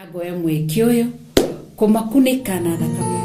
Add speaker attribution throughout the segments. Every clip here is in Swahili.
Speaker 1: Agoya mwekioyo kumakunika na thakame.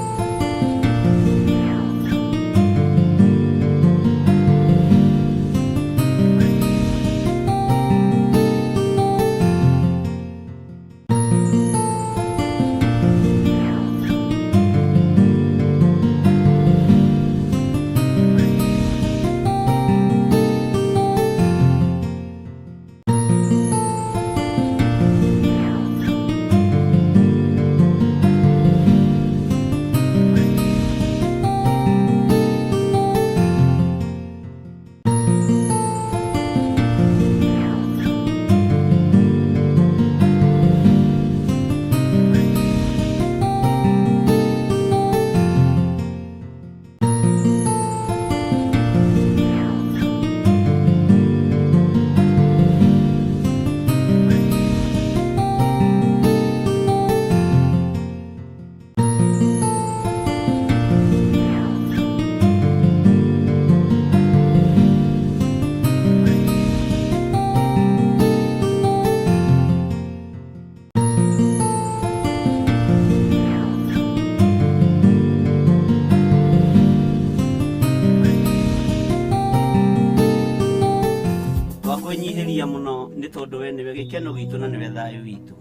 Speaker 2: Nyihiria muno ni tondu we niwe gikeno gitu na niwe thayu witu.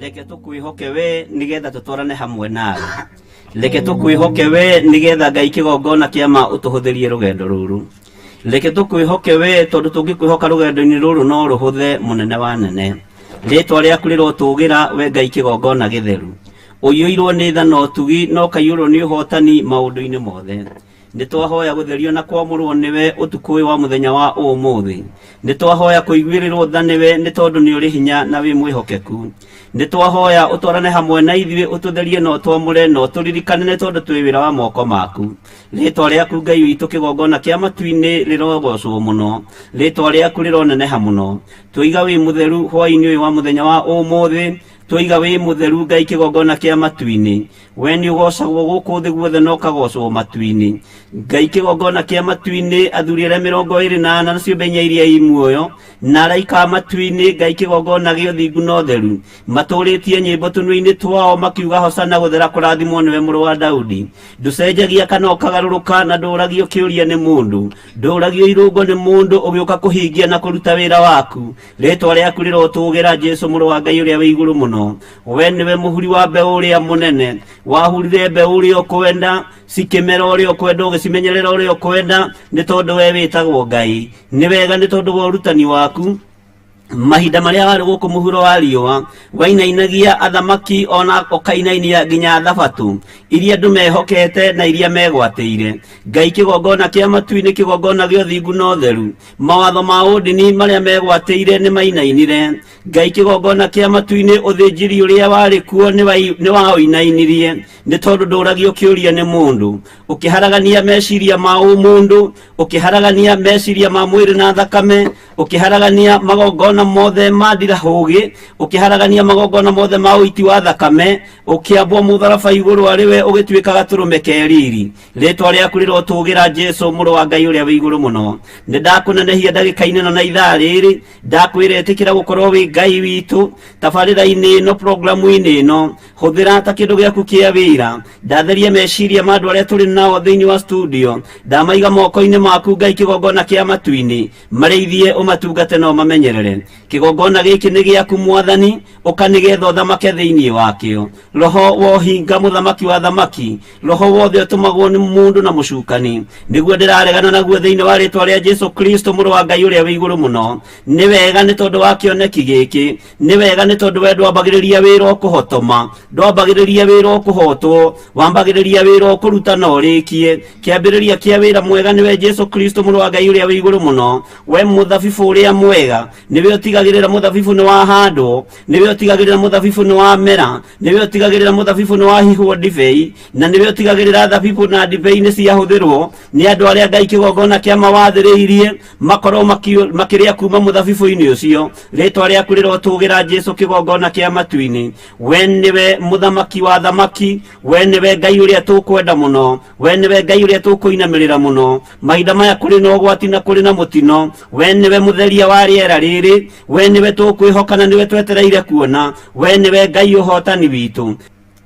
Speaker 2: Reke tukwihoke we nigetha tutwarane hamwe nawe. Reke tukwihoke we nigetha Ngai kigongona kiama utuhuthirie rugendo ruru. Reke tukwihoke we tondu tungikwihoka rugendo-ini ruru no ruhuthe munene wa nene. Ritwa riaku rirotugira we Ngai kigongona githeru. Uyuirwo ni tha no tugi no kaiyurwo ni uhotani maundu-ini mothe. Nitwahoya gutherio na kwamurwo niwe utukui wa muthenya wa umuthi. Nitwahoya kuiguirirwo tha niwe ni tondu ni uri hinya na wi mwihokeku. Nitwahoya utwarane hamwe na ithuĩ ututherie no twamure no turirikane ni tondu twi wira wa moko maku. Ritwa riaku Ngai witu kigongona kia matu-ini rirogocwo muno. Ritwa riaku rironeneha muno. Twiga wi mutheru hwa-ini uyu wa muthenya wa umuthi. Twiga wi mutheru Ngai kigongona kia matu-ini. We ni ugocagwo guku thi guothe no kagocwo matu-ini. Ngai kigongona kia matu-ini athuri aria 24 nacio mbenya iria i muoyo na araika matu-ini Ngai kigongona gio thingu no theru maturitie nyimbo tunui-ini twao makiuga hosana guthera kurathimwo niwe muru wa Daudi. Nducenjagia kana ukagaruruka na nduragio kiuria ni mundu. Nduragio irungo ni mundu ugiuka kuhingia na kuruta wira waku. Ritwa riaku rirotugira Jesu muru wa Ngai uria wi iguru muno. We niwe muhuri wa mbeu uria munene. Wahurire mbeu uria ukwenda cikimera uria ukwenda ugicimenyerera uria ukwenda ni tondu we witagwo Ngai. Ni wega ni tondu wa urutani waku. Mahinda maria wari guku muhuro wa riua wainainagia athamaki ona ukainainia nginya thabatu iria andu mehokete na iria megwatĩire. Ngai kigongona kia matu-ini kigongona gio thingu no theru mawatho ma ũndini maria megwatĩire ni mainainire. Ngai kigongona kia matu-ini uthinjiri uria wari kuo ni wa uinainirie ni tondu nduragio kiuria ni mundu ukiharagania meciria ma mundu ukiharagania meciria ma mwiri na thakame ukiharagania magongona mothe madira hugi ukiharagania magongona mothe ma uiti wa thakame ukiambwo mutharaba iguru ariwe ugituika gaturume keriri. Ritwa riaku rirotugira Jesu muru wa Ngai uria wi iguru muno. Ni ndakunenehia ndagika-ini na ithaa riri ndakwira etikira gukorwo wi Ngai witu tabarira-ini no programu-ini ino huthira ta kindu giaku kia wira. Ndatheria meciria ma andu aria turi nao thiini wa studio ndamaiga moko-ini maku Ngai kigongona kia matu-ini marithie umatungate no mamenyerere. Kigongona giki ni giaku Mwathani ukanigetha uthamake thiini wakio. Roho wohinga muthamaki wa thamaki roho wothe utumagwo ni mundu na mucukani niguo ndiraregana naguo thiini wa ritwa ria Jesu Kristo muru wa Ngai uria wi iguru muno. Ni wega ni tondu wa kioneki giki. Ni wega ni tondu we ndwambagiriria wira ukuhotoma ndwambagiriria wira ukuhotwo wambagiriria wira ukuruta no rikie. Kiambiriria kia wira mwega niwe Jesu Kristo muru wa Ngai uria wi iguru muno. We muthabibu uria mwega niwe utigagirira muthabibu ni wa handwo niwe utigagirira muthabibu ni wa mera niwe utigagirira muthabibu ni wa hihwo ndibei na niwe utigagirira thabibu na ndibei ni ciahuthirwo ni andu aria Ngai kigongona kia mawathiriirie makorwo makiria kuma muthabibu-ini ucio. Ritwa riaku rirotugira Jesu kigongona kia matu-ini. We niwe muthamaki wa thamaki. We niwe Ngai uria tukwenda muno. We niwe Ngai uria tukuinamirira muno. Mahinda maya kuri na ugwati na kuri na mutino. We niwe mutheria wa riera riri, we niwe tukwihoka na niwe twetereire kuona, we niwe Ngai uhotani witu.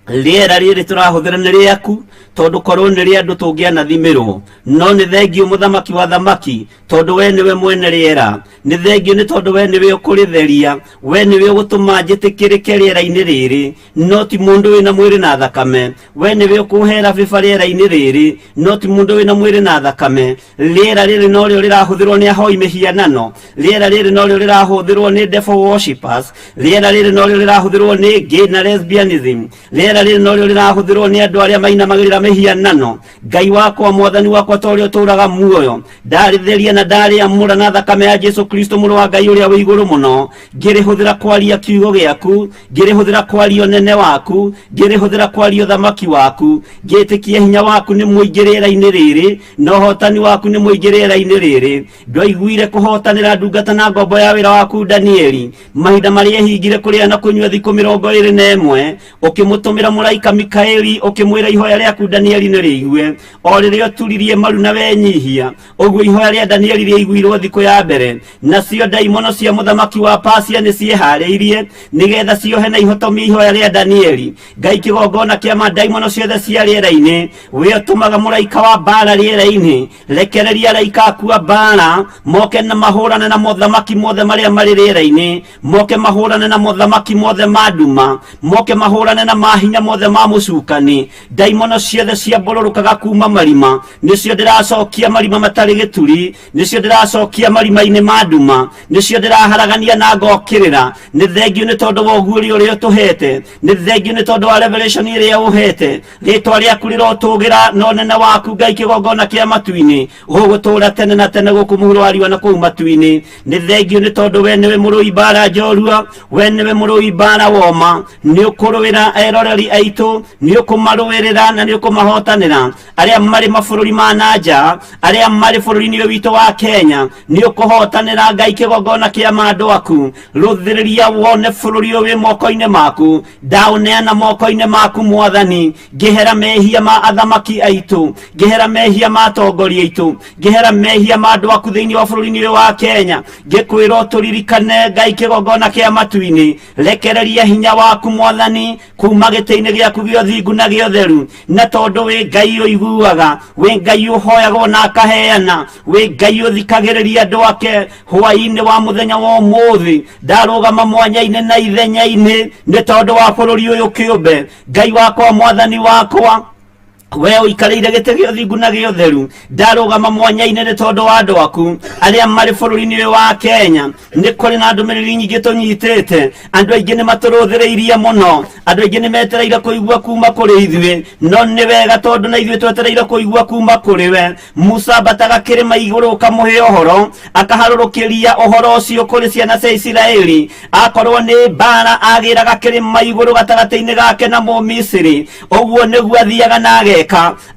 Speaker 2: Riera riri turahuthira ni riaku tondu korwo ni ria andu tungianathimirwo, no ni thengio muthamaki wa thamaki tondu we niwe mwene riera, ni thengio ni tondu we niwe ukuritheria, we niwe ugutuma njitikirike riera-ini riri, no ti mundu wina mwiri na thakame, we niwe ukuhera biba riera-ini riri, no ti mundu wina mwiri na thakame. Riera riri no rio rirahuthirwo ni ahoi mihianano, riera riri no rio rirahuthirwo ni devil worshippers, riera riri no rio rirahuthirwo ni gay na lesbianism, riera riri no rio rirahuthirwo ni andu aria mainamagirira mihianano. Ngai wakwa mwathani wakwa torio turaga muoyo, ndaritheria na ndari amura na thakame ya Jesu Kristo muru wa Ngai uria wi iguru muno, ngirihuthira kwaria kiugo giaku, ngirihuthira kwaria nene waku, ngirihuthira kwaria thamaki waku, ngitikia hinya waku ni muingirira-ini riri, no hotani waku ni muingirira-ini riri. Ndwaiguire kuhotanira ndungata na ngombo ya wira waku Danieli, mahinda maria hingire kuria na kunyua thiku 21, ukimutumira muraika Mikaeli ukimwira ihoya riaku Danieli ni riigue, o riria turirie maru na wenyihia, uguo ihoya ria Danieli riiguirwo thiku ya mbere, nacio daimono cia muthamaki wa Persia ni ciehariirie nigetha ciohe na ihotomia ihoya ria Danieli. Ngai kigongona kia daimono ciothe cia riera-ini, we utumaga muraika wa mbara riera-ini, rekereria araika aku a mbara moke na mahurane na muthamaki mothe maria mari riera-ini, moke mahurane na muthamaki mothe ma nduma, moke mahurane na mahinya mothe ma mucukani. Daimono ciothe cia mbururukaga kuma marima nicio ndiracokia marima matari gituri, nicio ndiracokia marima-ini ma nduma, nicio ndiraharagania na ngokirira. Ni thengio ni tondu wa uguuri uria tuhete, ni thengio ni tondu wa revelation iria uhete, ritwa riaku rirotugira no nene waku Ngai kigongona kia matu-ini, ugutura tene na tene guku muhuro wariwa na kuu matu-ini. Ni thengio ni tondu we niwe murui mbara njorua, we niwe murui mbara woma, ni ukuruwira eroreri aitu, ni ukumaruwirira na ni ukumahotanira aria mari mabururi ma nanja, aria mari bururi-ini witu wa Kenya, ni ukuhotanira Ngai kigongona kia mandu aku. Ruthiriria wone bururi uyu moko-ini maku, ndauneana moko-ini maku mwathani, ngihera mehia ma athamaki aitu, ngihera mehia ma atongoria aitu, ngihera mehia ma andu aku thiini wa bururi-ini uyu wa Kenya, ngikwira turirikane Ngai kigongona kia matu-ini, rekereria hinya waku mwathani kuma giti-ini giaku gio thingu na gio theru, na tondu wi Ngai uiguaga, wi Ngai uhoyagwo na akaheana, wi Ngai uthikagiriria andu ake hwai-ini wa muthenya wa umuthi, ndarugama mwanya-ini na ithenya-ini ni tondu wa bururi uyu kiumbe. Ngai wakwa mwathani wakwa, we uikarire gite gio thingu na gio theru, ndarugama mwanya-ini ni tondu wa andu aku aria mari bururi-ini uyu wa Kenya. Ni kuri na ndumiriri nyingi tunyitite, andu aingi ni maturuthiriirie muno, andu aingi ni metereire kuigua kuma kuri ithuĩ, no ni wega tondu na ithuĩ twetereire kuigua kuma kuri we. Musa ambataga kirima iguru ukamuhe uhoro, akaharurukiria uhoro ucio kuri ciana cia Isiraeli, akorwo ni mbara agiraga kirima iguru gatagati-ini gake na Mumisiri, uguo niguo athiaga nage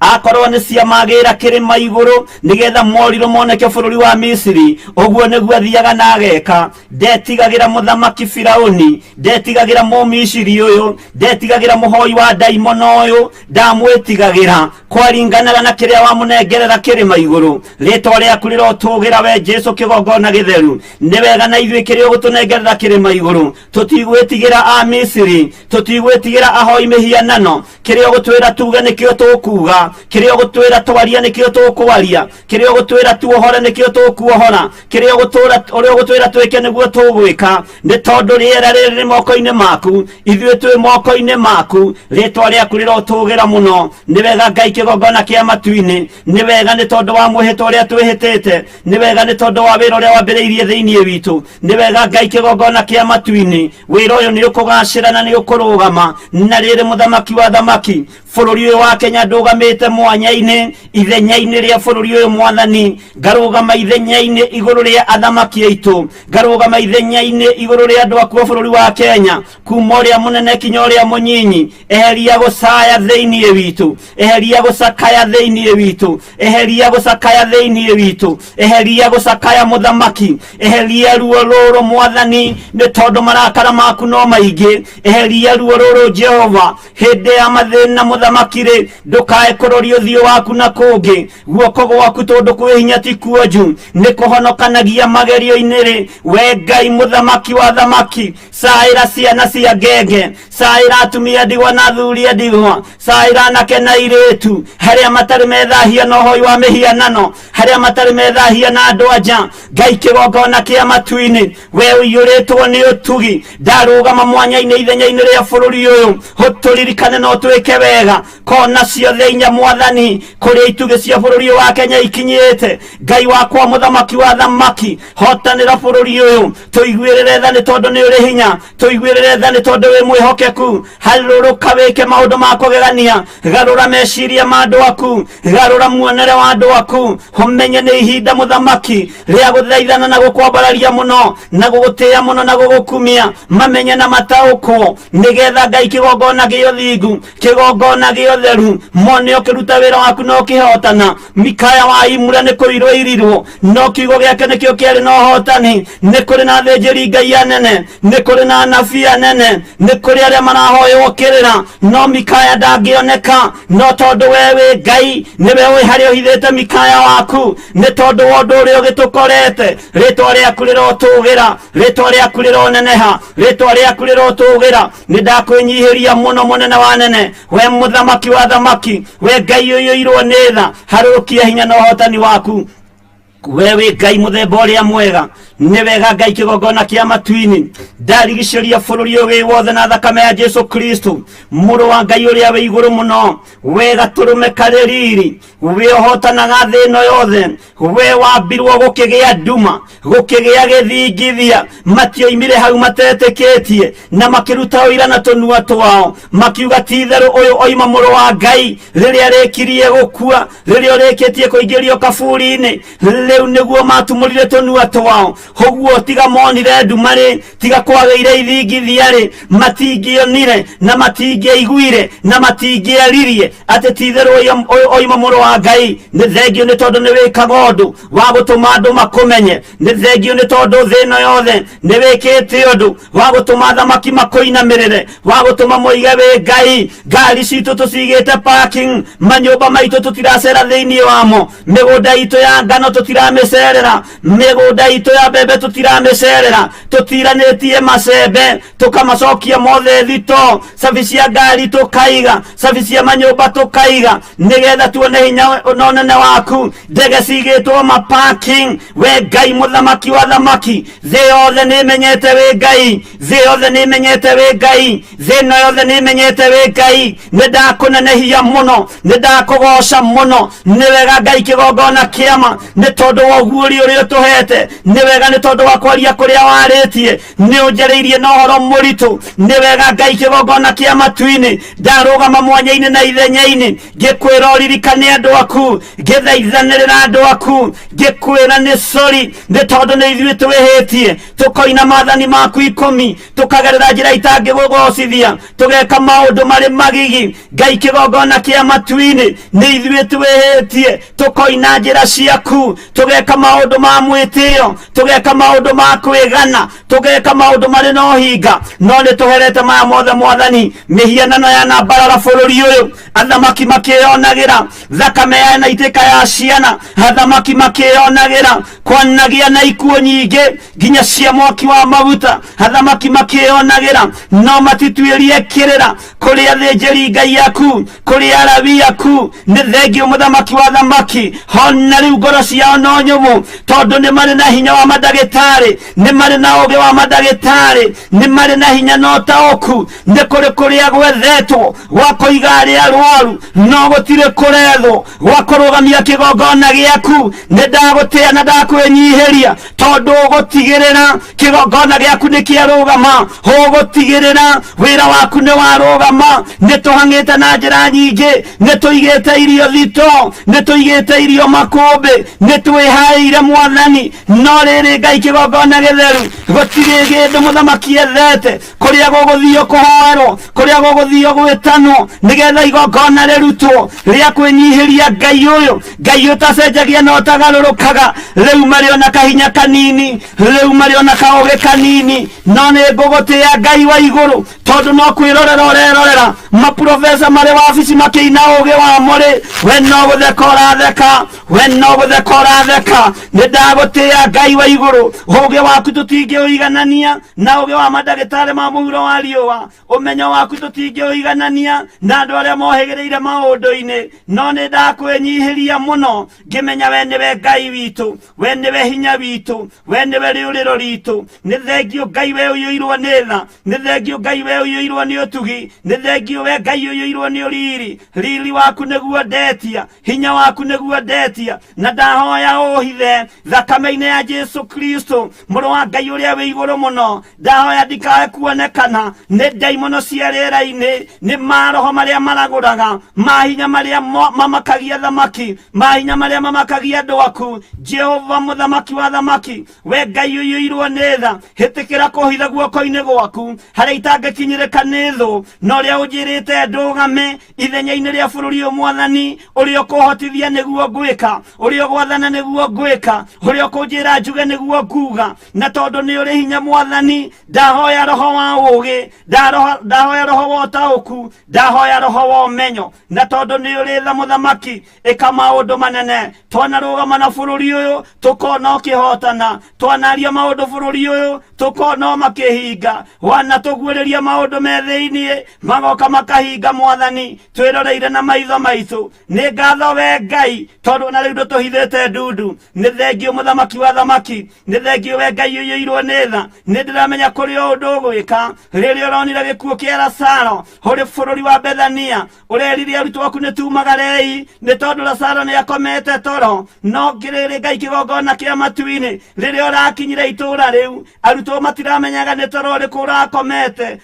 Speaker 2: akorwo ni cia magira kirima iguru nigetha moriro moneke bururi wa Misiri, uguo niguo athiaga na ageka. Ndetigagira muthamaki Firauni, ndetigagira Mumisiri uyu, ndetigagira muhoi wa daimono uyu, ndamwitigagira kwaringanaga na kiria wamunengerera kirima iguru. Ritwa riaku rirotugira we Jesu kigongona githeru, ni wega na ithuĩ kiria ugutunengerera kirima iguru, tutigwitigira a Misiri, tutigwitigira ahoi mihianano, kiria ugutwira tuge nikio tukuga, kiria ugutwira twaria nikio tukwaria, kiria ugutwira tuohore nikio tukuohora, kiria ugutwira twike niguo tugwika. Ni tondu riera riri ri moko-ini maku, ithuĩ twi moko-ini maku, ritwa riaku rirotugira muno. Ni wega Ngai kigongona kia matu-ini, ni wega ni tondu wa mwihĩtwo uria twihĩtĩte, ni wega ni tondu wa wĩra uria wambĩrĩirie thĩinĩ witũ, ni wega Ngai kigongona kia matu-ini. Wĩra ũyũ ni ũkũgacĩra na ni ũkũrũgama, na rĩrĩ mũthamaki wa thamaki bururi uyu wa Kenya ndugamite mwanya-ini ithenya-ini ria bururi uyu mwathani, ngarugama ithenya-ini iguru ria athamaki aitu, ngarugama ithenya-ini iguru ria andu aku bururi wa Kenya, kuma uria munene kinya uria munyinyi. Eheria gucaya thiini witu, eheria gucakaya thiini witu, eheria gucakaya thiini witu, eheria gucakaya muthamaki, eheria ruo ruru mwathani, ni tondu marakara maku no maingi. Eheria ruo ruru Jehova hindi ya mathina muthamakire, ndukae kuroria uthio waku na kungi guoko gwaku tondu kwi hinya ti kuonju nikuhonokanagia magerio-ini ri we Ngai muthamaki wa thamaki saira ciana cia ngenge saira atumia ndigwa na thuri ndigwa saira anake na iritu haria matari methahia no hoi wa mihianano haria matari methahia na andu anja Ngai kigongona kia matu-ini we uiyuritwo ni utugi ndarugama mwanya-ini ithenya-ini ria bururi uyu uturirikane no twike wega kona ciothe inya mwathani kuria itugi cia bururi wa Kenya ikinyite Ngai wakwa muthamaki wa thamaki hotanira bururi uyu tuiguirire tha ni tondu ni uri hinya tuiguirire tha ni tondu wi mwihokeku haruruka wike maundu ma kugegania garura meciria ma andu aku garura muonere wa andu aku umenye ni ihinda muthamaki ria guthaithana na gukwambararia muno na gugutia muno na gugukumia mamenye na mataukwo nigetha Ngai kigongona gio thingu kigongona gio theru mone ukiruta wira waku no kihotana Mikaya wa Imura ni kuirwo irirwo no kiugo giake nikio kiari no hotani ni kuri na thenjeri Ngai anene ni kuri na anabii anene ni kuri aria marahoywo kirira no Mikaya ndangioneka no tondu wewe Ngai niwe wi haria uhithite Mikaya waku ni tondu wa undu uria ugitukorete ritwa riaku rirotugira ritwa riaku rironeneha ritwa riaku rirotugira ni ndakwinyihiria muno munene wa nene we muthamaki wa thamaki we Ngai uiyuirwo ni tha harurukia hinya na uhotani waku wewe Ngai muthemba uria mwega ni wega Ngai kigongona kia matu-ini ndarigicĩria bururi uyu wothe na thakame ya Jesu Kristo muru wa Ngai uria wi iguru muno we gaturume kareriri we hotanaga thi ino yothe we wambirwo gukigia nduma gukigia githingithia matioimire hau matetikitie na makiruta uira na tunua twao makiuga ti theru uyu oima muru wa Ngai riria rikirie gukua riria rikitie kuingirio kaburi-ini riu niguo matumurire tunua twao hoguo tiga monire ndumari tiga kwageire ithingithia ri matingionire na matingĩiguire na matingĩaririe ati ti theru oima muru wa Ngai ni thengio ni tondu ni wikaga undu wa gutuma andu makumenye ni thengio ni tondu thi ino yothe ni wikite undu wa gutuma thamaki makuinamirire wa gutuma moige wi Ngai ngari citu tucigite parking manyumba maitu tutiracera thiini wamo migunda itu ya ngano tutiramecerera migunda itu ya mbembe tutiramecerera tutiranitie macembe tukamacokia mothe thito cabi cia ngari tukaiga cabi cia manyumba tukaiga nigetha tuone hinya nonene waku ndege cigitwo ma parking we Ngai muthamaki wa thamaki thi yothe ni menyete wi Ngai thi yothe ni menyete wi Ngai thi no yothe ni menyete wi Ngai ni ndakunenehia muno ni ndakugoca muno ni wega Ngai kigongona kiama ni tondu wa uguuri uria tuhete ni wega ni tondu wa kwaria kuria waritie ni unjariirie na horo muritu ni wega Ngai kigongona kia matu-ini ndarugama mwanya-ini na ithenya-ini ngikwira uririkane andu aku ngithaithanirira andu aku ngikwira ni sori ni tondu ni ithuĩ twihitie tukoina maathani maku 10 tukagerera njira itangigugocithia tugeka maundu mari magigi Ngai kigongona kia matu-ini ni ithuĩ twihitie tukoina njira ciaku tugeka maundu ma mwitio tugeka maundu ma kwigana tugeka maundu mari no hinga no ni tuherete maya mothe mwathani mihianano ya na barara bururi uyu athamaki makionagira thakame ya na itika ya ciana athamaki makionagira kwanagia na ikuo nyingi nginya cia mwaki wa maguta athamaki makionagira no matituirie kirira kuria thenjeri Ngai yaku kuria arabi yaku ni thengio muthamaki wa thamaki hona riu ngoro ciao no nyumu tondu ni mari na hinya wa madagitari ni mari na uge wa madagitari ni mari na hinya no taoku ni kuri kuria gwethetwo gwa kuiga aria arwaru no gutire kuretho gwa kurugamia kigongona giaku ni ndagutia na ndakwenyihiria tondu ugutigirira kigongona giaku ni kiarugama ugutigirira wira waku ni warugama ni tuhangite na njira nyingi ni tuigite irio thito ni tuigite irio makumbi ni wihaire mwathani no riri Ngai kigongona githeru gutiri gindu muthamaki ethete kuria guguthio kuhoerwo kuria guguthio gwitanwo nigetha igongona rirutwo ria kwinyihiria Ngai uyu Ngai utacenjagia no tagarurukaga riu mari ona kahinya kanini riu mari ona kaoge kanini no ni ngugutia Ngai wa iguru tondu no kwirorera urerorera maprofesa mari wabici makiina uge wa muri we no gutheka uratheka we no gutheka uratheka ni ndagutia Ngai wa iguru uge waku tutingi uiganania na uge wa madagitari ma muhuro wa riua umenyo waku tutingi uiganania na andu aria mohegereire maundu-ini no ni ndakwenyihiria muno ngimenya we niwe Ngai witu we niwe hinya witu we niwe riuriro ritu ni thengio Ngai we uyuirwo ni tha ni thengio Ngai we uyuirwo ni utugi ni thengio we Ngai uyuirwo ni uriri riri waku niguo ndetia hinya waku niguo ndetia na ndahoya uhithe thakame-ini ya Jesu Kristo muru wa Ngai uria wi iguru muno ndahoya ndikae kuonekana ni daimono cia rĩera-inĩ ni maroho maria maraguraga mahinya maria mamakagia thamaki mahinya maria mamakagia andu aku Jehova muthamaki wa thamaki we Ngai uyuirwo ni tha hitikira kuhitha guoko-ini gwaku haria itangikinyirika ni thu no ria unjirite ndugame ithenya-ini ria bururi uyu mwathani uria ukuhotithia niguo ngwika uria gwathana niguo ngwika uria kunjira njuge niguo nguga na tondu ni uri hinya mwathani ndahoya roho wa ugi ndahoya roho wa utauku ndahoya roho wa umenyo na tondu ni uri tha muthamaki ika maundu manene twanarugama na bururi uyu tukona ukihotana twanaria maundu bururi uyu tukona makihinga wana tuguureria maundu me thiini magoka makahinga mwathani twiroreire na maitho maitu ni ngatho we Ngai tondu na riu ndutuhithite ndundu ni thengio muthamaki wa thamaki ni thengio we Ngai uyuirwo ni tha ni ndiramenya kuri undu ugwika riria uronire gikuo kia Lazaro uri bururi wa Bethania urerire arutwo aku ni tumagarei ni tondu Lazaro ni akomete toro no ngiriri Ngai kigongona kia matu-ini riria urakinyire itura riu arutwo matiramenyaga ni toro uriku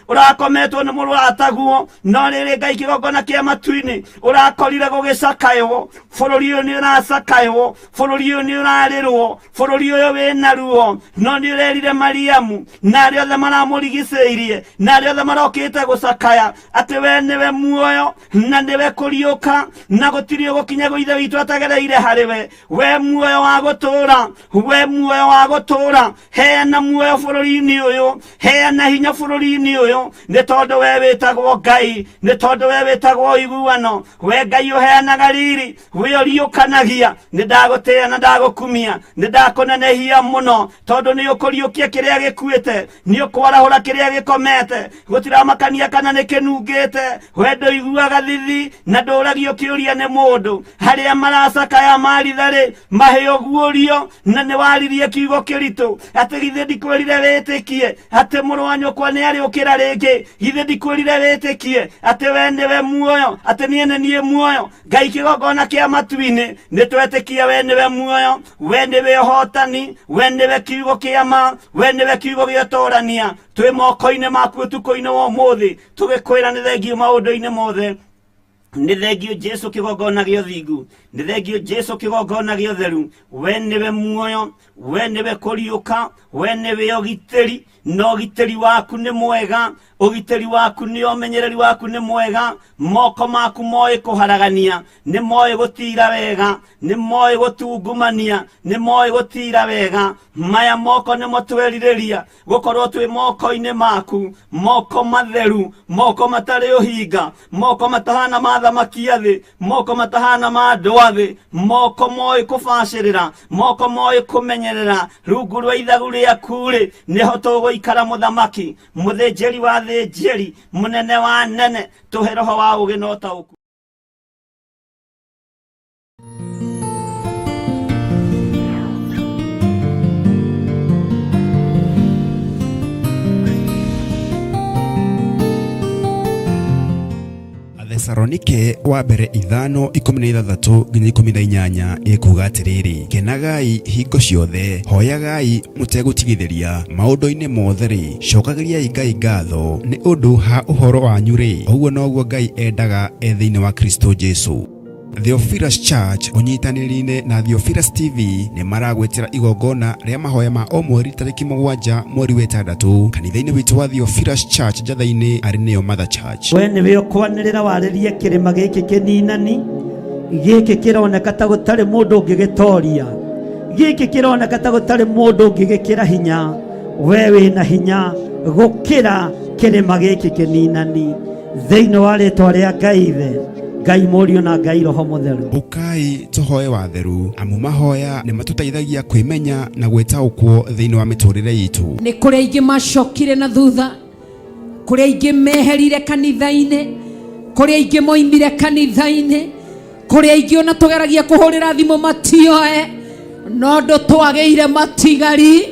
Speaker 2: urakometwo ni murataguo no riri Ngai kigongona kia matu-ini urakorire gugicakaywo bururi uyu ni uracakaywo bururi uyu ni urarirwo bururi uyu wina ruo no ni urerire Mariamu na aria othe maramurigicĩirie na aria othe marokite gucakaya ati we niwe muoyo na niwe kuriuka na gutiri ugukinya gwa ithe witu atagereire hariwe we muoyo wa gutura we muoyo wa gutura heana muoyo bururi-ini uyu heana hinya bururi-ini uyu ni tondu we witagwo Ngai ni tondu we witagwo iguano we Ngai uheanaga riri we uriukanagia ni ndagutia na ndagukumia ni ndakunenehia muno tondu ni ukuriukia kiria gikuite ni ukwarahura kiria gikomete gutiramakania kana ni kinungite we nduiguaga thithi na nduragio kiuria ni mundu haria maracakaya marithari maheo guorio na ni waririe kiugo kiritu ati githe ndikwirire witikie ati muru wa nyukwa ni ariukira ringi githe ndikwirire witikie ati we niwe muoyo ati nie muoyo Ngai kigongona kia matu-ini ni twetikia we niwe muoyo we niwe hotani we niwe kiugo kia ma we niwe kiugo gia torania twi moko-ini maku utuku-ini wa umuthi tugikwira ni thengio maundu-ini mothe ni thengio Jesu kigongona gio thingu ni thengio Jesu kigongona gio theru we niwe muoyo we niwe kuriuka we niwe ugitiri no ugitiri waku ni mwega ugitiri waku ni umenyereri waku ni mwega moko maku moi kuharagania ni moi gutira wega ni moi gutungumania ni moi gutira wega maya moko ni motwerireria gukorwo twi moko-ini maku moko matheru moko matari uhinga moko matahana mathamaki athi moko matahana ma andu athi moko moi kubacirira moko moi kumenyerera rungu rwa ithagu riaku ri niho tuguikara muthamaki muthinjiri wa thinjiri munene wa nene tuhe roho wa ugi na utauku
Speaker 3: Thesalonike wa mbere 5:16 nginya 18 ikuga atiriri kenagai hingo ciothe hoyagai mutegutigithiria maundu-ini mothe ri cokagiriai Ngai ngatho ni undu ha uhoro wanyu ri uguo noguo Ngai endaga thiini wa Kristo Jesu Theophilus Church unyitanirine na Theophilus TV ni maragwetera igongona ria mahoya ma o mweri tariki 7 mweri wa 6 kanitha-ini witu wa Theophilus Church Njatha-ini ari niyo Mother Church.
Speaker 4: We niwe ukwanirira waririe kirima giki kininani giki kironeka ta gutari mundu ungigitoria giki kironeka ta gutari mundu ungigikira hinya we wina hinya gukira kirima giki kininani thiini wa ritwa ria Ngai Ithe Ngai Mũriũ na Ngai Roho Mũtheru.
Speaker 3: Ukai tuhoe watheru amu mahoya ni matutaithagia kwimenya na gwetaukwo thiini wa miturire yitu.
Speaker 1: Ni kuri aingi macokire na thutha, kuri aingi meherire kanitha-ini, kuri aingi moimire kanitha-ini, kuri aingi ona tugeragia kuhurira thimu matioe, no ndo twageire matigari,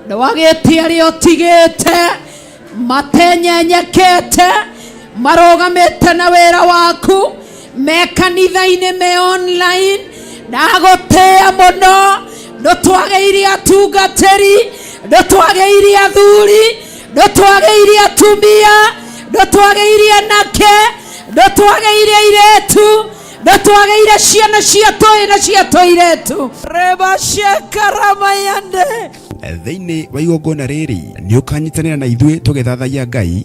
Speaker 1: ndwagite ari otigite matenyenyekete marogamete na wera waku me kanitha-ini me online ndagutea muno ndutwageire atungatiri ndutwageire athuri ndutwageire atumia ndutwageire anake ndutwageire airetu ndutwageire ciana cia toi na cia toiretu reba shekarama yande
Speaker 3: thiini wa igongona riri ni ukanyitanira na ithuĩ tũgĩthathaiya Ngai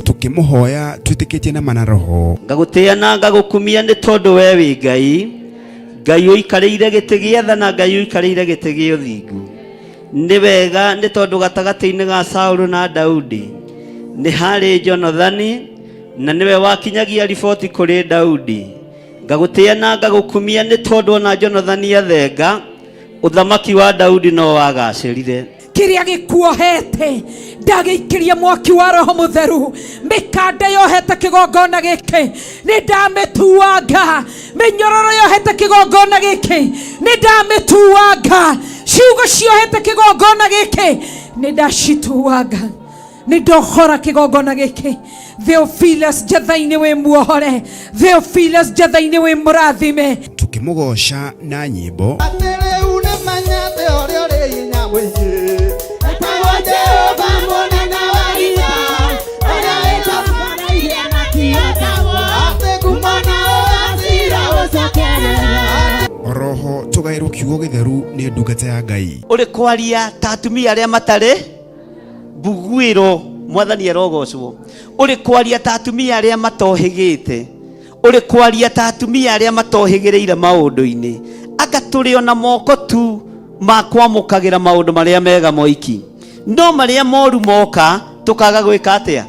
Speaker 3: tukimuhoya twitikitie na mana roho.
Speaker 2: Ngagutia na ngagukumia ni tondu we wi Ngai Ngai uikarĩire gĩtĩ gĩa tha na Ngai uikarĩire gĩtĩ gĩa ũthingu. Nĩ wega nĩ tondũ gatagatĩ-inĩ ga Saũlũ na Daudi nĩ harĩ Jonathani na nĩwe wakinyagia riboti kũrĩ Daudi. Ngagũtĩa na ngagũkumia nĩ tondũ ona Jonathani athenga ũthamaki wa Daudi no wagacĩrire.
Speaker 1: Kiria gikuohete ndagiikiria mwaki wa Roho Mutheru mikanda yohete kigongona giki ni ndamituanga minyororo yohete kigongona giki ni ndamituanga ciugo ciohete kigongona giki ni ndacituanga ni ndohora kigongona giki. Theophilus Njatha-ini wi muohore, Theophilus Njatha-ini wi murathime.
Speaker 3: Tukimugoca na nyimbo oroho tugairwo kiugo githeru ni ndungata ya Ngai.
Speaker 2: Uri kwaria ta atumia aria matari mbuguiro mwathani arogocwo. Uri kwaria ta atumia aria matohigite. Uri kwaria ta atumia aria matohigireire maundu-ini. Anga turi ona moko tu makwamukagira maundu maria mega moiki. No maria moru moka tukaga gwika atia.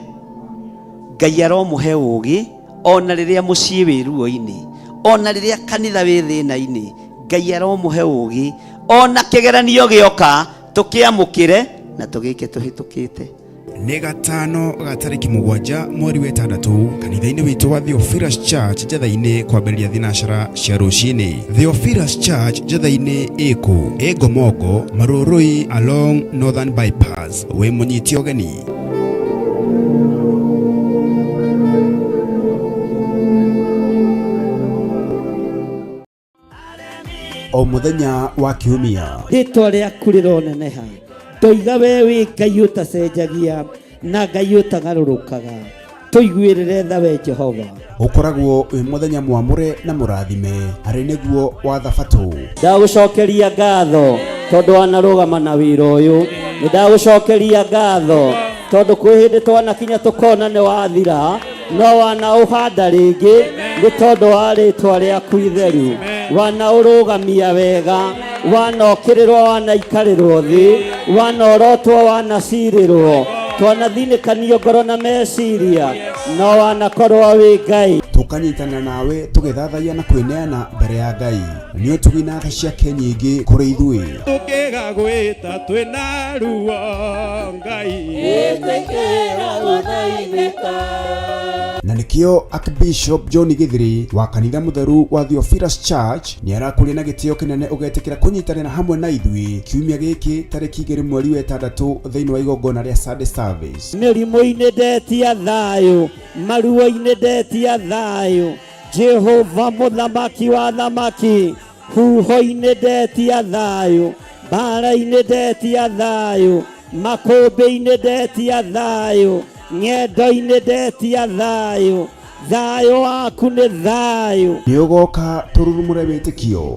Speaker 2: Ngai aromuhe ugi ona riria mucii wi ruo-ini, ona riria kanitha wi thina-ini. Ngai aromuhe ugi ona kigeranio gioka tukiamukire na tugike tuhitukite.
Speaker 3: Nĩ gatano ga tariki 7 mweri wa 6 kanitha-ini witu wa Theophilus Church Njatha-ini kwambĩrĩria thinacara cia rũcinĩ. Theophilus Church Njatha-ini ĩkũ Gomogo Marũrũi along Northern Bypass. We mũnyiti ũgeni. O muthenya wa kiumia
Speaker 4: ritwa riaku rironeneha ndoiga we wi Ngai utacenjagia na Ngai utagarũrũkaga tuiguĩrĩre tha we Jehova.
Speaker 3: ukoragwo wi muthenya mwamure na mũrathime harĩ nĩguo wa Thabatũ.
Speaker 4: Ndagũcokeria ngatho tondũ wanarũgama na wĩra ũyũ. Ndagũcokeria ngatho tondũ kwĩ hĩndĩ twanakinya tũkona nĩ wathira no wana ũhanda rĩngĩ nĩ tondũ wa rĩtwa rĩaku itheru. Wana ũrũgamia wega, wana ũkĩrĩrwo, wana ikarĩrwo thĩ, wana ũrotwo, wana cirĩrwo, twanathinĩkanio ngoro na meciria no wanakorwo wĩ Ngai.
Speaker 3: Tukanyitana nawe tũgĩthathaiya na kwĩneana mbere ya Ngai nĩ ũtugina tha ciake nyingĩ kũrĩ ithuĩ.
Speaker 5: Tũkĩgagwĩta twĩna ruo Ngai
Speaker 3: na nĩkĩo Nikio Archbishop John Githiri wa kanitha mutheru wa Theophilus Church ni arakuria na gitio kinene ugetikira kunyitanira hamwe na ithui kiumia giki tariki 2 mweri wa 6 thiini wa igongona ria Sunday service.
Speaker 4: Mirimo-ini ndetia thayo, maruo-ini ndetia thayo, Jehova muthamaki wa thamaki, huho-ini ndetia thayo, mbara-ini ndetia thayo, makũmbĩ-ini ndetia thayo, ng'endo-ini ndetia thayo, thayo waku nĩ thayo.
Speaker 3: Nĩ ũgoka tũrurumũre wĩtĩkio.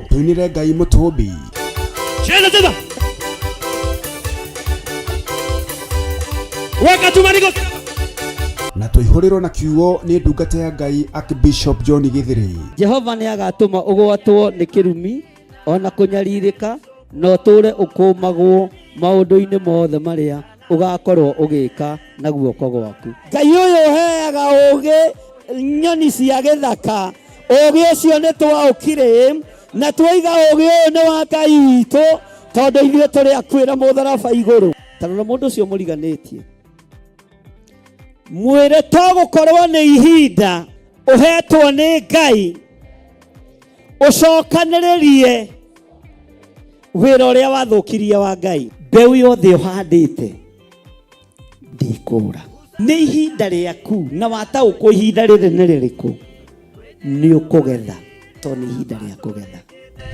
Speaker 3: Tuinire Ngai mũtũmbi.
Speaker 5: Weka tumarigo.
Speaker 3: Na tũihũrĩrwo na kiugo nĩ ndungata ya Ngai Archbishop John Githiri.
Speaker 4: Jehova nĩ agatũma ũgwatwo nĩ kĩrumi ona kũnyarirĩka na ũtũre ũkũmagwo maũndũ-inĩ mothe marĩa ugakorwo ũgĩka na guoko gwaku. Ngai ũyũ ũheaga ũgĩ nyoni cia gĩthaka, ũgĩ ũcio nĩ twaũkire na twaiga ũgĩ ũyũ nĩ wa Ngai witũ tondũ ithuĩ tũrĩ akwĩra mũtharaba igũrũ. Tarora mũndũ ũcio mũriganĩtie, mwĩre to gũkorwo nĩ ihinda ũhetwo nĩ Ngai ũcokanĩrĩrie wĩra ũrĩa wathũkirie wa Ngai. Mbeũ yothe ũhandĩte ndĩkũra, nĩ ihinda rĩaku na wataũkwo ihinda rĩrĩ nĩ rĩrĩkũ, nĩ ũkũgetha tondũ nĩ ihinda rĩa kũgetha.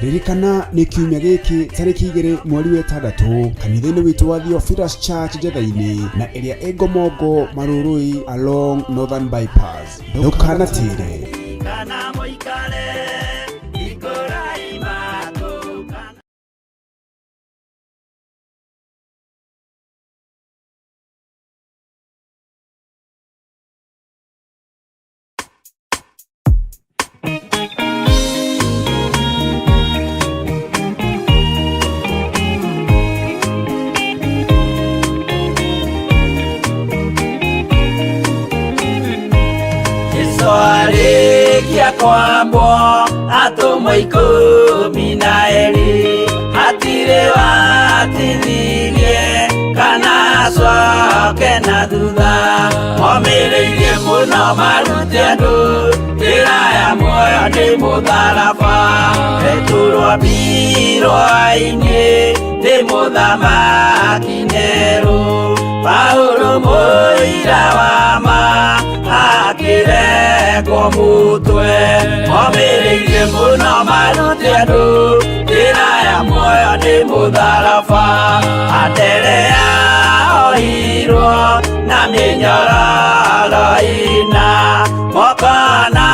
Speaker 3: Ririkana nĩ kiumia gĩkĩ tariki 2 mweri wa 6 kanitha-inĩ witũ wa Theophilus Church Njetha-inĩ na ĩrĩa ĩ Ngomongo Marũrũi along Northern Bypass. Ndũkanatĩre.
Speaker 2: Kia kwambwo atũmwo 12 hatirĩ watithirie kana acoke na thutha, momĩrĩirie mũno marute andũ njĩra ya muoyo nĩ mũtharaba, rĩturwo mbirwa-inĩ nĩ mũthamaki Nero, Paulo mũira wa ma akĩrekwo mũtwe, momĩrĩirie mũno marute andũ njĩra ya muoyo nĩ mũtharaba, Anderea ohirwo na mĩnyororo ina, moko na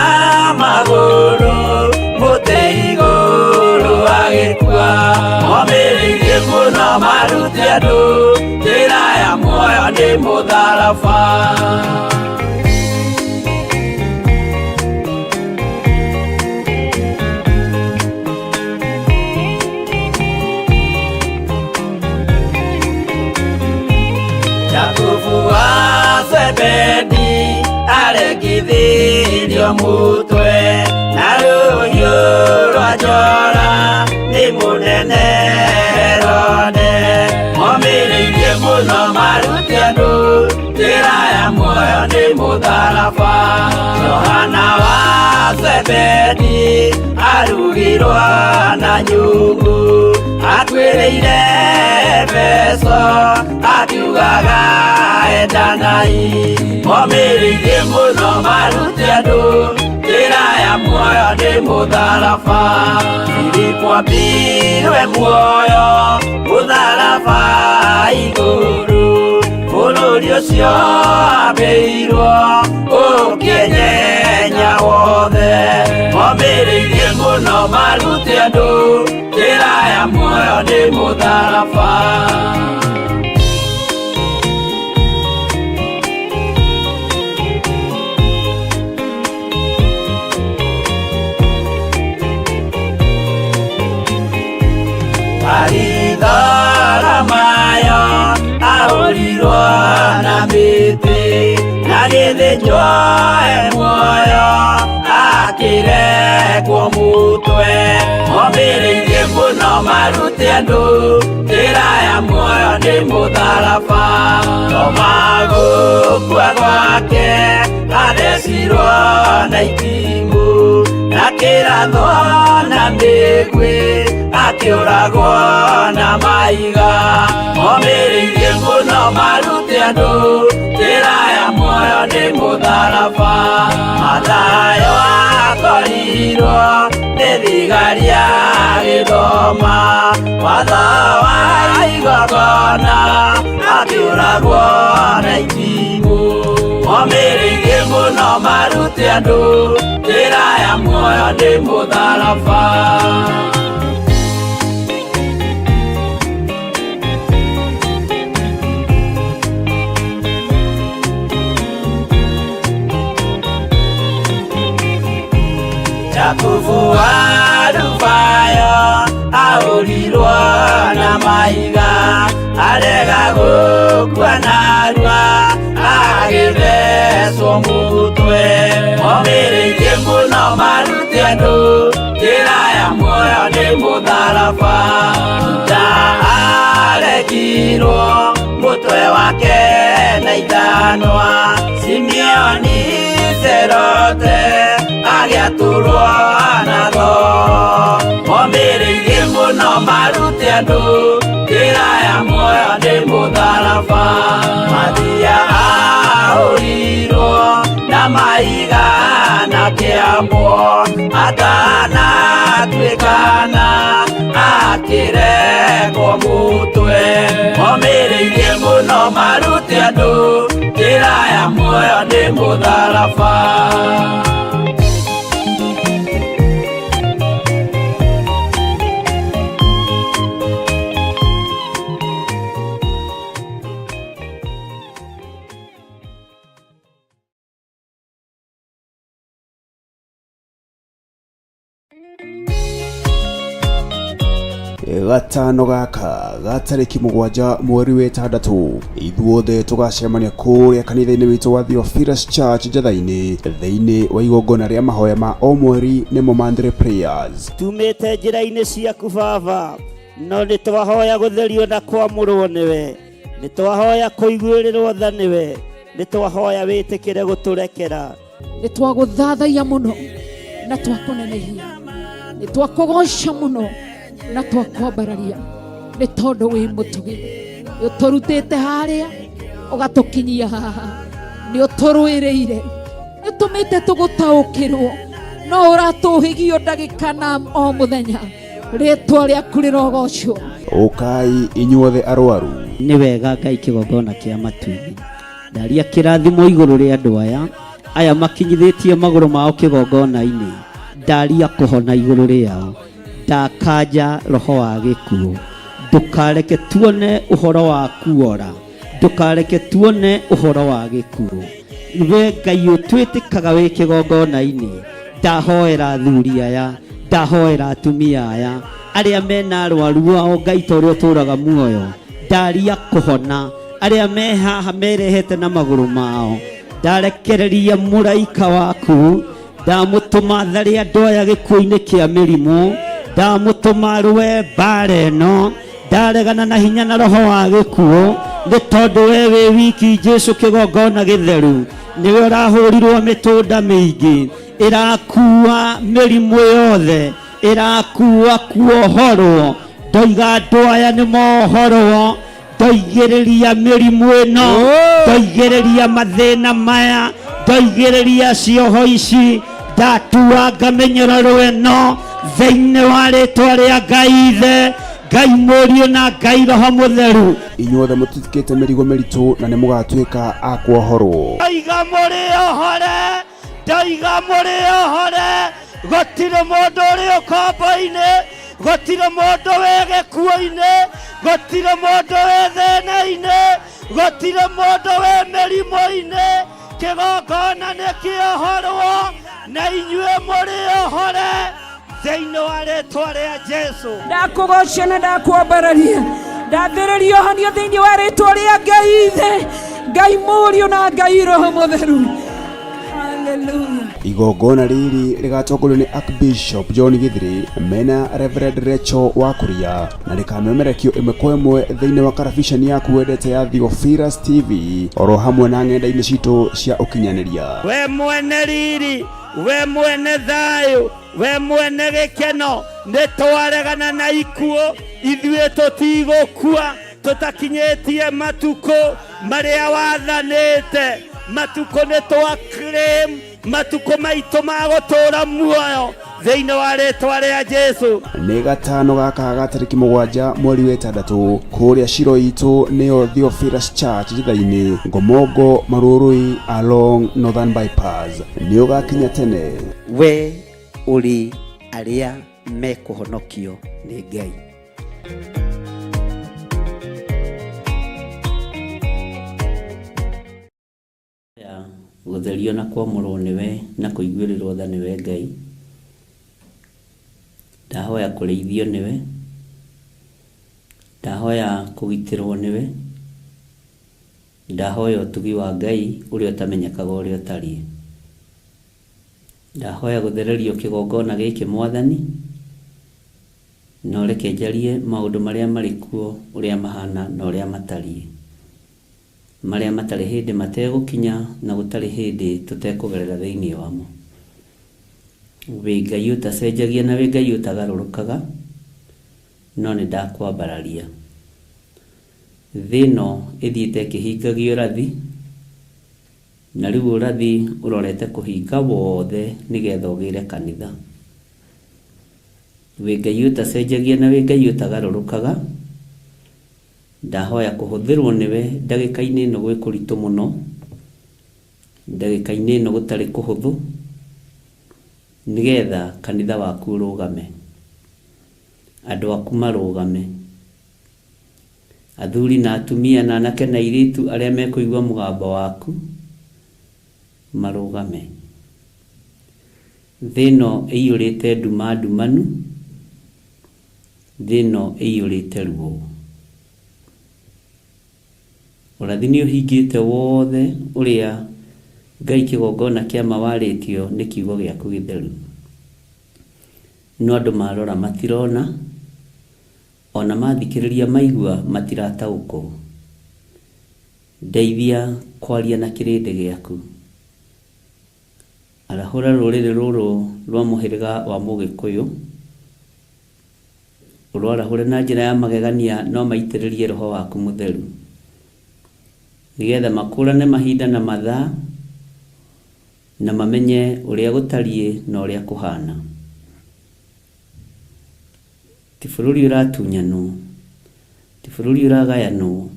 Speaker 2: magũrũ mũtĩ igũrũ agĩkua, momĩrĩirie mũno marute andũ njĩra ya muoyo nĩ mũtharaba. Jakubu wa Zebedi aregithirio mũtwe na rũhiũ rwa njora nĩ mũnene Herode, momĩrĩirie mũno marute andũ njĩra ya muoyo nĩ mũtharaba, Johana wa Zebedi arugirwo na nyũngũ atuĩrĩire Efeso akiugaga endanai, momĩrĩirie mũno marute andũ njĩra ya muoyo nĩ mũtharaba, Filipo ambirwe muoyo mũtharaba igũrũ, bũrũri ũcio ambĩirwo ũkĩnyenya wothe, momĩrĩirie mũno marute andũ njĩra ya muoyo nĩ mũtharaba. Mayo ahũrirwo na mĩtĩ na gĩthĩnjwo muoyo akiregwo mutwe omĩrĩirie mũno marute andũ njĩra ya muoyo nĩ mũtharaba omagũkua gwake athecirwo na itimũ na kĩratho na mĩguĩ akĩũragwo na maiga omĩrĩirie mũno marute andũ njĩra ya muoyo nĩ mũtharaba Mathayo akorirwo nĩ thigari agĩthoma watho wa igongona akĩũragwo na itimũ omĩrĩirie mũno marute andũ njĩra ya muoyo nĩ mũtharaba Jakubu arubayo ahũrirwo na maiga arega gũkua narua agĩthecwo mũtwe omĩrĩirie mũno marute andũ njĩra ya muoyo nĩ mũtharaba Juda aregirwo mũtwe wake na ithanwa Simeoni Zelote agĩatũrwo na tho omĩrĩirie mũno marute andũ njĩra ya muoyo nĩ mũtharaba Mathia ahũrirwo na maiga na kĩambo atanatuĩkana akĩregwo mũtwe omĩrĩirie mũno marute andũ njĩra ya muoyo nĩ mũtharaba
Speaker 3: gatano gaka gatariki 7 mweri wa 6 ithuothe tugacemania kuria kanitha-inĩ witũ wa Theophilus Church Njatha-inĩ thĩinĩ wa igongona rĩa mahoya ma o mweri nĩmo Monday prayers
Speaker 4: tumĩte njĩra-inĩ ciaku Baba no nĩ twahoya gũtherio na kwamũrwo nĩwe nĩ twahoya kũiguĩrĩrwo tha nĩwe nĩ twahoya wĩtĩkĩre gũtũrekera
Speaker 1: nĩ twagũthathaiya mũno na twakũnenehia nĩ twakũgoca mũno na twakwambararia nĩ tondũ wĩ mũtugi nĩ ũtũrutĩte harĩa ũgatũkinyia haha nĩ ũtũrũĩrĩire nĩ ũtũmĩte tũgũtaũkĩrwo no ũratũhĩgio ndagĩka na o mũthenya rĩtwa rĩaku rĩrogocwo
Speaker 3: ũkai inyuothe arwaru
Speaker 4: nĩ wega Ngai kĩgongona kĩa matu-inĩ ndaria kĩrathimo igũrũ rĩa andũ aya makinyithĩtie magũrũ mao kĩgongona-inĩ ndaria kũhona igũrũ rĩao ndakanja roho wa gĩkuũ ndũkareke tuone ũhoro wa kuora ndũkareke tuone ũhoro wa gĩkuũ we Ngai ũtwĩtĩkaga wĩ kĩgongona-inĩ ndahoera athuri aya ndahoera atumia aya arĩa mena arwaru ao Ngai torĩa ũtũraga muoyo ndaria kũhona arĩa me haha merehete na magũrũ mao ndarekereria mũraika waku ndamũtũma tharĩ andũ aya gĩkuũ-inĩ kĩa mĩrimũ ndamũtũma rwe mbara ĩno ndaregana na hinya na roho wa gĩkuũ nĩ tondũ we wĩ wiki Jesũ kĩgongona gĩtheru nĩwe ũrahũrirwo mĩtũnda mĩingĩ ĩrakua mĩrimũ yothe ĩrakua kuohorwo ndoiga andũ aya nĩ mohorwo ndoigĩrĩria mĩrimũ ĩno ndoigĩrĩria mathĩna maya ndoigĩrĩria cioho ici ndatua ngamenyerero ĩno thĩinĩ wa rĩtwa rĩa Ngai Ithe Ngai Mũriũ na Ngai Roho Mũtheru
Speaker 3: inyuothe mũtitikĩte mĩrigo mĩritũ na nĩ mũgatuĩka a kuohorwo
Speaker 4: ndaiga mũrĩ ohore gũtirĩ mũndũ ũrĩ ũkombo-inĩ gũtirĩ mũndũ wĩ gĩkuũ-inĩ gũtirĩ mũndũ wĩ thĩna-inĩ gũtirĩ mũndũ wĩ mĩrimũ-inĩ kĩgongona nĩ kĩohorwo na inyuĩ mũrĩ ohore thĩinĩ wa rĩtwa rĩa Jesũ
Speaker 1: ndakũgoca na ndakwambararia ndathĩrĩria ohanio thĩinĩ wa rĩtwa rĩa Ngai Ithe Ngai Mũriũ na Ngai Roho Mũtheru haleluya
Speaker 3: igongona riri rigatongorio ni Archbishop John Githiri mena Reverend Rachel Wakuria na rikamemerekio imwe kwa imwe thiini wa karabicani yaku wendete ya Theophilus TV oro hamwe na ng'enda-inĩ citũ cia ũkinyanĩria.
Speaker 4: We mwene riri, we mwene thayo, we mwene gĩkeno, nĩtwaregana na ikuũ, ithuĩ tũtigũkua, tũtakinyĩtie matukũ marĩa wathanĩte, matukũ nĩtwa-claim, matukũ maitũ ma gũtũũra muoyo thĩinĩ wa rĩĩtwa rĩa Jesũ.
Speaker 3: Nĩ gatano gaka ga tarĩki 7 mweri wa 6 kũrĩa ciro itũ nĩyo Theophilus Church Thitha-inĩ Ngomongo Marũrũi along Northern Bypass nĩ ũgakinya tene.
Speaker 4: We ũrĩ arĩa mekũhonokio nĩ Ngai. Gũtherio na kwamũrwo nĩwe na kũiguĩrĩrwo tha nĩwe Ngai. Ndahoya kũrĩithio nĩwe, ndahoya kũgitĩrwo nĩwe, ndahoya ũtugi wa Ngai ũrĩa ũtamenyekaga ũrĩa ũtariĩ. Ndahoya gũthererio kĩgongona gĩkĩ Mwathani, na ũreke njarie maũndũ marĩa marĩ kuo ũrĩa mahana na ũrĩa matariĩ, marĩa matarĩ hĩndĩ mategũkinya na gũtarĩ hĩndĩ tũtekũgerera thĩinĩ wamo. Wĩ Ngai ũtacenjagia na wĩ Ngai ũtagarũrũkaga, no nĩ ndakwambararia. Thĩ ĩno ĩthiĩte ĩkĩhingagio ũrathi, na rĩu ũrathi ũrorete kũhinga wothe nĩgetha ũgĩre kanitha. Wĩ Ngai ũtacenjagia na wĩ Ngai ũtagarũrũkaga, ndahoya kũhũthĩrwo nĩwe ndagĩka-inĩ ĩno gwĩ kũritũ mũno, ndagĩka-inĩ ĩno gũtarĩ kũhũthũ, nĩgetha kanitha waku ũrũgame, andũ aku marũgame, athuri na atumia na anake na airĩtu arĩa mekũigua mũgambo waku marũgame. Thĩ ĩno ĩiyũrĩte nduma ndumanu, thĩ ĩno ĩiyũrĩte ruo. Ũrathi nĩ ũhingĩte wothe ũrĩa Ngai kĩgongona kĩa mawarĩtio nĩ kiugo gĩaku gĩtheru. No andũ marora matirona, ona mathikĩrĩria maigua matirataũkwo. Ndeithia kwaria na kĩrĩndĩ gĩaku. Arahũra rũrĩrĩ rũrũ rwa mũhĩrĩga wa Mũgĩkũyũ, ũrwarahũre na njĩra ya magegania no maitĩrĩrie Roho waku mũtheru, nĩgetha makũrane mahinda na mathaa na mamenye ũrĩa gũtariĩ na ũrĩa kũhana. Ti bũrũri ũratunyanwo, ti bũrũri ũragayanwo,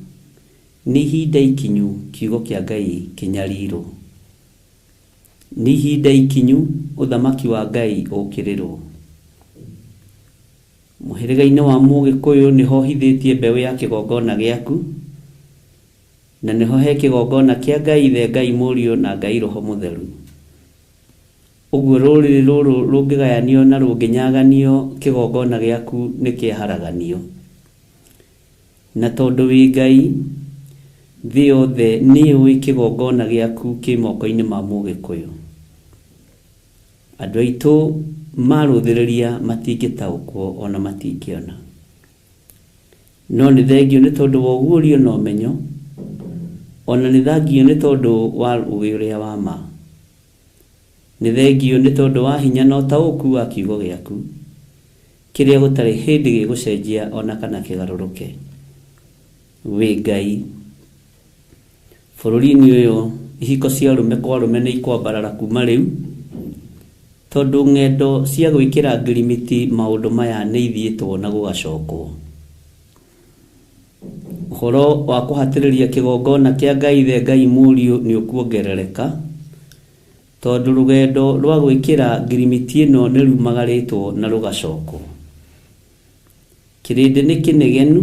Speaker 4: nĩ ihinda ikinyu kiugo kĩa Ngai kĩnyarirwo, nĩ ihinda ikinyu ũthamaki wa Ngai ũkĩrĩrwo. Mũhĩrĩga-inĩ wa Mũgĩkũyũ nĩho hithĩtie mbeũ ya kĩgongona gĩaku, na nĩho he kĩgongona kĩa Ngai Ithe, Ngai Mũriũ na Ngai Roho Mũtheru. Ũguo rũrĩrĩ rũrũ rũngĩgayanio na rũngĩnyaganio kĩgongona gĩaku nĩ kĩaharaganio. Na tondũ wĩ Ngai, thĩ yothe nĩyũĩ kĩgongona gĩaku kĩ moko-inĩ ma Mũgĩkũyũ. Andũ aitũ marũthĩrĩria matingĩtaũkwo ona matingĩona. No nĩ thengio nĩ tondũ wa ũguũrio na ũmenyo, ona nĩ thengio nĩ tondũ wa ũũgĩ ũrĩa wa ma. Nĩ thengio nĩ tondũ wa hinya na ũtaũku wa kiugo gĩaku, kĩrĩa gũtarĩ hĩndĩ gĩgũcenjia ona kana kĩgarũrũke. Wĩ Ngai, bũrũri-inĩ ũyũ ihiko cia arũme kwa arũme nĩ ikwambarara kuma rĩu, tondũ ng'endo cia gwĩkĩra ngirimiti maũndũ maya nĩ ithiĩtwo na gũgacokwo. Ũhoro wa kũhatĩrĩria kĩgongona kĩa Ngai Ithe, Ngai Mũriũ nĩ ũkuongerereka, tondũ rũgendo rwa gwĩkĩra ngirimiti ĩno nĩ rumagarĩtwo na rũgacokwo. Kĩrĩndĩ nĩ kĩnegenu,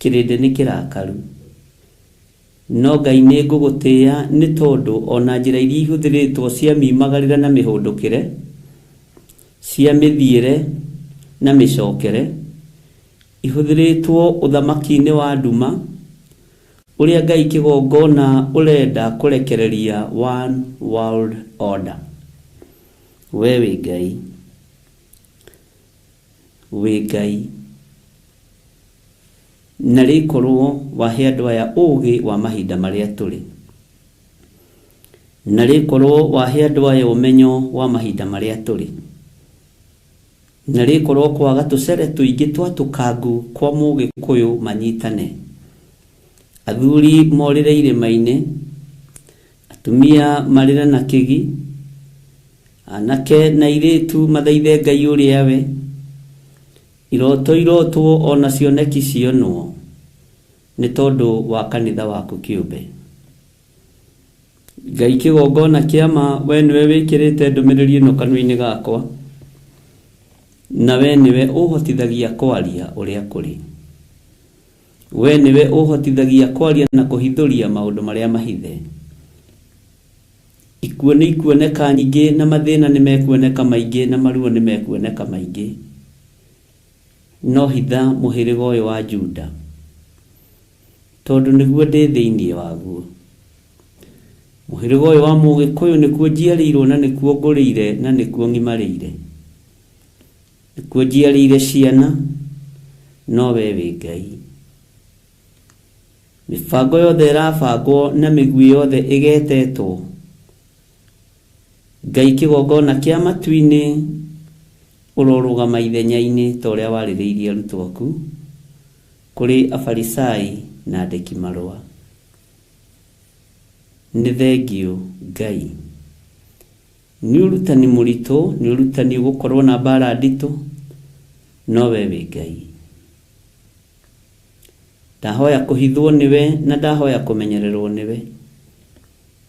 Speaker 4: kĩrĩndĩ nĩ kĩrakaru, no Ngai nĩ ngũgũtĩĩa nĩ tondũ ona njĩra iria ihũthĩrĩtwo cia mimagarĩra na mĩhũndũkĩre, cia mĩthiĩre na mĩcokere, ihũthĩrĩtwo ũthamaki-inĩ wa nduma, ũrĩa Ngai kĩgongona ũrenda kũrekereria one world order.
Speaker 2: we wĩ Ngai, wĩ Ngai, na rĩkorwo wahe andũ aya ũũgĩ wa mahinda marĩa tũrĩ, na rĩkorwo wahe andũ aya ũmenyo wa mahinda marĩa tũrĩ, na rĩkorwo kwaga tũcere tũingĩ twatũkangu kwa Mũgĩkũyũ manyitane, athuri morĩre irĩma-inĩ, atumia marĩre na kĩgi, anake na airĩtu mathaithe Ngai ũrĩa we, iroto irotwo ona cioneki cionwo nĩ tondũ wa kanitha waku kĩũmbe. Ngai kĩgongona kĩama, we nĩwe wĩkĩrĩte ndũmĩrĩri ĩno kanua-inĩ gakwa, na we nĩwe ũhotithagia kwaria ũrĩa kũrĩ, we nĩwe ũhotithagia kwaria na kũhithũria maũndũ marĩa mahithe. Ikuo nĩ ikuoneka nyingĩ, na mathĩna nĩ mekuoneka maingĩ, na maruo nĩ mekuoneka maingĩ, no hitha mũhĩrĩga ũyũ wa Juda, tondũ nĩguo ndĩ thĩinĩ waguo. Mũhĩrĩga ũyũ wa Mũgĩkũyũ nĩkuo njiarĩirwo, na nĩkuo ngũrĩire, na nĩkuo ng'imarĩire, nĩkuo njiarĩire ciana, no we wĩ Ngai. Mĩbango yothe ĩrabangwo na mĩgui yothe ĩgetetwo, Ngai kĩgongona kĩa matu-inĩ ũrorũgama ithenya-inĩ ta ũrĩa warĩrĩirie arutwo aku kũrĩ Afarisai na andĩki marũa. Nĩ thengio Ngai, nĩ ũrutani mũritũ, nĩ ũrutani ũgũkorwo na mbara nditũ, no we wĩ Ngai. Ndahoya kũhithwo nĩwe, na ndahoya kũmenyererwo nĩwe,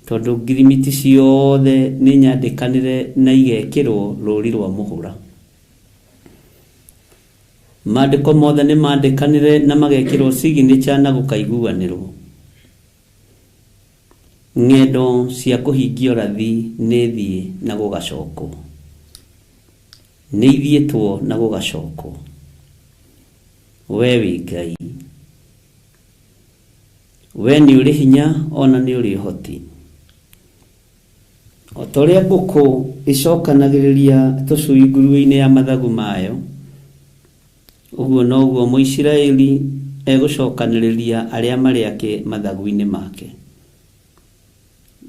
Speaker 2: tondũ ngirimiti ciothe nĩ nyandĩkanĩre na igekĩrwo rũũri rwa mũhũra. Maandĩko mothe nĩ maandĩkanĩre na magekĩrwo signature na gũkaiguanĩrwo. Ng'endo cia kũhingio rathi nĩ thiĩ na gũgacokwo, nĩ ithiĩtwo na gũgacokwo. We wĩ Ngai, we nĩ ũrĩ hinya, ona nĩ ũrĩ ũhoti. O ta ũrĩa ngũkũ ĩcokanagĩrĩria tũcui nguru-inĩ ya mathagu mayo, ũguo noguo Mũisiraeli egũcokanĩrĩria arĩa marĩ ake mathagu-inĩ make.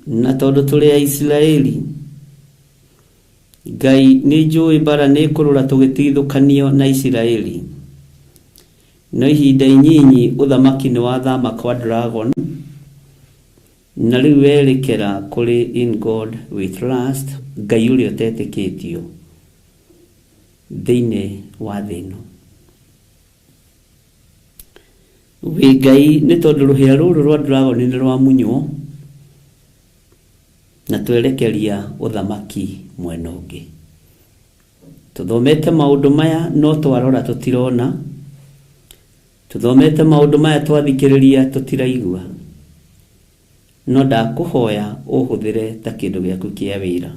Speaker 2: Na tondũ tũrĩ Aisiraeli, Ngai nĩ njũĩ mbara nĩ kũrũra tũgĩtigithũkanio na Isiraeli, no ihinda inyinyi ũthamaki nĩ wathama kwa dragon, na rĩu werekera kũrĩ In God We Trust, Ngai ũrĩa ũtetĩkĩtio thĩinĩ wa thĩ ĩno. Wĩ Ngai nĩ tondũ rũhĩa rũrũ rwa dragon nĩ rwamunywo, na twerekeria ũthamaki mwena ũngĩ. Tũthomete maũndũ maya no twarora tũtirona, tũthomete maũndũ maya twathikĩrĩria tũtiraigua, no ndakũhoya ũhũthĩre ta kĩndũ gĩaku kĩa wĩra,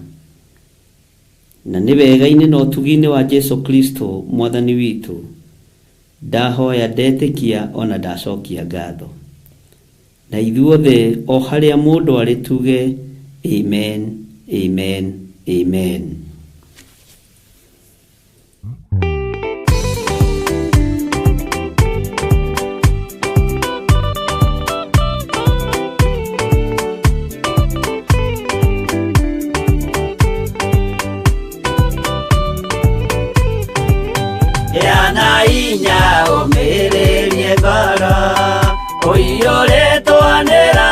Speaker 2: na nĩ wega-inĩ na ũtugi-inĩ wa Jesu Kristo mwathani witũ, ndahoya ndetĩkia ona ndacokia ngatho, na ithuothe o harĩa mũndũ arĩ tuge amen, amen, amen. Yana inya ũmĩrĩrie ngoro, ũiyũrĩtwanĩra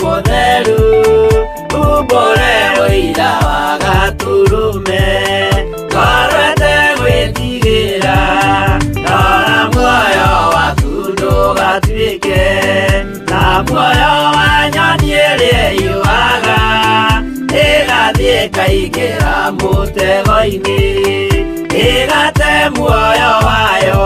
Speaker 2: mũtheru, umbũre ũira wa gaturume, ngorwete gwĩtigĩra, rora muoyo waku ndũgatuĩke na muoyo wa nyoni ĩrĩa yuaga, ĩgathiĩ ĩkaingĩra mũtego-inĩ, ĩgate muoyo wayo.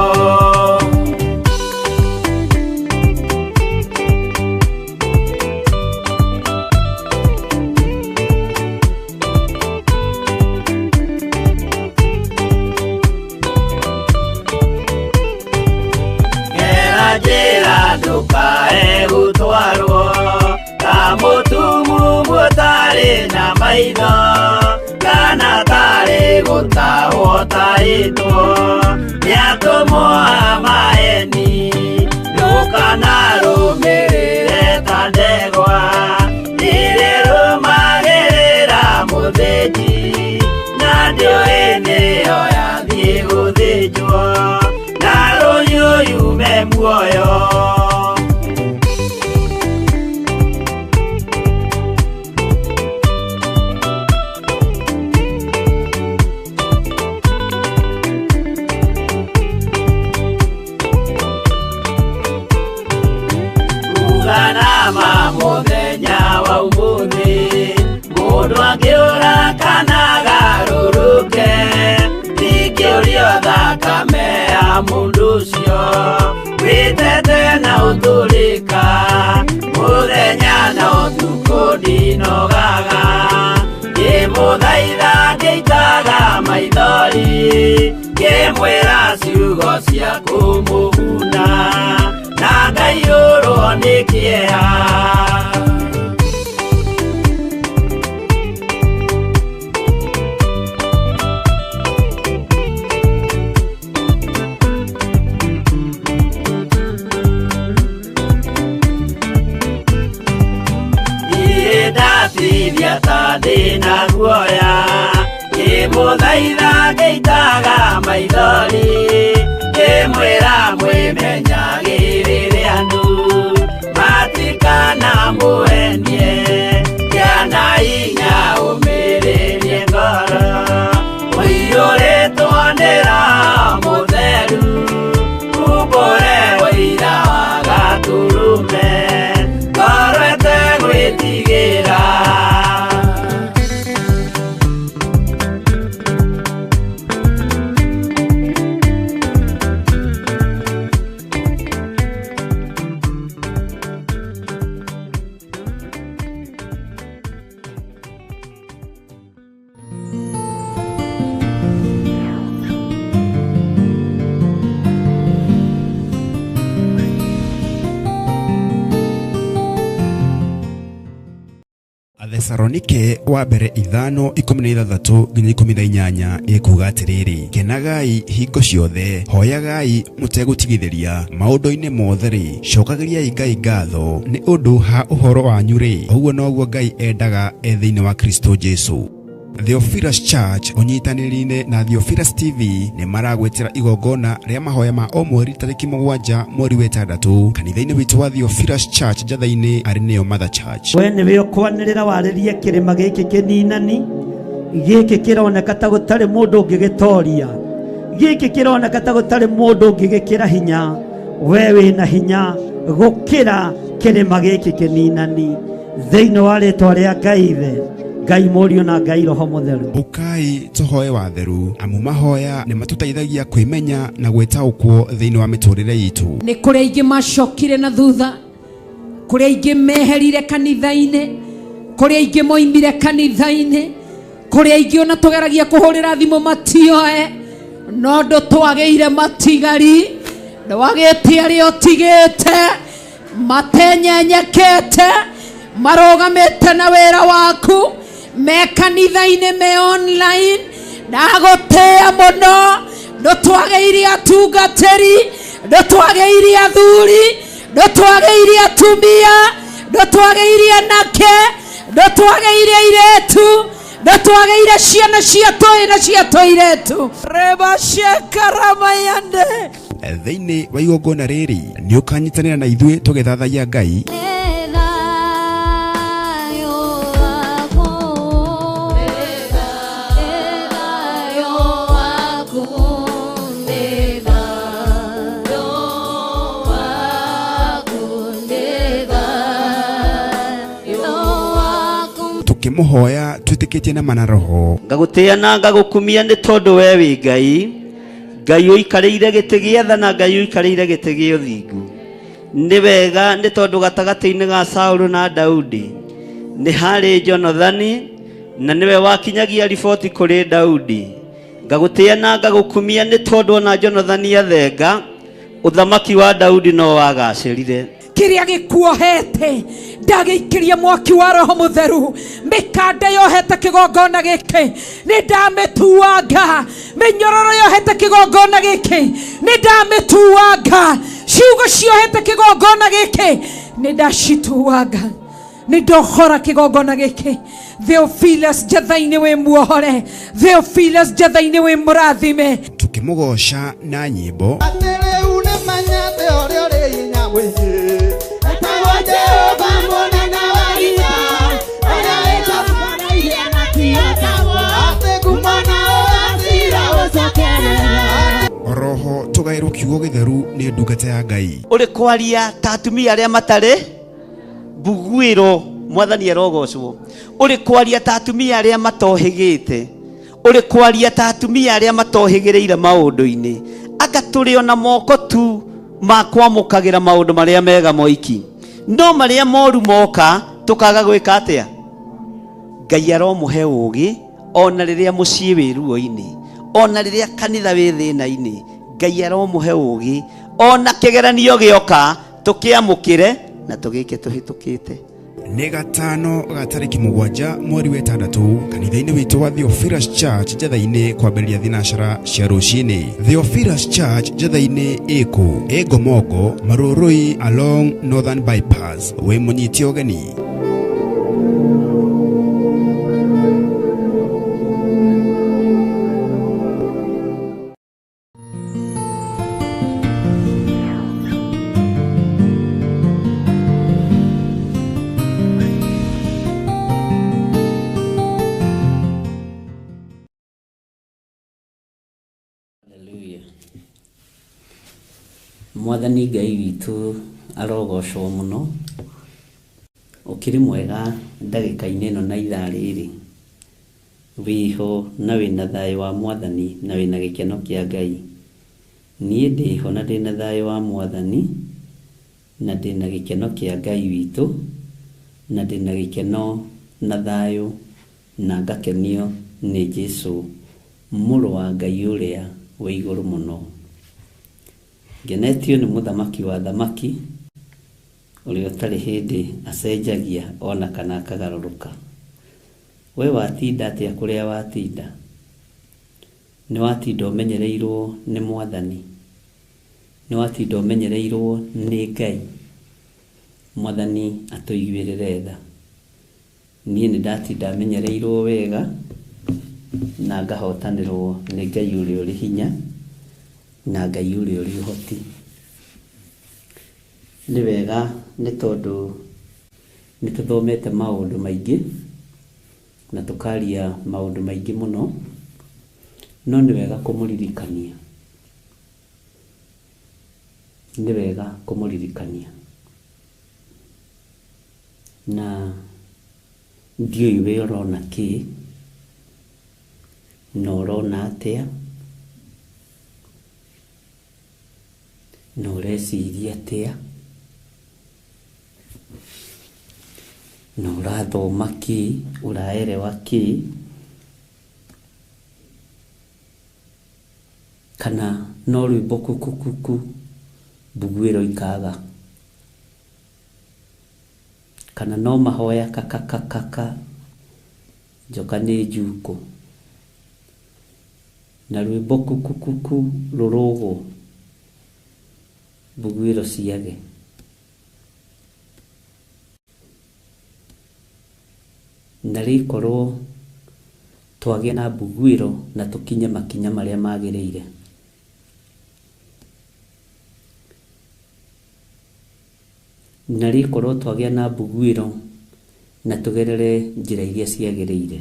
Speaker 2: Gera njĩra ndũkae gũtwarwo ta mũtumumu ũtarĩ na maitho, kana tari gutahwo taitwo niatumwo amaeni ndukana rumirire ta ndegwa irerumagirira muthĩnji na ndioĩ nĩyo yathiĩ gũthĩnjwo na rũhiũ yume muoyo. Uganama muthenya wa umuthi mundu angiura kana garuruke ndingĩũrio thakame ya mundu ũcio wĩtete na ũtũrĩka muthenya na ũtukũ ndinogaga ngĩmũthaitha ngĩitaga maithori ngĩmwĩra ciugo cia kũmũguna na ngaiyũrwo nĩ kĩeha. Ndatithia ta ndĩna guoya ngĩmũthaitha ngĩitaga maithori ngĩmwĩra mwĩmenyagĩrĩre andũ matikana mũhenie kĩana hinya ũmĩrĩrie ngoro ũiyũrĩtwo nĩ Roho Mũtheru umbũre ũira wa Gatũrũme ngoro ĩtegwĩtigĩra.
Speaker 3: Athesalonike wa mbere 5:16-18 ikuga atiriri kenagai hingo ciothe hoyagai mutegũtigithĩria maũndũ-inĩ mothe ri cokagĩriai Ngai ngatho nĩ ũndũ ha ũhoro wanyu ri ũguo noguo Ngai endaga thĩinĩ wa Kristo Jesu. Theophilus Church unyitanĩri-inĩ na Theophilus TV nĩ maragwetera igongona rĩa mahoya ma o mweri tarĩki 7 mweri wa 6 kanitha-inĩ witũ wa Theophilus Church Njatha-inĩ arĩ nĩyo Mother Church.
Speaker 4: We nĩwe ũkwanĩrĩra warĩrie kĩrĩma gĩkĩ kĩninani gĩkĩ kĩroneka ta gũtarĩ mũndũ ũngĩgĩtoria gĩkĩ kĩroneka ta gũtarĩ mũndũ ũngĩgĩkĩra hinya we wĩna hinya gũkĩra kĩrĩma gĩkĩ kĩninani thĩinĩ wa rĩĩtwa rĩa Ngai Ithe Ngai Mũriũ na Ngai Roho Mũtheru.
Speaker 3: Ukai tũhoe watheru amu mahoya nĩ matũteithagia kwĩmenya na gwĩtaũkwo thĩinĩ wa mĩtũrĩre itũ.
Speaker 1: Nĩ kũrĩ aingĩ macokire na thutha, kũrĩ aingĩ meherire kanitha-inĩ, kũrĩ aingĩ moimire kanitha-inĩ, kũrĩ aingĩ ona tũgeragia kũhũrĩra thimũ matioe, no ndũtwagĩire matigari ndwagĩtie arĩa ũtigĩte matenyenyekete marogamĩte na wĩra waku me kanitha-inĩ me online ndagũtĩa mũno ndũtwagĩire atungatĩri ndũtwagĩire athuri ndũtwagĩire atumia ndũtwagĩire anake ndũtwagĩire airĩtu ndũtwagĩire ciana cia tũĩ na cia tũirĩtu reba shekaramayande.
Speaker 3: Thĩinĩ wa igongona rĩrĩ nĩ ũkanyitanĩra na ithuĩ tũgĩthathaiya Ngai tukĩmũhoya twĩtĩkĩtie na mana roho.
Speaker 2: Ngagũtĩa na ngagũkumia nĩ tondũ we wĩ Ngai Ngai ũikarĩire gĩtĩ gĩa tha na Ngai ũikarĩire gĩtĩ gĩa ũthingu. Nĩ wega nĩ tondũ gatagatĩ-inĩ ga Saũlũ na Daudi nĩ harĩ Jonathani na nĩwe wakinyagia riboti kũrĩ Daudi. Ngagũtĩa na ngagũkumia nĩ tondũ ona Jonathani athenga ũthamaki wa Daudi no wagacĩrire.
Speaker 1: Kĩrĩa gĩkuohete ndagĩikĩria mwaki wa Roho Mũtheru mĩkanda yohete kĩgongona gĩkĩ nĩndamĩtuanga mĩnyororo yohete kĩgongona gĩkĩ nĩndamĩtuanga ciugo ciohete kĩgongona gĩkĩ nĩndacituanga nĩndohora kĩgongona gĩkĩ Theophilus Njathainĩ wĩ muohore Theophilus Njathainĩ wĩ mũrathime
Speaker 3: tukimugosha na nyimbo Roho tugairwo kiugo githeru ni ndungata ya Ngai
Speaker 2: uri kwaria ta atumia aria matari Bugwiro mwathani arogocwo uri kwaria ta atumia aria matohigite uri kwaria ta atumia aria matohigireire maundu-ini anga turi ona moko tu makwamukagira maundu maria mega moiki no maria moru moka tukaga gwika atia Ngai aromuhe ugi ona riria mucii wi ruo-ini ona riria kanitha wi thina-ini Ngai aromuhe ugi ona kigeranio gioka tukiamukire na tugike tuhitukite
Speaker 3: ni gatano gatariki 7 mweri wa 6 kanitha-ini witu wa Theophilus Church Njathainĩ kwambĩrĩria thinashara cia rũcinĩ Theophilus Church Njathainĩ ĩkũ Gomongo Marũrũi along Northern Bypass we mũnyiti ũgeni
Speaker 2: Mwathani Ngai witũ arogocwo muno ukiri mwega ndagĩka-inĩ ĩno na ithaa rĩrĩ wiho na wĩna thayũ wa Mwathani na wĩna gĩkeno kĩa Ngai niĩ ndĩho na ndĩna thayũ wa Mwathani na ndĩna gĩkeno kĩa Ngai witũ na ndĩna gĩkeno na thayũ na ngakenio nĩ Jesũ mũrũ wa Ngai ũrĩa wĩ igũrũ mũno Genetio ni muthamaki wa thamaki uria utari hindi acenjagia ona kana akagaruruka we watinda atia kuria watinda ni watinda umenyereirwo ni Mwathani ni watinda umenyereirwo ni Ngai Mwathani atuiguirire tha nie ni ndatinda menyereirwo wega na ngahotanirwo ni Ngai uria uri hinya na Ngai uria uri uhoti ni wega ni tondu ni tuthomete maundu maingi na tukaria maundu maingi muno no ni wega kumuririkania ni wega kumuririkania na ndioi we urona ki no urona atia no ureciria atia no urathoma ki uraerewa ki kana no rwimbo kukukuku Bugwiro ikaga kana no mahoya kakakakaka joka ni juko na rwimbo kukukuku rurugo Bugwiro ciage narikorwo twagia na Bugwiro na tukinye makinya maria magirire narikorwo twagia na Bugwiro na tugerere njira iria ciagirire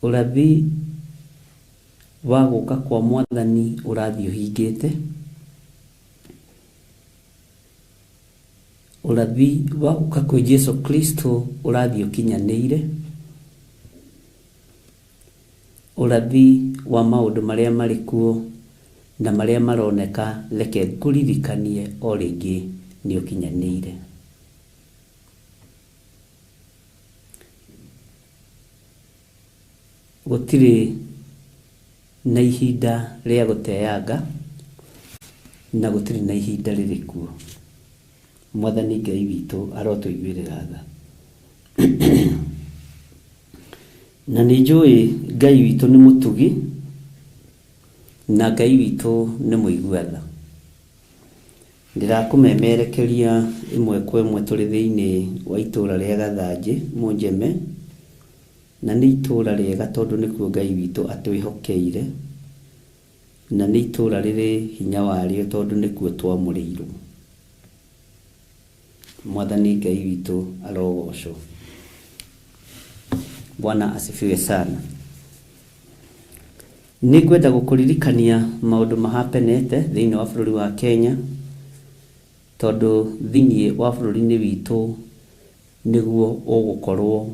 Speaker 2: urathi wa guka kwa Mwathani urathi uhingite urathi wa guka kwa Jesu Kristo urathi ukinyanĩire urathi wa maundu maria mari kuo na maria maroneka reke nguririkanie o ringi ni ukinyanĩire gutiri na ihinda ria guteanga na gũtirĩ na ihinda rĩrĩkuo. Mwathani Ngai witũ arotũiguĩrĩra tha. Na nĩ njũĩ Ngai witũ nĩ mũtugi na Ngai witũ nĩ mũigua tha. Ndirakũmemerekeria ĩmwe kwa ĩmwe tũrĩ thĩinĩ wa itũũra rĩa Gathanjĩ Mũnjeme, na nĩ itũũra rĩega tondũ nĩkuo Ngai witũ atwĩhokeire, na nĩ itũũra rĩrĩ hinya warĩo tondũ nĩkuo twamũrĩirwo. Mwathani Ngai witũ arogocwo. Bwana asifiwe sana. Nĩngwenda gũkũririkania maũndũ mahapenete thĩinĩ wa bũrũri wa Kenya, tondũ thĩinĩ wa bũrũri-inĩ witũ nĩguo ũgũkorwo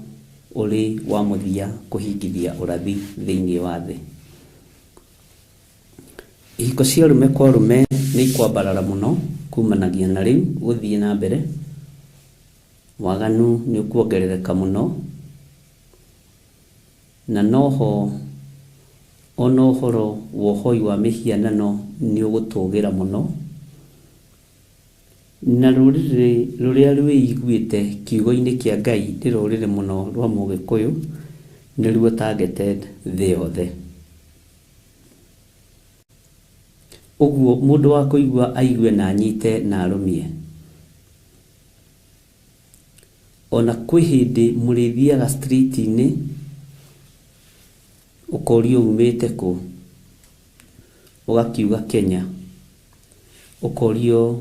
Speaker 2: ũrĩ wa mũthia kũhingithia ũrathi thĩinĩ wa thĩ. Ihiko cia arũme kwa arũme nĩ ikwambarara mũno kumanagia na rĩu gũthiĩ na mbere. Waganu nĩ ũkuongerereka mũno, na noho ona ũhoro wa ũhoi wa mĩhianano nĩ ũgũtũgĩra mũno, na rũrĩrĩ rũrĩa rwĩiguĩte kiugo-inĩ kĩa Ngai nĩ rũrĩrĩ mũno rwa Mũgĩkũyũ, nĩruo targeted thĩ yothe. Ũguo mũndũ wa kũigua aigue na anyite na arũmie. Ona kwĩ hĩndĩ mũrĩthiaga street-inĩ ũkorio umĩte kũ, ũgakiuga Kenya, ũkorio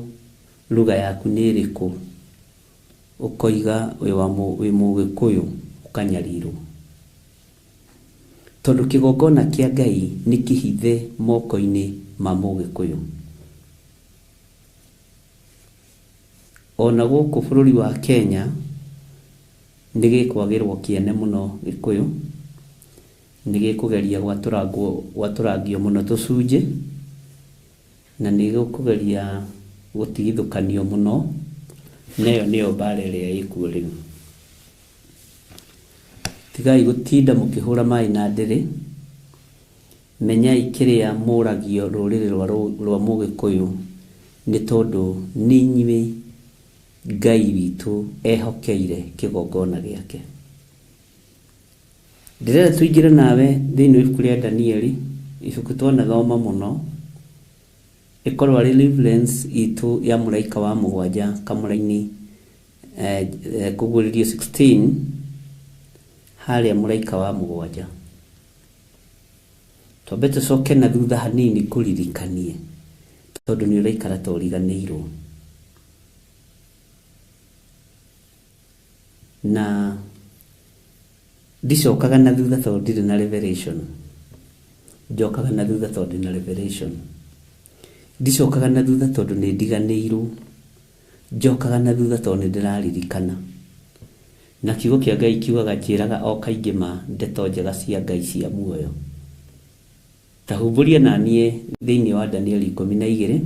Speaker 2: lugha yaku nĩ ĩrĩkũ, ũkoiga wĩ Mũgĩkũyũ, ũkanyarirwo. Tondũ kĩgongona kĩa Ngai nĩ kĩhithe moko-inĩ ma Mũgĩkũyũ. Ona gũkũ bũrũri wa Kenya nĩ gĩkwagĩrwo kĩene mũno Gĩkũyũ, nĩ gĩkũgeria gwatũrangio mũno tũcunjĩ, na nĩ gĩkũgeria gũtigithũkanio mũno, nayo nĩyo mbara ĩrĩa ĩkuo rĩu. Tigai gũtinda mũkĩhũra maĩ na ndĩrĩ, menyai kĩrĩa mũragio rũrĩrĩ rwa Mũgĩkũyũ, nĩ tondũ nĩ inyuĩ Ngai witũ ehokeire kĩgongona gĩake. Ndĩrenda tũingĩre nawe thĩinĩ wa ibuku rĩa Danieli, ibuku twanathoma mũno, ĩkorwo arĩ deliverance itũ ya mũraika wa mũgwanja kamũra-inĩ kũguũrĩrio 16 harĩa mũraika wa mũgwanja. Twambe tũcoke na thutha hanini kũririkanie, tondũ nĩ ũraikara ta ũriganĩirwo. Na ndicokaga na thutha tondũ ndirĩ na revelation, njokaga na thutha tondũ ndĩ na revelation. Ndicokaga na thutha tondũ nĩ ndiganĩirwo, njokaga na thutha tondũ nĩ ndĩraririkana. Na kiugo kĩa Ngai kiugaga njĩraga o kaingĩ ma ndeto njega cia Ngai cia muoyo. Tahumburia na niĩ thĩinĩ wa Danieli 12,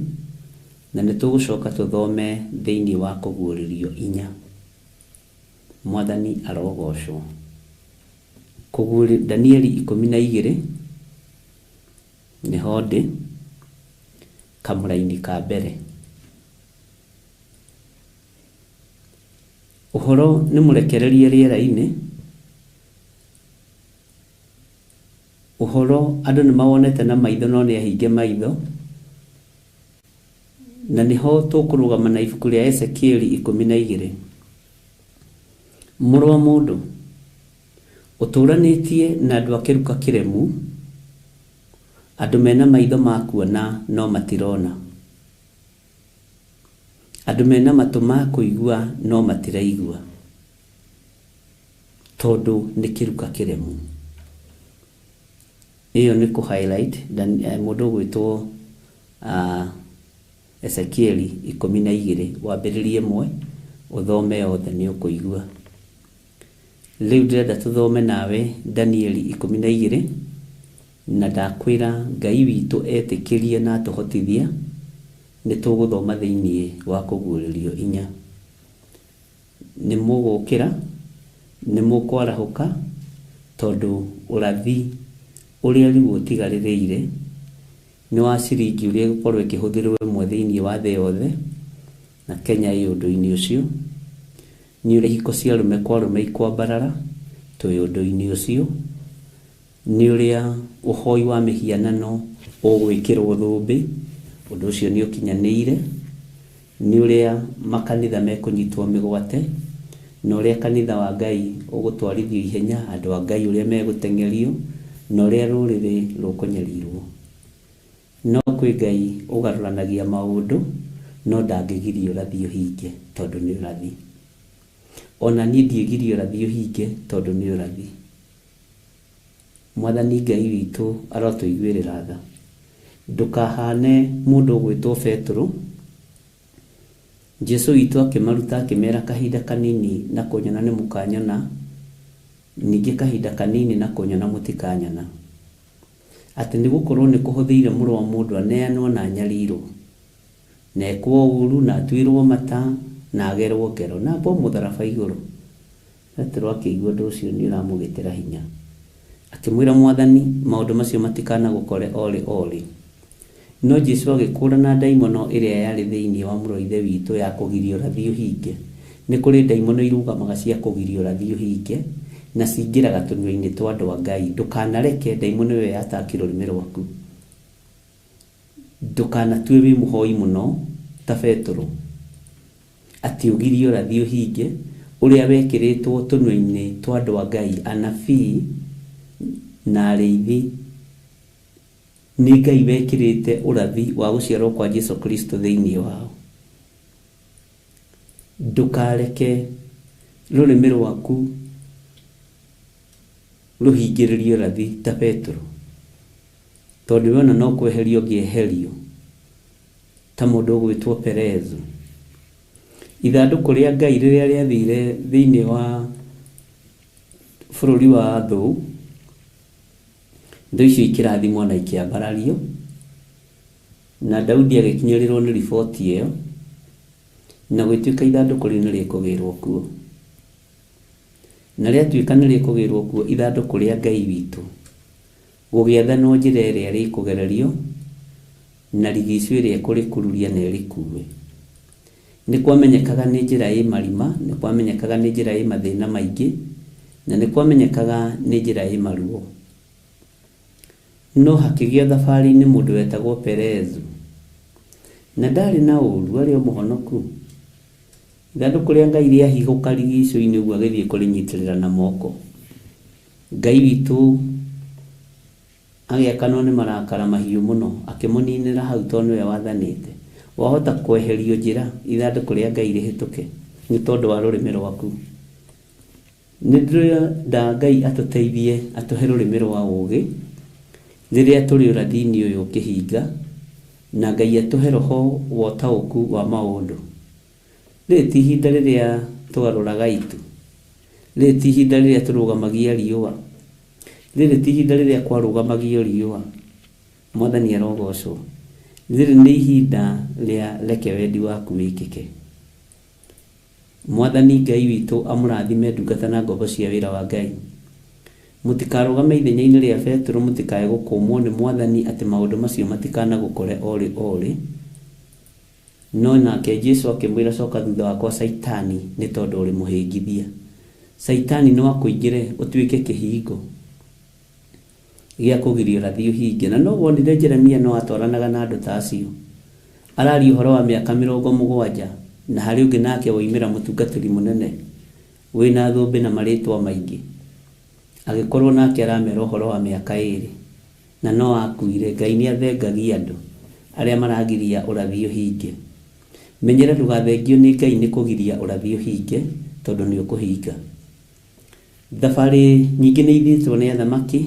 Speaker 2: na nĩ tũgũcoka tũthome thĩinĩ wa kũguũrĩrio 4. Mwathani arogocwo. Danieli 12 nĩho ndĩ kamũra-inĩ ka mbere. Ũhoro nĩ mũrekererie rĩera-inĩ. Ũhoro andũ nĩ mawonete na maitho no nĩ ahinge maitho, na nĩho tũkũrũgama na ibuku rĩa Ezekieli 12. Mũrũ wa mũndũ, ũtũranĩtie na andũ a kĩruka kĩremu, andũ mena maitho ma kuona no matirona, andũ mena matũ ma kũigua no matiraigua, tondũ nĩ kĩruka kĩremu. Iyo nĩ kũ highlight mũndũ gwĩtwo Ezekieli 12 wambĩrĩrie 1 ũthome yothe nĩ ũkũigua. Rĩu ndĩrenda tũthome nawe Danieli 12, na ndakwĩra Ngai witũ etĩkĩrie na atũhotithia nĩ tũgũthoma thĩinĩ wa kũguũrĩrio 4. Nĩ mũgũkĩra, nĩ mũkwarahũka, tondũ ũrathi ũrĩa rĩu ũtigarĩrĩire
Speaker 6: nĩ wa ciringi ũrĩa gũkorwo ĩkĩhũthĩrwo ĩmwe thĩinĩ wa thĩ yothe, na Kenya ĩ ũndũ-inĩ ũcio. Nĩ ũrĩa ihiko cia arũme kwa arũme ikwambarara twĩ ũndũ-inĩ ũcio. Nĩ ũrĩa ũhoi wa mĩhianano ũgwĩkĩrwo thũmbĩ, ũndũ ũcio nĩ ũkinyanĩire. Nĩ ũrĩa makanitha mekũnyitwo mĩgwate, na ũrĩa kanitha wa Ngai ũgũtwarithio ihenya, andũ a Ngai ũrĩa megũtengerio, na ũrĩa rũrĩrĩ rũkũnyarirwo. No kwĩ Ngai ũgarũranagia maũndũ, no ndangĩgiria ũrathi ũhinge tondũ nĩ ũrathi. Ona niĩ ndiĩgiria ũrathi ũhinge tondũ nĩ ũrathi. Mwathani Ngai witũ arotũiguĩrĩra tha. Ndũkahane mũndũ ũgwĩtwo Petero. Jesu witũ akĩmaruta akĩmera kahinda kanini na kũnyona nĩ mũkanyona, ningĩ kahinda kanini na kũnyona mũtikanyona. Atĩ nĩ gũkorwo nĩ kũhũthĩire mũrũ wa mũndũ aneanwo na anyarirwo, na ekwo ũũru na atuĩrwo mata na agerwo ngero na ambwo mũtharaba igũrũ. Petero akĩigua ũndũ ũcio nĩ ũramũgĩtĩra hinya, akĩmwĩra Mwathani maũndũ macio matikanagũkore orĩ. No Jesu agĩkũũrana ndaimono ĩrĩa yarĩ thĩinĩ wa mũrũ wa ithe witũ ya kũgiria ũrathi ũhinge. Nĩ kũrĩ ndaimono irũgamaga cia kũgiria ũrathi ũhinge, na cingĩraga tũnua-inĩ twa andũ a Ngai. Ndũkanareke ndaimono ĩyo yataki rũrĩmĩ rwaku. Ndũkanatue wĩ mũhoi mũno ta Petero, atĩ ũgirie ũrathi ũhinge ũrĩa wekĩrĩtwo tũnua-inĩ twa andũ a Ngai, anabii na arĩithi. Nĩ Ngai wekĩrĩte ũrathi wa gũciarwo kwa Jesu Kristo thĩinĩ wao. Ndũkareke rũrĩmĩ rwaku rũhingĩrĩrie ũrathi ta Petero, tondũ wona no kweherio ngĩeherio ta mũndũ ũgwĩtwo Perezu. Ithandũkũ rĩa Ngai rĩrĩa rĩathire thĩinĩ wa bũrũri wa thũ, thũ icio ikĩrathimwo na ikĩambarario, na Daudi agĩkinyĩrĩrwo nĩ riboti ĩyo, na gwĩtuĩka ithandũkũ rĩu nĩ rĩkũgĩrwo kuo. Na rĩatuĩka nĩ rĩkũgĩrwo kuo ithandũkũ rĩa Ngai witũ, gũgĩathanwo njĩra ĩrĩa rĩkũgererio na rigicũ ĩrĩa kũrĩkururia na ĩrĩkuwe. Nĩ kwamenyekaga nĩ njĩra ĩ marima, nĩ kwamenyekaga nĩ njĩra ĩ mathĩna maingĩ, na nĩ kwamenyekaga nĩ njĩra ĩ maruo. No hakĩgĩa thabarĩ-inĩ mũndũ wetagwo Perezu, na ndarĩ na ũũru, arĩ o mũhonoku. Ithandũkũ rĩa Ngai rĩahithũka rigicũ-inĩ ũguo agĩthiĩ kũrĩnyitĩrĩra na moko. Ngai witũ agĩakanwo nĩ marakara mahiũ mũno, akĩmũninĩra hau tondũ nĩwe wathanĩte. Wahota kweherio njĩra ithandũkũ rĩa Ngai rĩhĩtũke nĩ tondũ wa rũrĩmĩ rwaku. Nĩ ndĩrenda Ngai atũteithie, atũhe rũrĩmĩ rwa ũũgĩ rĩrĩa tũrĩ ũrathi-inĩ ũyũ ũkĩhinga, na Ngai atũhe roho wa ũtaũku wa maũndũ. Rĩrĩ ti ihinda rĩrĩa tũgarũraga itu, rĩrĩ ti ihinda rĩrĩa tũrũgamagia riũa, rĩrĩ ti ihinda rĩrĩa kwarũgamagio riũa. Mwathani arogocwo. Rĩrĩ nĩ ihinda rĩa reke wendi waku wĩkĩke. Mwathani Ngai witũ amũrathime ndungata na ngombo cia wĩra wa Ngai. Mũtikarũgame ithenya-inĩ rĩa Petero, mũtikae gũkũmwo nĩ Mwathani atĩ maũndũ macio matikanagũkore orĩ. No nake Jesu akĩmwĩra coka thutha wakwa Saitani, nĩ tondũ ũrĩ mũhĩngithia. Saitani no akũingĩre ũtuĩke kĩhingo gĩa kũgiria ũrathi ũhinge. Na no wonire Jeremia no atwaranaga na andũ ta acio. Araria ũhoro wa mĩaka 70, na harĩ ũngĩ nake woimĩra mũtungatĩri mũnene wĩna thũmbĩ na marĩtwa maingĩ, agĩkorwo nake aramera ũhoro wa mĩaka 2, na no akuire. Ngai nĩ athengagia andũ arĩa maragiria ũrathi ũhinge. Menyera ndũgathengio nĩ Ngai nĩ kũgiria ũrathi ũhinge, tondũ nĩ ũkũhinga. Thabarĩ nyingĩ nĩ ithĩtwo nĩ athamaki,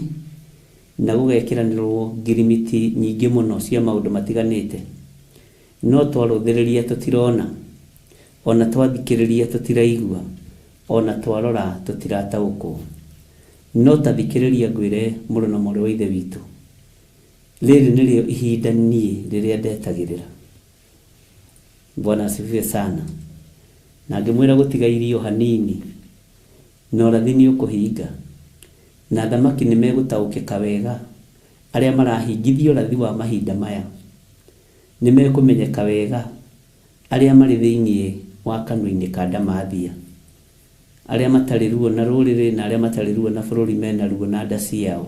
Speaker 6: na gũgekĩranĩrwo ngirimiti nyingĩ mũno cia maũndũ matiganĩte. No twarũthĩrĩria tũtirona, ona twathikĩrĩria tũtiraigua, ona twarora tũtirataũkwo. No tathikĩrĩria ngwĩre mũrũ na mwarĩ wa ithe witũ, rĩrĩ nĩrĩo ihinda niĩ rĩrĩa ndetagĩrĩra. Bwana asifiwe sana. Na ngĩmwĩra gũtiga irio hanini, na ũrathi nĩ ũkũhinga, na thamaki nĩ megũtaũkĩka wega aria marahingithio rathi wa mahinda maya nimekumenyeka wega aria mari thiini wa kanua-ini ka Ndamathia, aria matari ruo na ruriri na aria matari ruo na bururi mena ruo na nda ciao,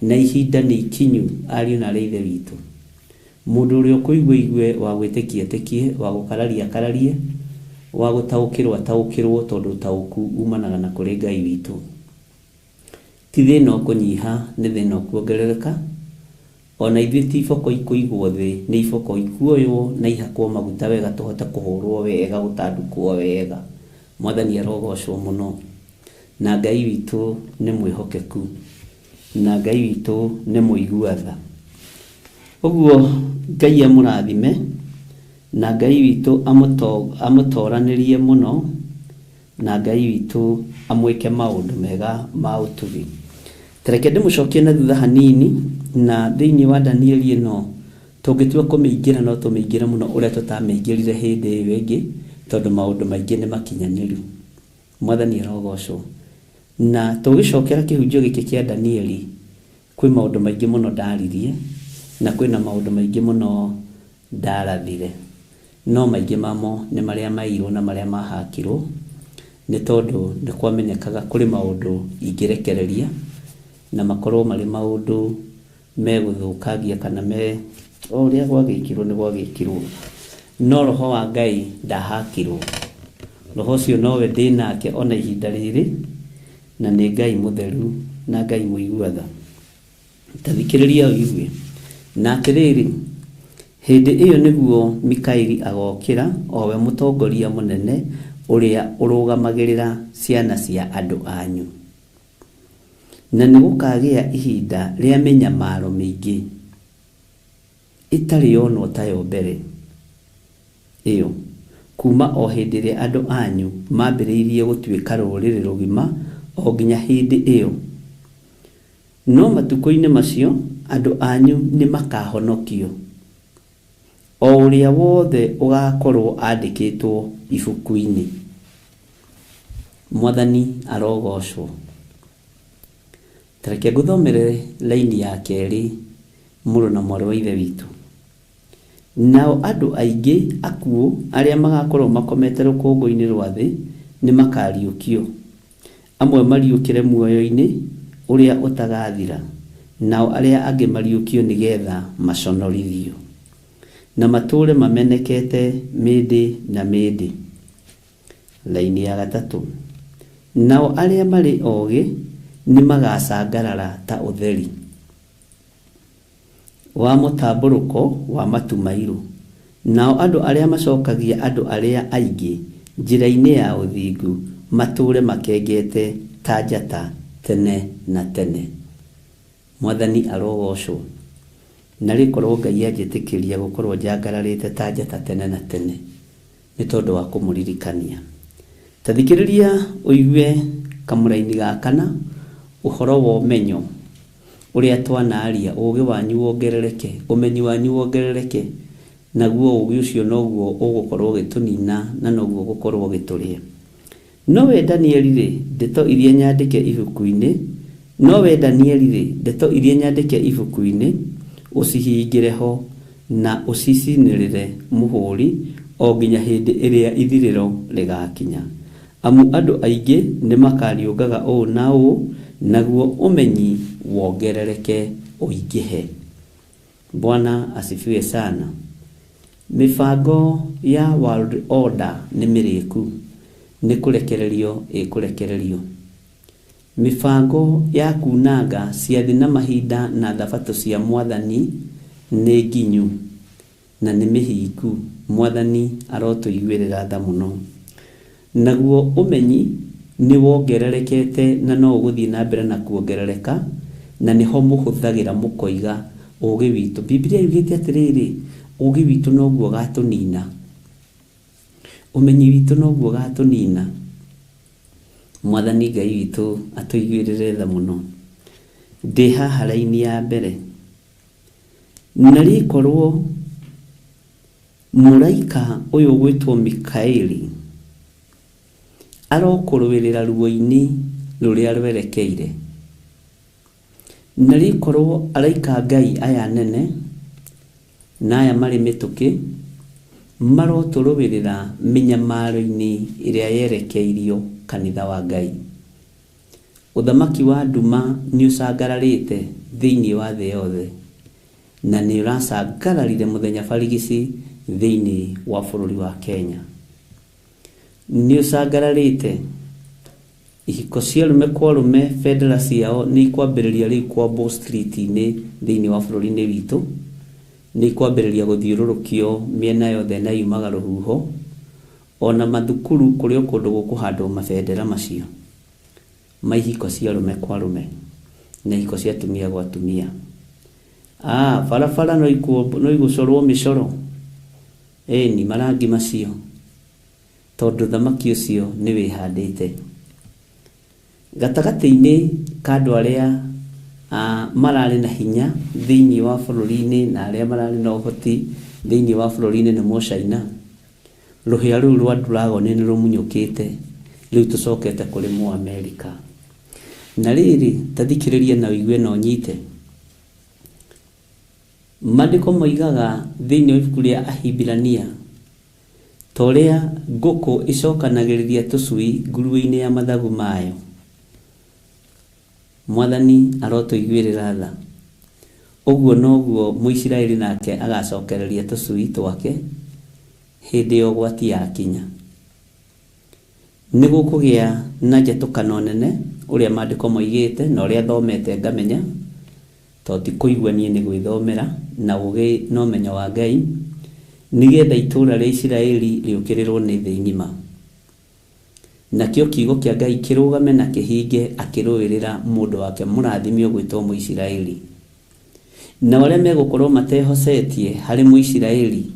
Speaker 6: na ihinda ni ikinyu ariu na aria ithe witu. Mundu uria kuigua igue wa gwitikia tikie, wa gukararia kararie, wa gutaukirwa taukirwo, tondu tauku umanaga na kuri Ngai witu. Ti thina kunyiha ni thina kuongerereka, ona ithuĩ ti iboko ikuigwo thĩ, nĩ iboko ikuoywo na ihakwo maguta wega tũhote kũhũrwo wega, gũtandũkwo wega. Mwathani arogocwo mũno, na Ngai witũ nĩ mwĩhokeku, na Ngai witũ nĩ mũigua-tha. Ũguo Ngai amũrathime, na Ngai witũ amũtoranĩrie mũno, na Ngai witũ amwĩke maũndũ mega ma ũtugi. Tereke ndĩmũcokie na thutha hanini, na thĩinĩ wa Danieli ĩno tũngĩtua kũmĩingĩra no tũmĩingĩre mũno ũrĩa tũtamĩingĩrire hĩndĩ ĩyo ĩngĩ, tondũ maũndũ maingĩ nĩ makinyanĩru. Mwathani arogocwo. Na tũgĩcokera kĩhunjio gĩkĩ kĩa Danieli, kwĩ maũndũ maingĩ mũno ndaririe, na kwĩna maũndũ maingĩ mũno ndarathire, no maingĩ mamo nĩ marĩa mairwo na marĩa mahakirwo, nĩ tondũ nĩ kwamenyekaga kũrĩ maũndũ ingĩrekereria na makorwo marĩ maũndũ megũthũkangia kana me ũrĩa gwagĩkirwo nĩ gwagĩkirwo, no roho wa Ngai ndahakirwo. Roho ũcio nowe ndĩnake ona ihinda rĩrĩ, na nĩ Ngai mũtheru na Ngai mũigua-tha. Tathikĩrĩria ũigue. Na atĩrĩrĩ, hĩndĩ ĩyo nĩguo Mikaeli agokĩra, owe mũtongoria mũnene ũrĩa ũrũgamagĩrĩra ciana cia andũ anyu, na nĩ gũkagĩa ihinda rĩa mĩnyamaro mĩingĩ ĩtarĩ yonwo tayo mbere ĩyo, kuma o hĩndĩ ĩrĩa andũ anyu mambĩrĩirie gũtuĩka rũrĩrĩ rũgima o nginya hĩndĩ ĩyo. No matukũ-inĩ macio andũ anyu nĩ makahonokio, o ũrĩa wothe ũgakorwo andĩkĩtwo ibuku-inĩ. Mwathani arogocwo. Tareke ngũthomere laini ya kerĩ, mũrũ na mwarĩ wa ithe witũ. Nao andũ aingĩ akuũ arĩa magakorwo makomete rũkũngũ-inĩ rwa thĩ nĩ makariũkio, amwe mariũkĩre muoyo-inĩ ũrĩa ũtagathira, nao arĩa angĩ mariũkio nĩgetha maconorithio, na matũũre mamenekete mĩndĩ na mĩndĩ. Laini ya gatatũ. Nao arĩa marĩ oogĩ nĩ magacangarara ta ũtheri wa mũtambũrũko wa matu mairũ, nao andũ arĩa macokagia andũ arĩa aingĩ njĩra-inĩ ya ũthingu matũũre makengete ta njata tene na tene. Mwathani arogocwo. Na rĩkorwo Ngai anjĩtĩkĩria gũkorwo njangararĩte ta njata tene na tene, nĩ tondũ wa kũmũririkania. Tathikĩrĩria ũigue kamũra-inĩ ga kana, ũhoro wa ũmenyo ũrĩa twanaria, ũũgĩ wanyu wongerereke, ũmenyi wanyu wongerereke, naguo ũũgĩ ũcio noguo ũgũkorwo ũgĩtũnina na noguo ũgũkorwo ũgĩtũrĩa. Nowe Danieli-rĩ, ndeto iria nyandĩke ibuku-inĩ, nowe Danieli-rĩ, ndeto iria nyandĩke ibuku-inĩ ũcihingĩre ho na ũcicinĩrĩre mũhũri o nginya hĩndĩ ĩrĩa ithirĩro rĩgakinya. Amu andũ aingĩ nĩ makariũngaga ũũ na ũũ, naguo ũmenyi wongerereke ũingĩhe. Bwana asifiwe sana. Mibango ya world order nĩ mĩrĩku, nĩ kũrekererio ĩkũrekererio. Mibango ya kunanga ciathĩ na mahinda na thabatũ cia Mwathani nĩ nginyu na nĩ mĩhingu. Mwathani arotũiguĩrĩra tha mũno. Naguo ũmenyi nĩ wongererekete na no ũgũthiĩ na mbere na kuongerereka, na nĩho mũhũthagĩra mũkoiga ũũgĩ witũ. Biblia yugĩte atĩrĩrĩ, ũũgĩ witũ noguo gatũnina, ũmenyi witũ noguo gatũnina. Mwathani Ngai witũ atũiguĩrĩre tha mũno. Ndĩ haha raini ya mbere, na rĩkorwo mũraika ũyũ gwĩtwo Mikaeli arokũrũĩrĩra ruo-inĩ rũrĩa rwerekeire, nari korwo araika Ngai aya nene na aya mari mituki marotorobirira minyamaro-ini iria yerekeirio kanitha wa Ngai. Uthamaki wa nduma ni ucangararite thiini wa thii yothe na ni uracangararire muthenya barigici thiini wa bururi wa Kenya. Ni ucangararite ihiko cia rume kwa rume federasi yao ni ikwambiriria ri kwa Bo Street ni thiini wa bururi-ini witu, ni ikwambiriria guthiururukio miena yothe na yumaga ruhuho ona mathukuru kurio kundu gukuhandwo mabendera macio maihiko cia rume kwa rume na ihiko cia tumia gwa tumia. Barabara no igucorwo micoro ni marangi macio tondu thamaki ucio ni wihandite gatagati-ini ka andu aria marari na hinya thiini wa bururi-ini na aria marari na uhoti thiini wa bururi-ini ni Muchaina. Ruhia ruu rwa Dragon ni rumunyukite riu tucokete kuri mu America. Na riri tathikiriria na uigue no nyite mandiko moigaga thiini wa ibuku ria Ahibirania toria nguku icokanagiriria tucui nguru-ini ya mathagu mayo. Mwathani arotuiguirira tha uguo noguo Muisiraeli nake agacokereria tucui twake hindi yo gwati yakinya. Ni gukugia na njatukano nene uria mandiko moigite na uria thomete ngamenya toti kuigua nie ni gwithomera na ugi no menyo wa Ngai nigetha itura ria Isiraeli riukirirwo ni thii ngima. Nakio kiugo kia Ngai kirugame na kihinge akiruirira mundu wake murathimio gwitwo Muisiraeli. Na wale megukorwo matehocetie hari Muisiraeli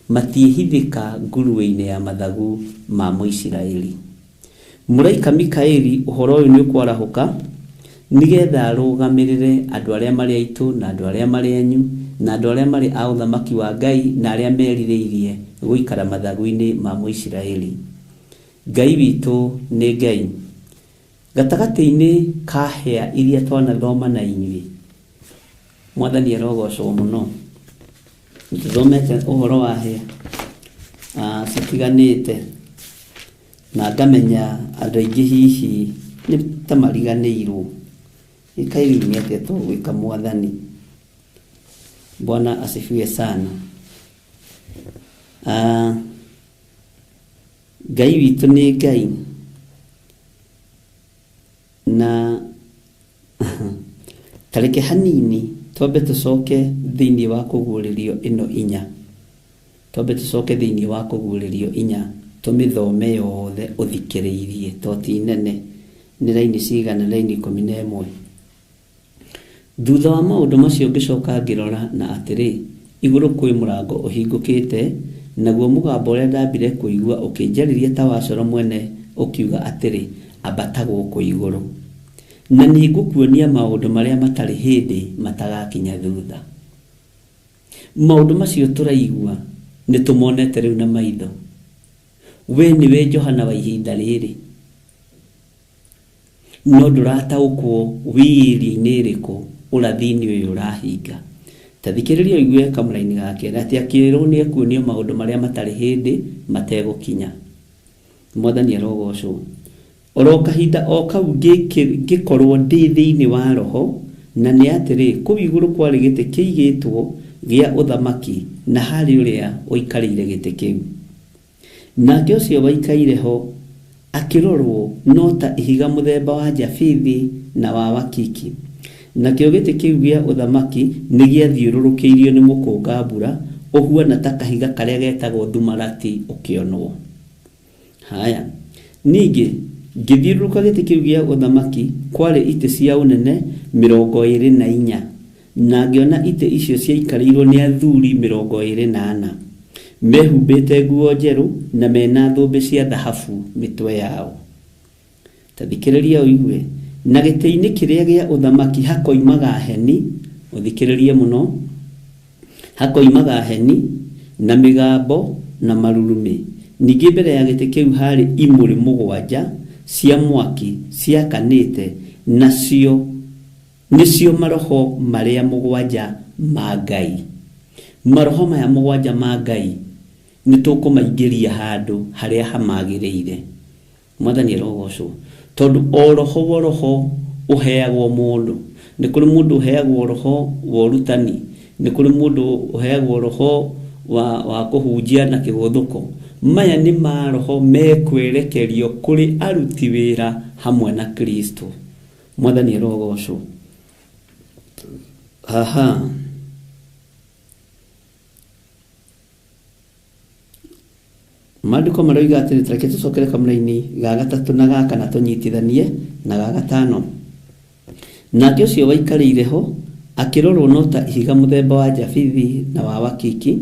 Speaker 6: matiehithika nguru-ini ya mathagu ma Muisiraeli. Muraika Mikaeli uhoro uyu ni ukwarahuka nigetha arugamirire andu aria mari aitu na andu aria mari enyu na andu aria mari a uthamaki wa Ngai na aria meririirie guikara mathagu-ini ma Muisiraeli. Ngai witu ni Ngai gatagati-ini ka hea iria twanathoma na inyui. Mwathani arogocwo muno. Tuthomete uhoro wa hea citiganite na ngamenya andu aingi hihi ni tamariganirwo ikairi atia tugwika Mwathani. Bwana asifiwe sana. Ngai witu ni Ngai na tareke hanini twambe tucoke thiini wa kuguririo ino inya. Twambe tucoke thiini wa kuguririo inya tumithome yothe uthikiriirie toti nene ni raini cigana raini 11. Thutha wa maundu macio ngicoka ngirora na atiri iguru kwi murango uhingukite naguo mugambo uria ndambire kuigua ukinjariria ta wacoro mwene ukiuga atiri ambata guku iguru na ni ngukuonia maundu maria matari hindi matagakinya thutha. Maundu macio turaigua ni tumonete riu na maitho. We niwe Johana wa ihinda riri no ndurataukwo wiiri-ini riku urathini uyu urahinga. Tathikiriria igue kamuraini gake ati akirwo ni akuonio maundu maria matari hindi mategukinya. Mwathani arogocwo. Oro kahinda o kau ngikorwo ndi thiini wa roho na ni atiri kuu iguru kwari giti kiigitwo gia uthamaki na hari uria uikarire giti kiu. Nake ucio waikaire ho akirorwo no ta ihiga muthemba wa jabithi na wa wakiki. Nakio giti kiu gia uthamaki ni giathiururukiirio ni mukunga mbura uhuana ta kahiga karia getagwo thumarati ukionwo. Haya ningi ngithiururuka giti kiu gia uthamaki kwari ite cia unene 24 na ngiona ite icio ciaikarirwo ni athuri 24 mehumbite nguo njeru na mena thumbi cia thahabu mitwe yao. Tathikiriria uigue na giti-ini kiria gia uthamaki hakoimaga heni uthikiririe muno hakoimaga heni na migambo na marurumi. Ningi mbere ya giti kiu hari imuri 7 cia mwaki ciakanite nacio nicio maroho maria mugwanja ma Ngai. Maroho maya mugwanja ma Ngai nitukumaingĩria handu haria hamagĩrĩire. Mwathani arogocwo. Tondu o roho uheagwo mundu. Nĩ kũrĩ mũndũ uheagwo roho wa ũrutani, nĩ kũrĩ mũndũ uheagwo roho wa kũhunjia na kĩgũthũko. Maya nĩ maroho mekwerekerio kũrĩ aruti wĩra hamwe na Kristo. Mwathani arogocwo. Aha. Maandĩko maroiga atĩ reke tũcokere kamũra-inĩ ga gatatũ na ga kana tũnyitithanie na ga gatano. Nake ũcio waikarĩire ho akĩrorwo no ta ihiga mũthemba wa njabithi na wa wakiki,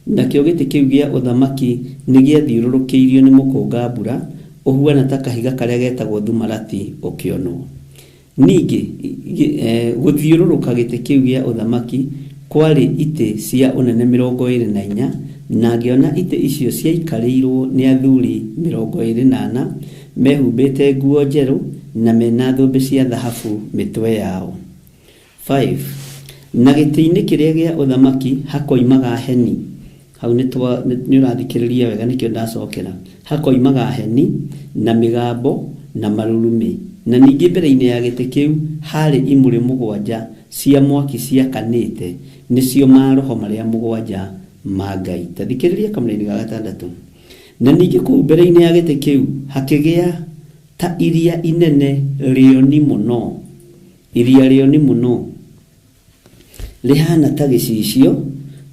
Speaker 6: nakĩo gĩtĩ kĩu gĩa ũthamaki nĩ gĩathiũrũrũkĩirio nĩ mũkũnga mbura ũhuana ta kahiga karĩa getagwo thumarati ũkĩonwo. Ningĩ gũthiũrũrũka gĩtĩ kĩu gĩa ũthamaki kwarĩ itĩ cia ũnene 24, na ngĩona itĩ icio ciaikarĩirwo nĩ athuri 24 mehumbĩte nguo njerũ na mena thũmbĩ cia thahabu mĩtwe yao. 5. Na gĩtĩ-inĩ kĩrĩa gĩa ũthamaki hakoimaga heni. Hau nĩ ũrathikĩrĩria wega nĩkĩo ndacokera. Hakoimaga heni na mĩgambo na marurumĩ. Na ningĩ mbere-inĩ ya gĩtĩ kĩu harĩ imũrĩ 7 cia mwaki ciakanĩte, nĩcio maroho marĩa 7 ma Ngai. Tathikĩrĩria kamũra-inĩ ga gatandatũ. Na ningĩ kũu mbere-inĩ ya gĩtĩ kĩu hakĩgĩa ta iria inene rĩoni mũno. Iria rĩoni mũno rĩhana ta gĩcicio,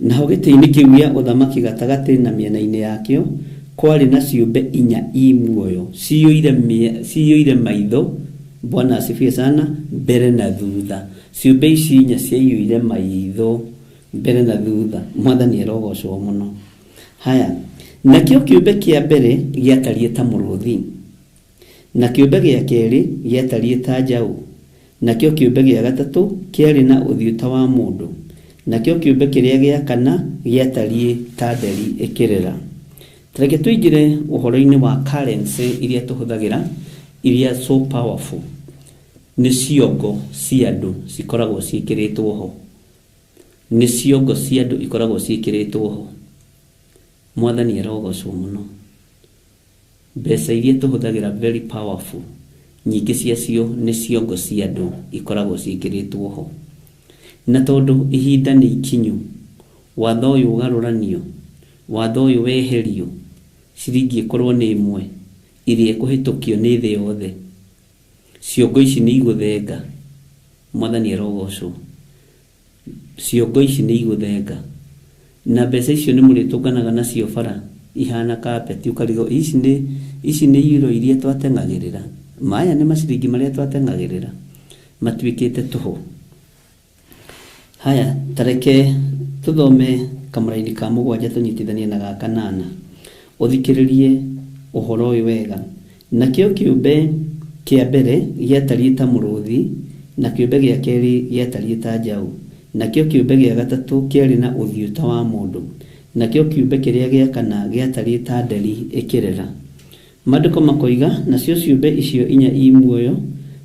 Speaker 6: naho gĩtĩ-inĩ kĩu gĩa ũthamaki gatagatĩ na mĩena-inĩ yakĩo kwarĩ na ciũmbe 4 imuoyo ciyũire maitho. Bwana asifiwe sana. Mbere na thutha. Ciũmbe ici 4 ciiyũire maitho mbere na thutha. Mwathani arogocwo mũno. Haya, nakĩo kĩũmbe kĩa mbere gĩatariĩ ta mũrũthi, na kĩũmbe gĩa kerĩ gĩatariĩ ta njaũ, nakĩo kĩũmbe gĩa gatatũ kĩarĩ na ũthiũ ta wa mũndũ, nakĩo kĩũmbe kĩrĩa gĩa kana gĩatariĩ ta nderi ĩkĩrera. Reke tũingĩre ũhoro-inĩ wa currency iria tũhũthagĩra, iria so powerful. Nĩ ciongo cia andũ cikoragwo ciĩkĩrĩtwo ho. Nĩ ciongo cia andũ ikoragwo ciĩkĩrĩtwo ho. Mwathani arogocwo mũno. Mbeca iria tũhũthagĩra very powerful, nyingĩ ciacio nĩ ciongo cia andũ ikoragwo ciĩkĩrĩtwo ho. Na tondũ ihinda nĩ ikinyu, watho ũyũ ũgarũranio, watho ũyũ weherio, ciringi ĩkorwo nĩ 1 iria ĩkũhĩtũkio nĩ thĩ yothe, ciongo ici nĩ igũthenga. Mwathani arogocwo. Ciongo ici nĩ igũthenga. Na mbeca icio nĩ mũrĩtũnganaga nacio bara ihana carpet ukarigo. Ici nĩ euro iria twatengagĩrĩra. Maya nĩ maciringi marĩa twatengagĩrĩra matuĩkĩte tũhũ. Haya, tareke tũthome kamũra-inĩ ka 7 tũnyitithanie na ga 8. Ũthikĩrĩrie ũhoro ũyũ wega. Nakĩo kĩũmbe kĩa mbere gĩatariĩ ta mũrũthi, na kĩũmbe gĩa kerĩ gĩatariĩ ta njaũ, nakĩo kĩũmbe gĩa gatatũ kĩarĩ na ũthiũ ta wa mũndũ, nakĩo kĩũmbe kĩrĩa gĩa kana gĩatariĩ ta nderi ĩkĩrera. Maandĩko makoiga nacio ciũmbe icio 4 imuoyo,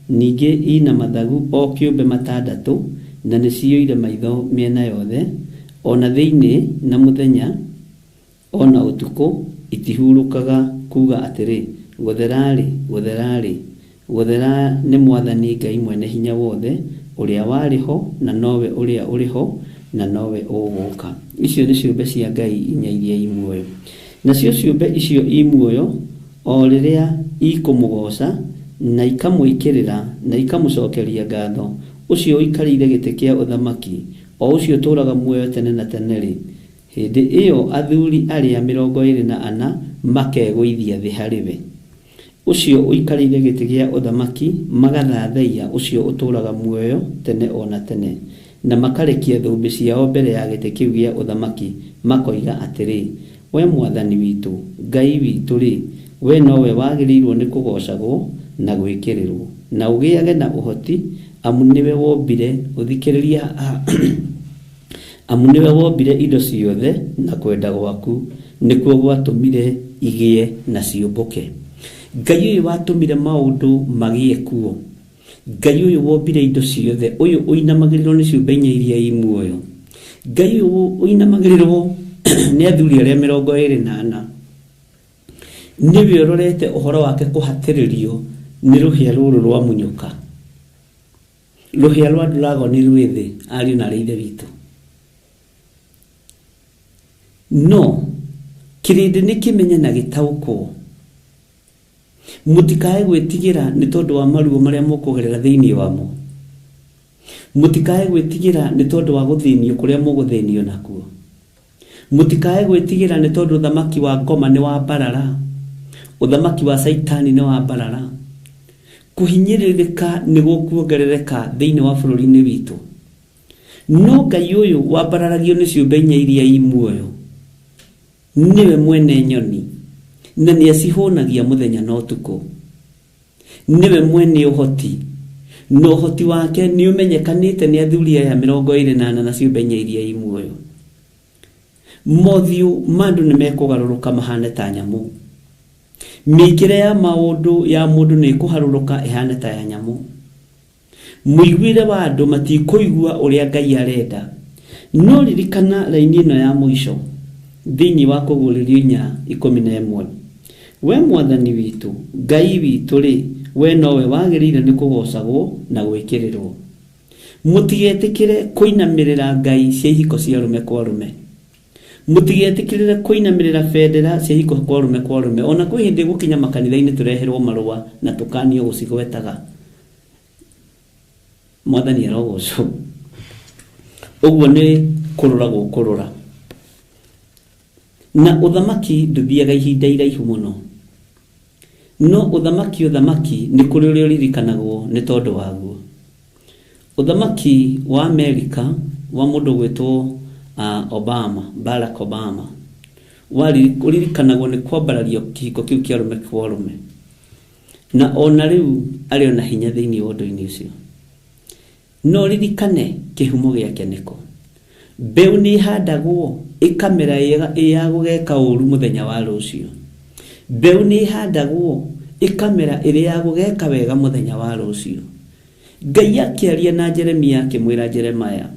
Speaker 6: ningĩ ina mathagu o kĩũmbe 6, na nĩ ciyũire maitho mĩena yothe, ona thĩinĩ na mũthenya ona ũtukũ itihurũkaga kuuga atĩrĩ, gũtherarĩ, gũtherarĩ, gũthera nĩ Mwathani Ngai mwene hinya wothe, ũrĩa warĩ ho na nowe ũrĩa ũrĩ ho na nowe ũgũka. Icio nĩ ciũmbe cia Ngai 4 iria imuoyo. Nacio ciũmbe icio imuoyo o rĩrĩa ikũmũgoca na ikamwĩkĩrĩra na ikamũcokeria ngatho ũcio ũikarĩire gĩtĩ kĩa ũthamaki, o ũcio ũtũũraga muoyo tene na tene-rĩ, hĩndĩ ĩyo athuri arĩa 24 makegũithia thĩ harĩ we. Ũcio ũikarĩire gĩtĩ gĩa ũthamaki magathathaiya ũcio ũtũũraga muoyo tene ona tene, na makarekia thũmbĩ ciao mbere ya gĩtĩ kĩu gĩa ũthamaki, makoiga atĩrĩ, we Mwathani witũ, Ngai witũ-rĩ, we nowe wagĩrĩirwo nĩ kũgocagwo na gwĩkĩrĩrwo na ũgĩage na ũhoti, amu nĩwe wombire. Ũthikĩrĩria amu nĩwe wombire indo ciothe, na kwenda gwaku nĩkuo gwatũmire igĩe na ciũmbũke. Ngai ũyũ watũmire maũndũ magĩe kuo, Ngai uyu wombire indo ciothe, uyu uinamagĩrĩrwo nĩ ciũmbe inya iria i muoyo. Ngai uyu uinamagĩrĩrwo nĩ athuri arĩa 24 nĩwe ũrorete ũhoro wake kũhatĩrĩrio nĩ rũhĩa rũrũ rwa munyũka, rũhĩa rwa dragoni rwĩthĩ, ariũ na arĩ ithe witũ. No kĩrĩndĩ nĩ kĩmenye na gĩtaũkwo, mũtikae gwĩtigĩra nĩ tondũ wa maruo marĩa mũkũgerera thĩinĩ wamo, mũtikae gwĩtigĩra nĩ tondũ wa gũthĩnio kũrĩa mũgũthĩnio nakuo, mũtikae gwĩtigĩra nĩ tondũ ũthamaki wa ngoma nĩ wa mbarara, ũthamaki wa Saitani nĩ wa mbarara. Kũhinyĩrĩrĩka nĩ gũkuongerereka thĩinĩ wa bũrũri-inĩ witũ. No Ngai ũyũ wambararagio nĩ ciũmbe inya iria i muoyo nĩwe mwene nyoni, na nĩ acihũnagia mũthenya na ũtukũ. Nĩwe mwene ũhoti, na ũhoti wake nĩ ũmenyekanĩte nĩ athuri aya 24 na ciũmbe inya iria i muoyo. Mothiũ ma andũ nĩ mekũgarũrũka mahane ta nyamũ, mĩkĩre ya maũndũ ya mũndũ nĩ ĩkũharũrũka ĩhane ta ya nyamũ. Mũiguire wa andũ matikũigua ũrĩa Ngai arenda. No ririkana raini ĩno ya mũico thĩinĩ wa Kũguũrĩrio 4:11, we Mwathani witũ, Ngai witũ rĩ, we nowe wagĩrĩire nĩ kũgocagwo na gwĩkĩrĩrwo. Mũtigetĩkĩre kũinamĩrĩra ngai cia ihiko cia arũme kwa arũme, mũtigetĩkĩrĩre kũinamĩrĩra bendera cia ihiko kwa arũme kwa arũme. Ona kwĩ hĩndĩ gũkinya makanitha-inĩ tũreherwo marũa na tũkanio gũcigwetaga. Mwathani arogocwo. Ũguo nĩ kũrũragwo kũrũra. Na ũthamaki ndũthiaga ihinda iraihu mũno, no ũthamaki nĩ kũrĩ ũrĩa ũririkanagwo nĩ tondũ waguo. Ũthamaki wa Amerika wa mũndũ gwĩtwo Barack Obama ũririkanagwo nĩ kwambarario kĩhiko kĩu kĩa arũme kwa arũme, na ona rĩu arĩ ona hinya thĩinĩ wa ũndũ-inĩ ũcio. No ririkane kĩhumo gĩake nĩkũ. Mbeũ nĩ ihandagwo ĩkamera ya gũgeka ũru mũthenya wa rũciũ. Mbeũ nĩ ihandagwo ĩkamera ĩrĩ ya gũgeka wega mũthenya wa rũciũ. Ngai akĩaria na Jeremia akĩmwĩra Jeremaya,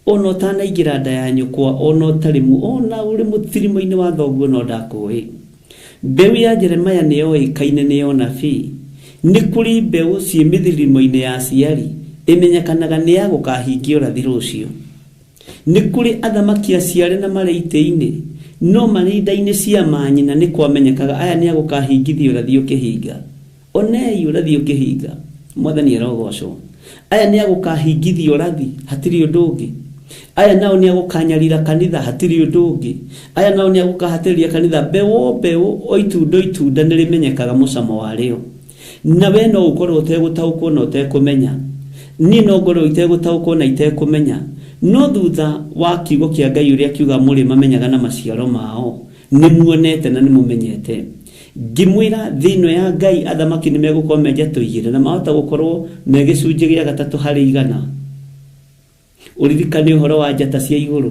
Speaker 6: ona ũtanaingĩra nda ya nyũkwa, ona ũtarĩ ona ũrĩ mũtirimo-inĩ wa thoguo no ndakũĩ. Mbeũ ya Jeremaya nĩ yoĩkaine nĩ ũnabii. Nĩ kũrĩ mbeũ ciĩ mĩthirimo-inĩ ya aciari ĩmenyekanaga nĩ ya gũkahingio ũrathi rũciũ. Nĩ kũrĩ athamaki aciare na marĩ itĩ-inĩ, no marĩ nda-inĩ cia manyina nĩ kwamenyekaga aya nĩ agũkahingithio ũrathi ũkĩhinga. Onei ũrathi ũkĩhinga. Mwathani arogocwo. Aya nĩ agũkahingithio ũrathi, hatirĩ ũndũ ũngĩ. Aya nao nĩ agũkanyarira kanitha, hatirĩ ũndũ ũngĩ. Aya nao nĩ agũkahatĩrĩria kanitha. Mbeũ o itunda nĩ rĩmenyekaga mũcamo warĩo. Na we no ũkorwo ũtegũtaũkwo na ũtekũmenya. Niĩ no ngorwo itegũtaũkwo na itekũmenya. No thutha wa kiugo kĩa Ngai ũrĩa kiuga mũrĩ mamenyaga na maciaro mao, nĩ muonete na nĩ mũmenyete. Ngĩmwĩra thĩinĩ ya Ngai athamaki nĩ megũkorwo menjetwo igĩrĩ na mahota gũkorwo me gĩcunjĩ gĩa 3 harĩ 100. Ũririkane ũhoro wa njata cia igũrũ,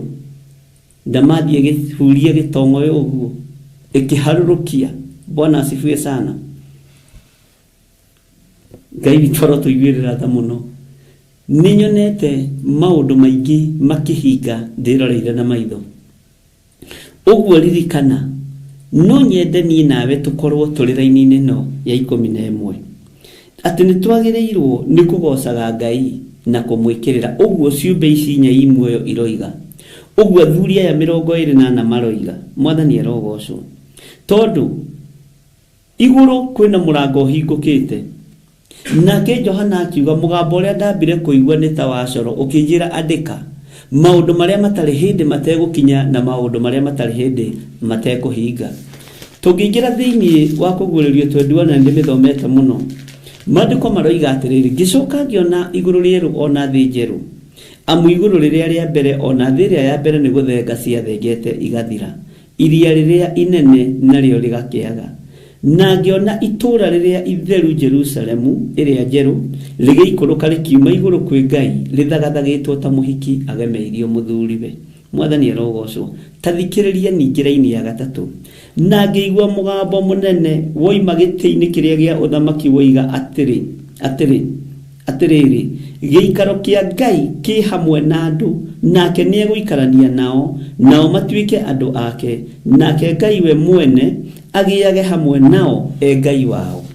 Speaker 6: ndamathiĩ gĩhurie gĩtong'oyo ũguo ĩkĩharũrũkia. Bwana asifiwe sana. Ngai witũ arotũiguĩrĩra tha mũno. Ninyonete maũndũ maingĩ makĩhinga ndĩroreire na maitho. Ũguo ririkana, no nyende niĩ nawe tũkorwo tũrĩ raini-inĩ ĩno ya 11, atĩ nĩ twagĩrĩirwo nĩ kũgocaga Ngai na kũmwĩkĩrĩra. Ũguo ciũmbe ici inya i muoyo iroiga, ũguo athuri aya 24 maroiga. Mwathani arogocwo. Tondũ igũrũ kwĩna mũrango ũhingũkĩte, nake Johana akiuga mũgambo ũrĩa ndambire kũigua nĩ ta wa coro ũkĩnjĩra andĩka maũndũ marĩa matarĩ hĩndĩ mategũkinya na maũndũ marĩa matarĩ hĩndĩ matekũhinga. Tũngĩingĩra thĩinĩ wa Kũguũrĩrio 21 na nĩmĩthomete mũno, maandĩko maroiga atĩrĩrĩ, ngĩcoka ngĩona igũrũ rĩerũ ona thĩ njerũ, amu igũrũ rĩrĩa rĩa mbere ona thĩ ĩrĩa ya mbere nĩ gũthenga ciathengete igathira, iria rĩrĩa inene narĩo rĩgakĩaga. Na ngĩona itũũra rĩrĩa itheru Jerusalemu ĩrĩa njerũ rĩgĩikũrũka rĩkiuma igũrũ kwĩ Ngai rĩthagathagĩtwo ta mũhiki agemeirio mũthuriwe. Mwathani arogocwo. Ta thikĩrĩria ningĩ raini ya 3, na ngĩigua mũgambo mũnene woima gĩtĩ-inĩ kĩrĩa gĩa ũthamaki woiga atĩrĩ, atiriri giikaro kia Ngai ki hamwe na andu nake nie guikarania nao matuike andu ake nake Ngai we mwene agiage hamwe nao Ngai wao.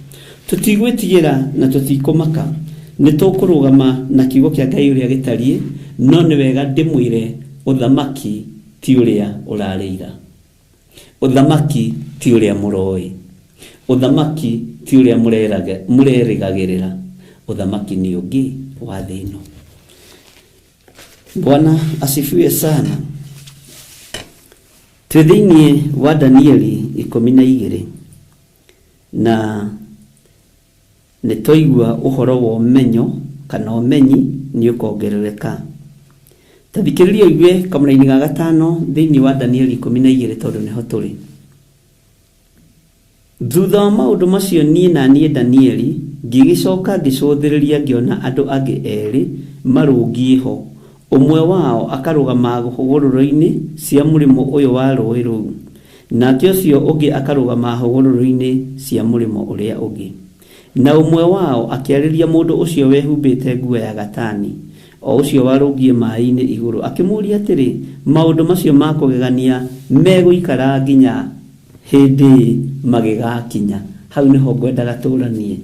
Speaker 6: Tutigwitigira na tutikomaka nitukurugama na kiugo kia Ngai uria gitarie no ni wega ndimwire uthamaki ti uria urarira, uthamaki ti uria muroi, uthamaki ti uria murerigagirira, uthamaki ni ungi wa thino. Bwana asifiwe sana. Twithini wa Danieli 12 na nitoigwa uhoro wa umenyo kana umenyi ni ukongerereka. Tabikiriria iwe kamuraini ga gatano thini wa Danieli 12 tondu niho turi. Thutha wa maundu macio nie na nie Danieli ngigicoka ngicuthiriria ngiona andu angi eri marungie ho, umwe wao akarugama hugururu-ini cia murimo uyu wa rũĩ rũu, nake ucio ungi akarugama hugururu-ini cia murimo uria ungi, na umwe wao akiariria mundu ucio wehumbite nguo ya gatani o ucio warungie mai-ini iguru akimuria atiri maundu macio ma kugegania meguikara nginya hindi magigakinya. Hau niho ngwendaga turanie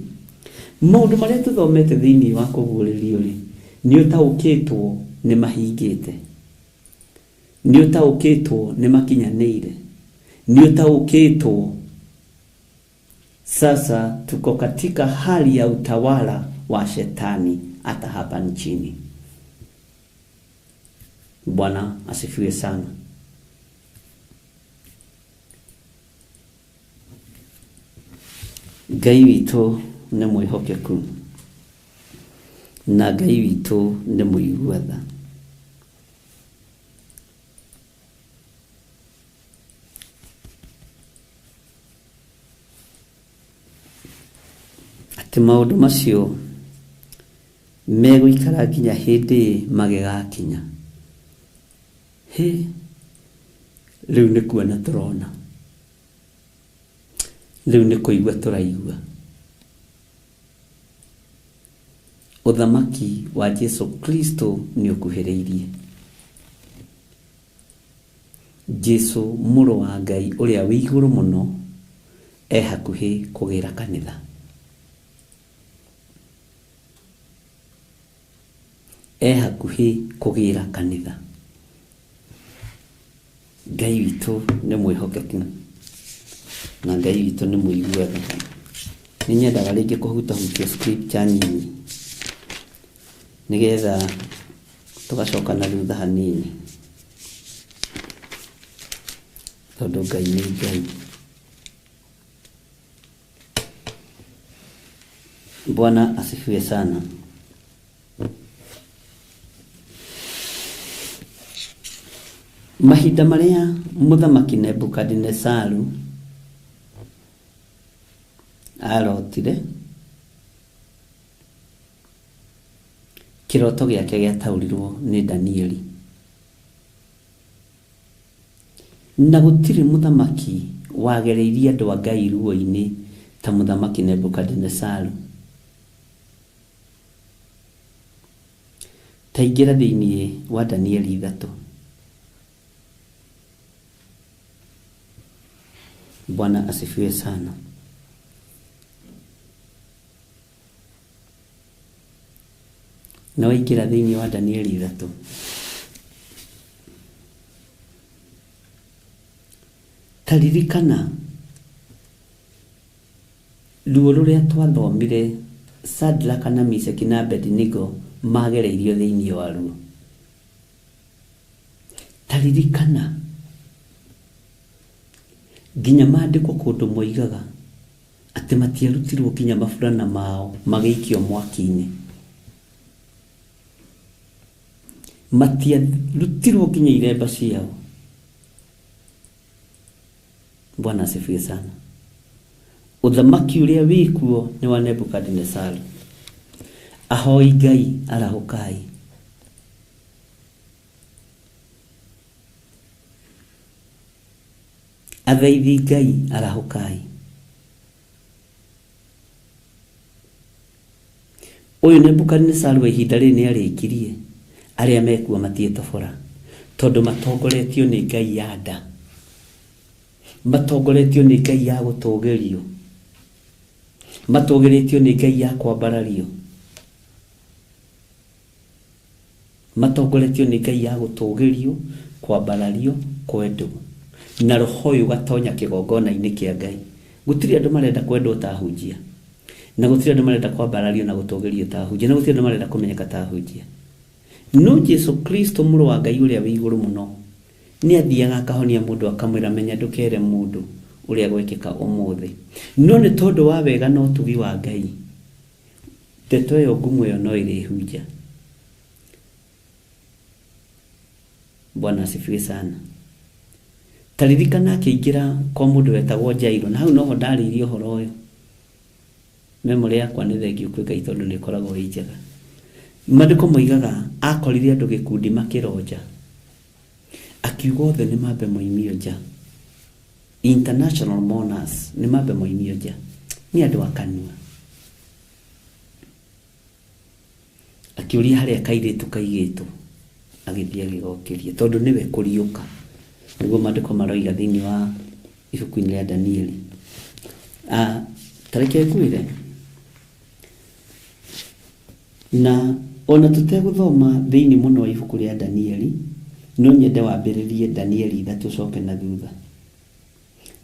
Speaker 6: maundu maria tuthomete thiini wa kuguririo ri ni utaukitwo ni mahingite, ni utaukitwo ni makinyanire, ni utaukitwo sasa tuko katika hali ya utawala wa shetani hata hapa nchini. Bwana asifiwe sana. Ngai witu nĩ mwĩhokeku na Ngai witu nĩ mũiguatha. Atĩ maũndũ macio megũikara nginya hĩndĩ magĩgakinya. Rĩu nĩ kuona tũrona, rĩu nĩ kũigua tũraigua. Uthamaki wa Jesu Kristo ni ukuhĩrĩirie. Jesu mũrũ wa Ngai ũrĩa wĩ igũrũ mũno hakuhĩ kũgĩra kanitha. Hakuhĩ kũgĩra kanitha. Ngai witũ nĩ mwĩhokeku na Ngai witũ nĩ mũiguatha. Nĩ nyendaga rĩngĩ kũhutahutia scripture nyinyi nigetha tugacoka na thutha hanini, tondu Ngai nĩ Ngai. Bwana asifiwe sana. Mahinda maria muthamaki Nebukadnezaru arotire, kiroto giake giataurirwo ni Danieli, na gutiri muthamaki wagereirie andu a Ngai ruo-ini ta muthamaki Nebukadnezaru. Taingira thiini wa Danieli 3. Bwana asifiwe sana. Na waingira thiini wa Danieli 3. Taririkana ruo ruria twathomire Shadraka na Meshaki na Abednego magereirio thiini wa ruo. Taririkana nginya maandikwo kundu moigaga ati matiarutirwo nginya maburana mao magĩikio mwaki-inĩ, matiarutirwo nginya iremba ciao. Bwana asifiwe sana. Uthamaki uria wikuo ni wa Nebukadnezaru. Ahoi Ngai arahukai. Athaithi Ngai arahukai. Uyu Nebukadnezar wa ihinda rĩrĩ nĩ arĩkirie arĩa mekuo matiĩtobora tondũ matongoretio nĩ ngai ya nda, matongoretio nĩ ngai ya gũtũgĩrio, matongoretio nĩ ngai ya kwambarario, matongoretio nĩ ngai ya gũtũgĩrio, kwambarario, kwendwo na roho ũyũ gatonya kĩgongona-inĩ kĩa Ngai. Gũtirĩ andũ marenda kwendwo ta hunjia, na gũtirĩ andũ marenda kwambarario na gũtũgĩrio ta hunjia, na gũtirĩ andũ marenda kũmenyeka ta hunjia. No Jesu Kristo mũrũ wa Ngai ũrĩa wĩ igũrũ mũno nĩ athiaga akahonia mũndũ akamwĩra menya ndũkere mũndũ ũrĩa gwekĩka ũmũthĩ. No nĩ tondũ wa wega na ũtugi wa Ngai, ndeto ĩyo ngumu ĩyo no ĩrĩhunja. Bwana asifiwe sana. Taririkana akĩingĩra kwa mũndũ wetagwo Jairo, na hau noho ndarĩirie ũhoro ũyũ. Memory yakwa nĩ thengiũ kwĩ Ngai tondũ nĩ ĩkoragwo ĩ njega. Maandĩko moigaga akorire andũ gĩkundi makĩronja, akiuga othe nĩ mambe moimio nja. International mourners nĩ mambe moimio nja, nĩ andũ akanua. Akiuria harĩa kairĩtu kaigĩtwo, agĩthiĩ agĩgokĩria tondũ nĩwe kũriũka. Nĩguo maandĩko maroiga thĩinĩ wa ibuku-inĩ rĩa Danieli. Tareke kwĩre na ona tutegũthoma thĩinĩ mũno wa ibuku rĩa Danieli, no nyende wambĩrĩrie Danieli 3 coke na thutha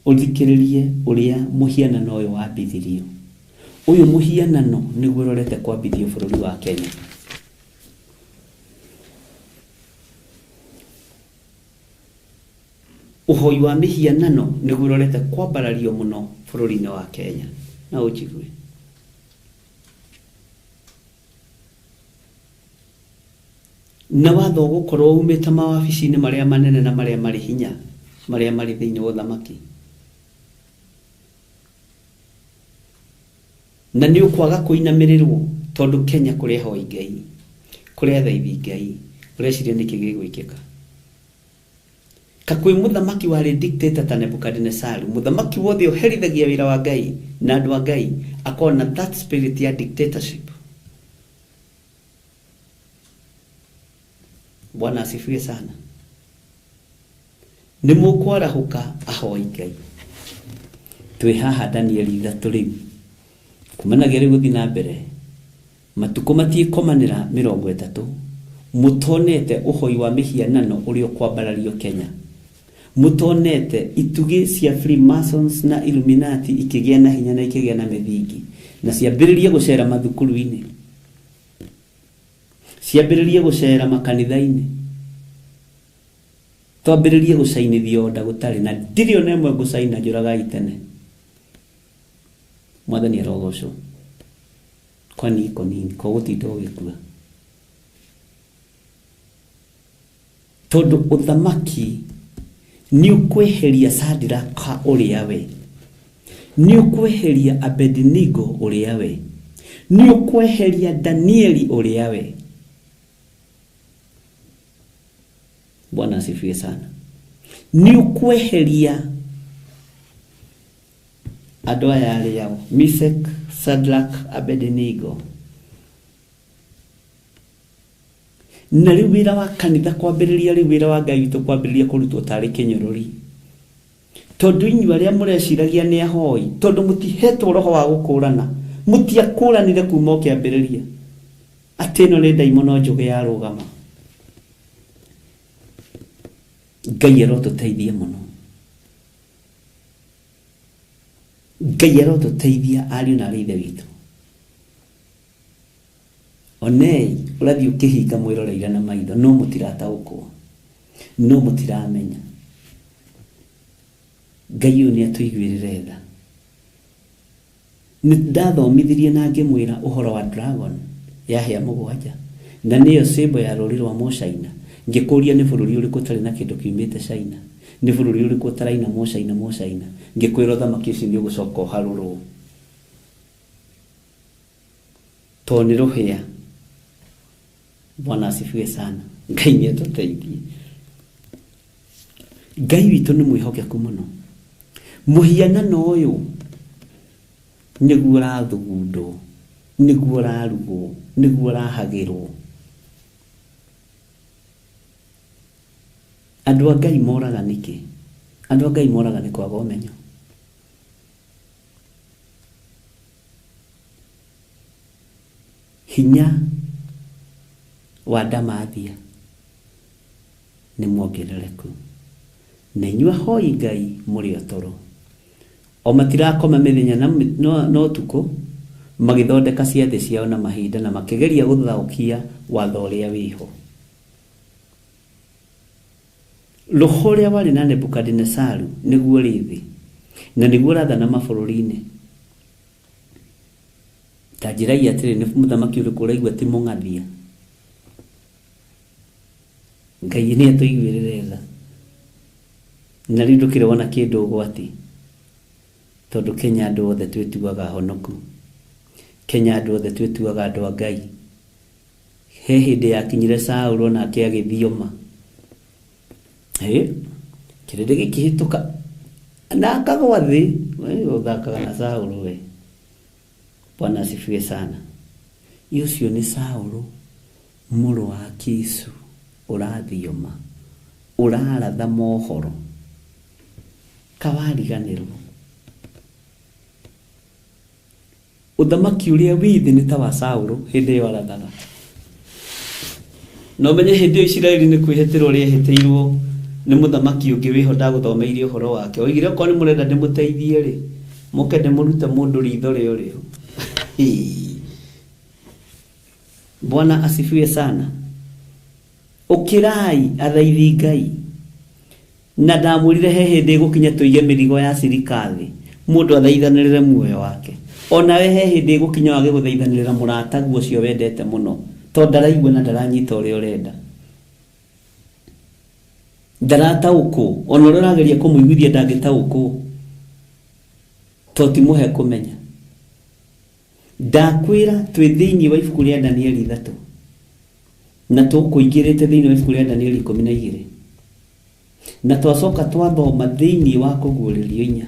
Speaker 6: ũthikĩrĩrie ũrĩa mũhianano ũyũ wambithirio. Ũyũ mũhianano nĩguo ũrorete kwambithio bũrũri wa Kenya. Ũhoi wa mĩhianano nĩguo ũrorete kwambarario mũno bũrũri-inĩ wa Kenya. Na ũnjigue na watho gũkorwo umĩte mawabici-inĩ marĩa manene na marĩa marĩ hinya, marĩa marĩ thĩinĩ wa ũthamaki, na nĩ ũkwaga kũinamĩrĩrwo tondũ Kenya kũrĩa hoi Ngai, kũrĩa thaithi Ngai, ũreciria nĩkĩ gĩgwĩkĩka. Kakwĩ mũthamaki warĩ dictator ta Nebukadnezar, mũthamaki wothe ũherithagia wĩra wa Ngai na andũ a Ngai, akorwo na that spirit ya dictatorship. Bwana asifiwe sana. Nĩ mũkwarahũka ahoi Ngai. Twĩ haha Danieli 3 rĩu kumanagia rĩu gũthiĩ na mbere, matukũ matiĩkomanĩra 30 mũtonete ũhoi wa mĩhianano ũrĩa ũkwambarario Kenya. Mũtonete itugĩ cia Freemasons na Illuminati ikĩgĩa na hinya na ikĩgĩa na mĩthingi, na ciambĩrĩrie gũcera mathukuru-inĩ, ciambĩrĩrie gũcera makanitha-inĩ, twambĩrĩrie gũcainithio nda gũtarĩ na ndirĩ ona ĩmwe gũcaina njũragai tene. Mwathani arogocwo kwani iko nini kwa gũtinda ũgĩkua, tondũ ũthamaki nĩ ũkweheria Shadraka ũrĩa we, nĩ ũkweheria Abednego ũrĩa we, nĩ ũkweheria Danieli ũrĩa we. Bwana asifiwe sana. Nĩ ũkweheria andũ aya arĩ yao, Meshach, Shadrach, Abednego. Na rĩu wĩra wa kanitha kwambĩrĩria, rĩu wĩra wa Ngai witũ kwambĩrĩria kũrutwo tarĩ kĩnyũrũri, tondũ inyuĩ arĩa mũreciragia nĩ ahoi, tondũ mũtihetwo roho wa gũkũrana, mũtiakũranire kuma kĩambĩrĩria atĩ ĩno nĩ ndaimono njũgĩ ya rũgama. Ngai arotũteithia mũno, Ngai arotũteithia ariũ na arĩ ithe witũ. Onei ũrathiĩ ũkĩhinga mwĩroreire na maitho, no mũtirataũkwo, no mũtiramenya. Ngai ũyũ nĩ atũiguĩrĩre tha. Nĩ ndathomithirie na ngĩmwĩra ũhoro wa dragon ya hĩa mũgwanja, na nĩyo symbol ya rũrĩrĩ rwa Mũcaina. Ngĩkũria nĩ bũrũri ũrĩkũ ũtarĩ na kĩndũ kiumĩte China, nĩ bũrũri ũrĩkũ ũtaraina Mũcaina. Ngĩkwĩra ũthamaki ũcio nĩ ũgũcoka ũharũrwo, tondũ nĩ rũhĩa. Bwana asifiwe sana. Ngai nĩ atũteithie. Ngai witũ nĩ mwĩhokeku mũno. Mũhianano ũyũ nĩguo ũrathugundwo, niguo rarugo niguo rahagirwo andu a Ngai moraga niki andu a Ngai moraga ni kwaga umenyo hinya wa ndamathia ni mwongerereku na inyua hoi Ngai muri otoro o matirakoma mithenya no tuko magithondeka ciathĩ ciao na mahinda na makigeria guthaukia watho uria wiho roho uria wari na Nebukadnezaru niguo rithi na niguo rathana mabũrũri-inĩ ta njĩra atĩrĩ nĩ mũthamaki ũrĩkũ ũraigua ti mũng'athia Ngai nĩ atũiguĩrĩre tha na rĩu ndũkĩrĩ wona kĩndũ ũgwati tondũ Kenya andũ othe twĩtuaga honoku Kenya andũ othe twĩtuaga andũ a Ngai he hĩndĩ yakinyire Saũlũ nake agĩthioma kĩrĩndĩ gĩkĩhĩtũka na akagwa thĩ ũthakaga na Saũlũ we Bwana asifiwe sana ucio nĩ Saũlũ mũrũ wa Kisu ũrathioma ũraratha mohoro kawariganĩrwo uthamaki uria withi ni ta wa Saũlũ hĩndĩ ĩyo arathaga no menye hĩndĩ ĩyo Isiraeli nĩ kwĩhĩtĩrwo rĩehĩtĩirwo nĩ mũthamaki ũngĩ wĩho ndagũthomeirie ũhoro wake oigire okorwo nĩ mũrenda ndĩmũteithie rĩ mũke ndĩmũrute mũndũ ritho rĩo rĩo Bwana asifiwe sana ukirai athaithi Ngai na ndamwĩrire he hĩndĩ gũkinya tũige mĩrigo ya sirikathi mũndũ athaithanĩrĩre muoyo wake onawe he hĩndĩ gũkinya wage gũthaithanĩrĩra mũrata guo cio wendete mũno to ndaraigua na ndaranyita ũrĩa ũrenda ndarataũkwo ona ũrĩa ũrageria kũmũiguithia ndangĩtaũkwo to ti mũhe kũmenya ndakwĩra twĩ thĩinĩ wa ibuku rĩa Danieli 3 na tũkũingĩrĩte thĩinĩ wa ibuku rĩa Danieli 12 na twacoka twathoma thĩinĩ wa kũguũrĩrio 4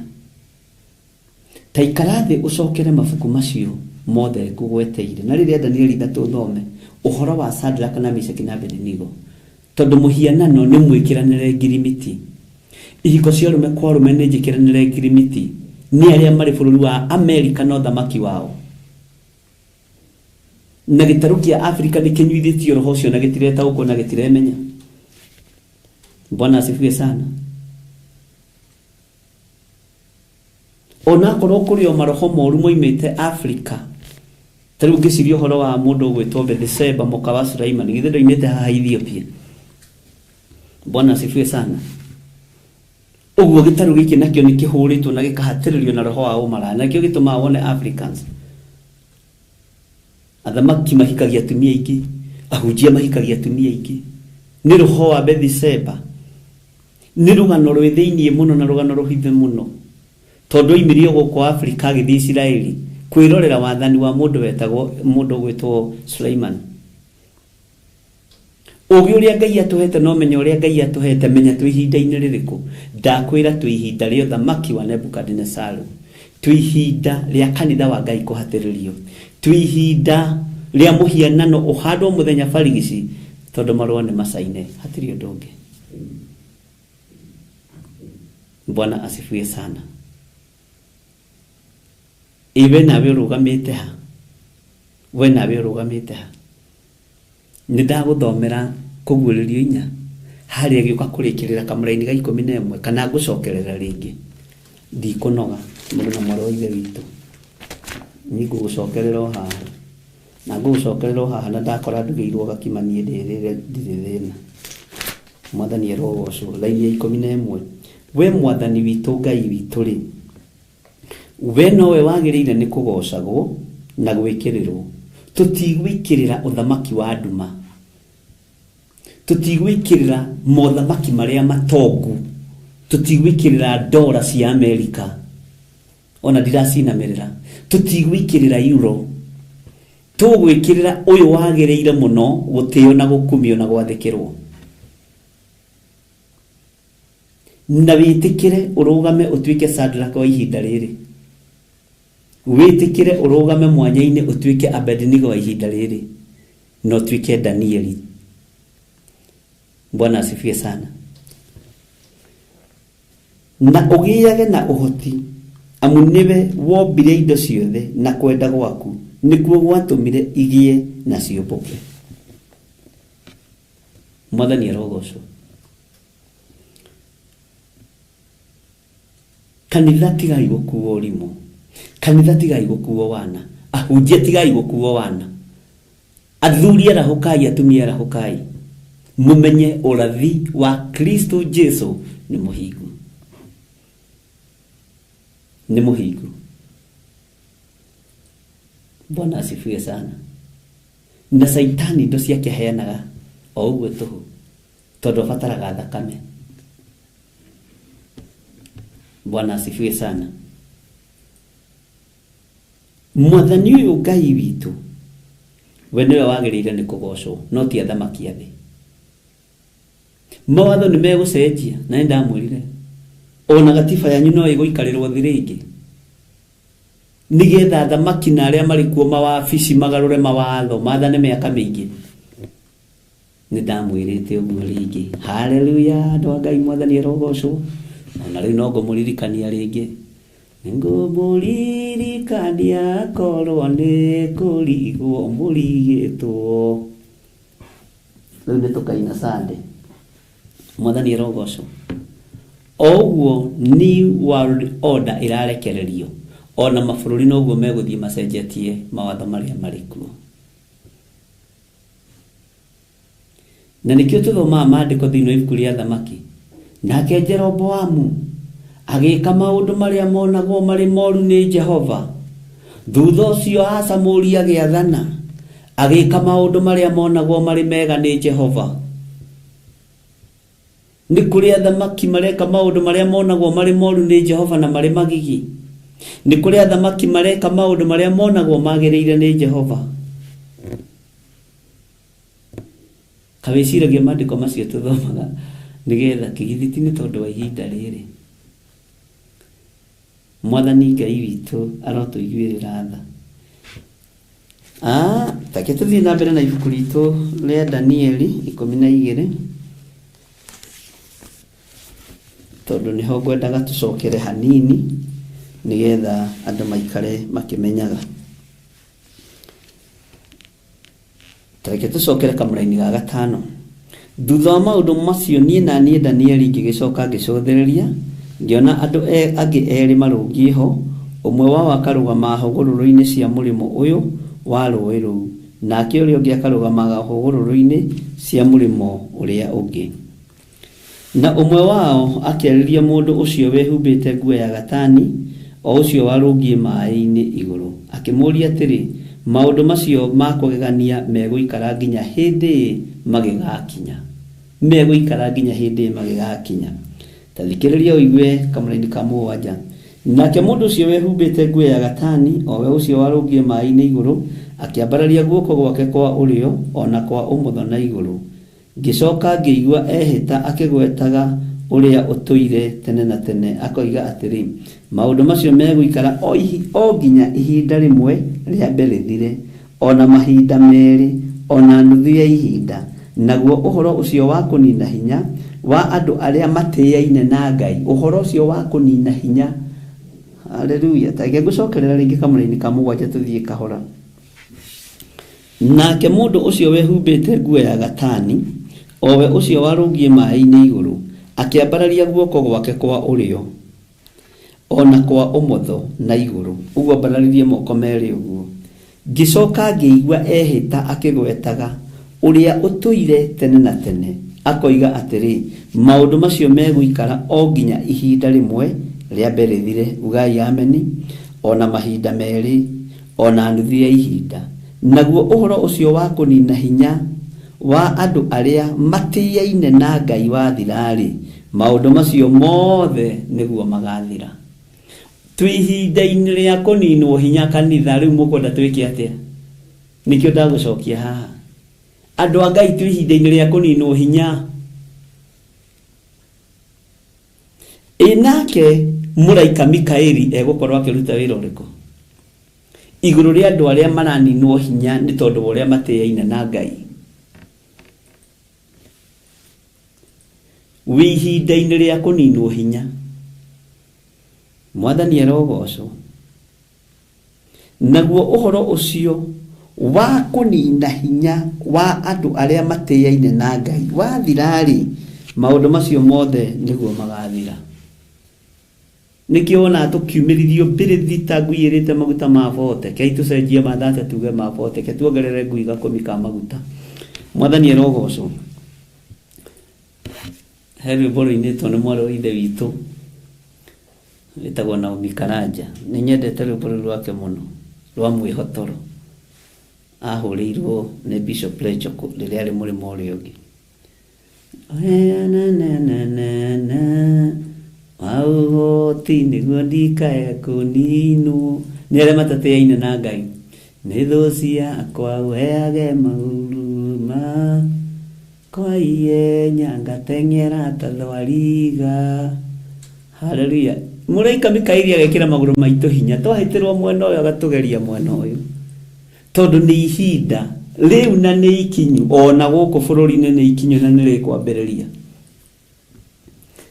Speaker 6: ta ikara thĩ ũcokere mabuku macio mothe ngũgweteire na rĩrĩa Danieli 3 thome ũhoro wa Shadraka na Meshaki na Abednego tondũ mũhianano nĩ mwĩkĩranĩre ngirimiti ihiko cia rũme kwa rũme nĩ njĩkĩranĩre ngirimiti nĩ arĩa marĩ bũrũri wa Amerika na ũthamaki wao na gĩtarũ kĩa Afrika nĩ kĩnyuithĩtio roho ũcio na gĩtiretaũkwo na gĩtiremenya Bwana asifiwe sana ona korwo kũrĩ o maroho moru moimĩte Afrika tarĩu ngĩciria ũhoro wa mũndũ ũgwĩtwo Bethsheba mũka wa Sulaimani githĩ ndoimĩte haha Ethiopia Bwana asifiwe sana ũguo gĩtarũ gĩkĩ nakĩo nĩ kĩhũrĩtwo na gĩkahatĩrĩrio na roho wa ũmara na kĩo gĩtũmaga wone Africans athamaki mahikagia atumia aingĩ ahunjia mahikagia atumia aingĩ nĩ roho wa Bethsheba nĩ rũgano rwĩ thĩinĩ mũno na rũgano rũhithe mũno tondũ oimirio gũkũ Afrika agĩthiĩ Isiraeli kwĩrorera wathani wa mũndũ wetagwo mũndũ gwĩtwo Suleiman ũgĩ ũrĩa Ngai atũhete no menya ũrĩa Ngai atũhete menya twĩ ihinda-inĩ rĩrĩkũ ndakwĩra twĩ ihinda rĩa ũthamaki wa Nebukadnezaru twĩ ihinda rĩa kanitha wa Ngai kũhatĩrĩrio twĩ ihinda rĩa mũhianano ũhandwo mũthenya barigici tondũ marũa nĩ macaine hatirĩ ũndũ ũngĩ Bwana asifiwe sana iwe nawe ũrũgamĩte ha we nawe ũrũgamĩte ha nĩ ndagũthomera kũguũrĩrio 4 harĩa gĩũka kũrĩkĩrĩra kamũra-inĩ ga 11 kana ngũcokerera rĩngĩ ndikũnoga mũndũ na mwarĩ wa ithe witũ nĩ ngũgũcokerera haha na ngũgũcokerera haha na ndakora ndugĩirwo gakima niĩ ndĩrĩre ndirĩ thĩna mwathani erogocwo raini ya 11 we mwathani witũ Ngai witũ rĩ we nowe wagĩrĩire nĩ kũgocagwo na gwĩkĩrĩrwo tũtigwĩkĩrĩra ũthamaki wa nduma tũtigwĩkĩrĩra mothamaki marĩa matongu tũtigwĩkĩrĩra ndora cia Amerika ona ndiracinamĩrĩra tũtigwĩkĩrĩra euro tũgwĩkĩrĩra ũyũ wagĩrĩire mũno gũtĩo na gũkumio na gwathĩkĩrwo na wĩtĩkĩre ũrũgame ũtuĩke Shadraka wa ihinda rĩrĩ witikire urugame mwanya-ini utuike Abednego wa ihinda riri no tuike Danieli. Bwana asifiwe sana. Na ugiage na uhoti amu niwe wombire indo ciothe na kwenda gwaku nikuo gwatumire igie na ciumbuke. Mwathani arogocwo. Kanitha tigai gukuo rimo, kanitha tigai gukuo wana, ahunjia tigai gukuo wana, athuri arahukai, atumia arahukai, mumenye urathi wa Kristo Jesu ni muhingu, ni muhingu. Bwana asifiwe sana. Na Saitani ndo ciake heanaga o uguo tuhu tondu bataraga thakame. Bwana asifiwe sana. Mwathani uyu Ngai witu we niwe wagirire ni kugocwo no ti athamaki athi. Mawatho ni megucenjia na ndamwirire ona gatiba yanyu no iguikarirwo thiringi nigetha athamaki na aria mari kuo mawabici magarure mawatho mathane miaka mingi. Ni ndamwirite uguo ringi. Haleluya. Ndo Ngai mwathani arogocwo. Na riu no ngumuririkania ringi, ngumuririkania korwo ni kurigwo murigitwo. Riu ni tukaina Sunday. Mwathani arogocwo. Oguo New World Order irarekererio, ona mabururi noguo meguthie macenjetie mawatho maria marikuo. Na nikio tuthoma maandiko thiini wa ibuku ria thamaki. Nake Jeroboamu agika maundu maria monagwo mari moru ni Jehova. Thutha ucio Asa muri agiathana agika maundu maria monagwo mari mega ni Jehova. Ni kuri athamaki mareka maundu maria monagwo mari moru ni Jehova na mari magigi. Ni kuri athamaki mareka maundu maria monagwo magiriire ni Jehova. Kawiciragia maandiko macio tuthomaga nigetha kigithiti ni tondu wa ihinda riri. Mwathani Ngai witu arotuiguirira tha. Take tuthie na mbere na ibuku ritu ria Danieli 12 tondu niho ngwendaga tucokere hanini nigetha andu maikare makimenyaga. Take tucokere kamuraini ga 5. Thutha wa maundu macio nie na nie Danieli ngigicoka ngicothereria ngiona andu angi eri marungie ho, umwe wao akarugama hogororo-ini cia murimo uyu wa rũĩ rũu, nake ũrĩa ũngĩ akarugamaga hogororo-ini cia murimo uria ungi. Na umwe wao akĩarĩria mũndũ ũcio wehumbĩte nguo ya gatani o ũcio warũngie maĩ-inĩ igũrũ, akĩmũria atĩrĩ, maũndũ macio ma kũgegania megũikara nginya hĩndĩ magigakinya? Megũikara nginya hĩndĩ magigakinya? Ta thikĩrĩria ũigue kamũraini ka 7. Nake mũndũ ũcio wehumbĩte nguo ya gatani o we ũcio warũngie maĩ-inĩ igũrũ akĩambararia guoko gwake kwa ũrĩo ona kwa ũmotho na igũrũ. Ngĩcoka ngĩigua ehĩta akĩgwetaga ũrĩa ũtũire tene na tene, akoiga atĩrĩ, maũndũ macio megũikara o nginya ihinda rĩmwe rĩa mbere thire, ona mahinda merĩ, ona nuthu ya ihinda. Naguo ũhoro ũcio wa kũnina hinya wa andũ arĩa matĩaine na Ngai, ũhoro ũcio wa kũnina hinya. Haleluya. Ta ngĩgũcokerera rĩngĩ kamũraini ka 7 tuthie kahora. Nake mũndũ ũcio wehumbĩte nguo ya gatani o we ũcio warũngie maĩ-inĩ igũrũ akĩambararia guoko gwake kwa ũrĩo ona kwa ũmotho na igũrũ, ũguo ambararirie moko merĩ ũguo. Ngĩcoka ngĩigua ehĩta akĩgwetaga ũrĩa ũtũire tene na tene, akoiga atĩrĩ, maũndũ macio megũikara o nginya ihinda rĩmwe rĩa mbere thire, ugai ameni, ona mahinda merĩ, ona nuthu ya ihinda. Naguo ũhoro ũcio wa kũnina hinya wa andũ arĩa matĩaine na Ngai wathira-rĩ, maũndũ macio mothe nĩguo magathira. Twĩ ihinda-inĩ rĩa kũninwo hinya kanitha, rĩu mũkwenda twĩke atĩa? Nĩkĩo ndagũcokia haha. Andũ a Ngai twĩ ihinda-inĩ rĩa kũninwo hinya. Nake mũraika Mikaeli egũkorwo akĩruta wĩra ũrĩkũ? iguru ria andu aria maraninwo hinya ni tondu uria mateyaine na Ngai. Wi ihinda-inĩ ria kuninwo hinya, Mwathani arogocwo. Naguo uhoro ucio wa kunina hinya wa andu aria mateyaine na Ngai wathirari, maundu macio mothe niguo magathira. Nikio ona tukiumirithio mbirithi ta ngũiyĩrĩte maguta ma bote, ke itucenjie mathate tuge ma bote, ke tuongerere ngui 10 ka maguta. Mwathani arogocwo. Heru boro-inĩ to nĩ mwarĩ wa ithe witũ wĩtagwo Naomi Karanja. Nĩ nyendete rwĩmbo rũu rwake mũno rwa mwĩhotoro, ahũrĩirwo nĩ Bishop Lechoko rĩrĩa arĩ mũrĩmo ũrĩa ũngĩ. Wauhoti nĩguo ndikae kũninwo nĩ arĩa matateyaine na Ngai. Nĩ thũ ciakwa weage mauruma, kwa ihenya ngateng'era ta thwariga. Haleluya. Mũraika Mikaeli agekĩra magũrũ maitũ hinya, twahĩtĩrwo mwena ũyũ agatũgeria mwena ũyũ, tondũ nĩ ihinda rĩu na nĩ ikinyu, ona gũkũ bũrũri-inĩ nĩ ikinyu na nĩ rĩkwambĩrĩria.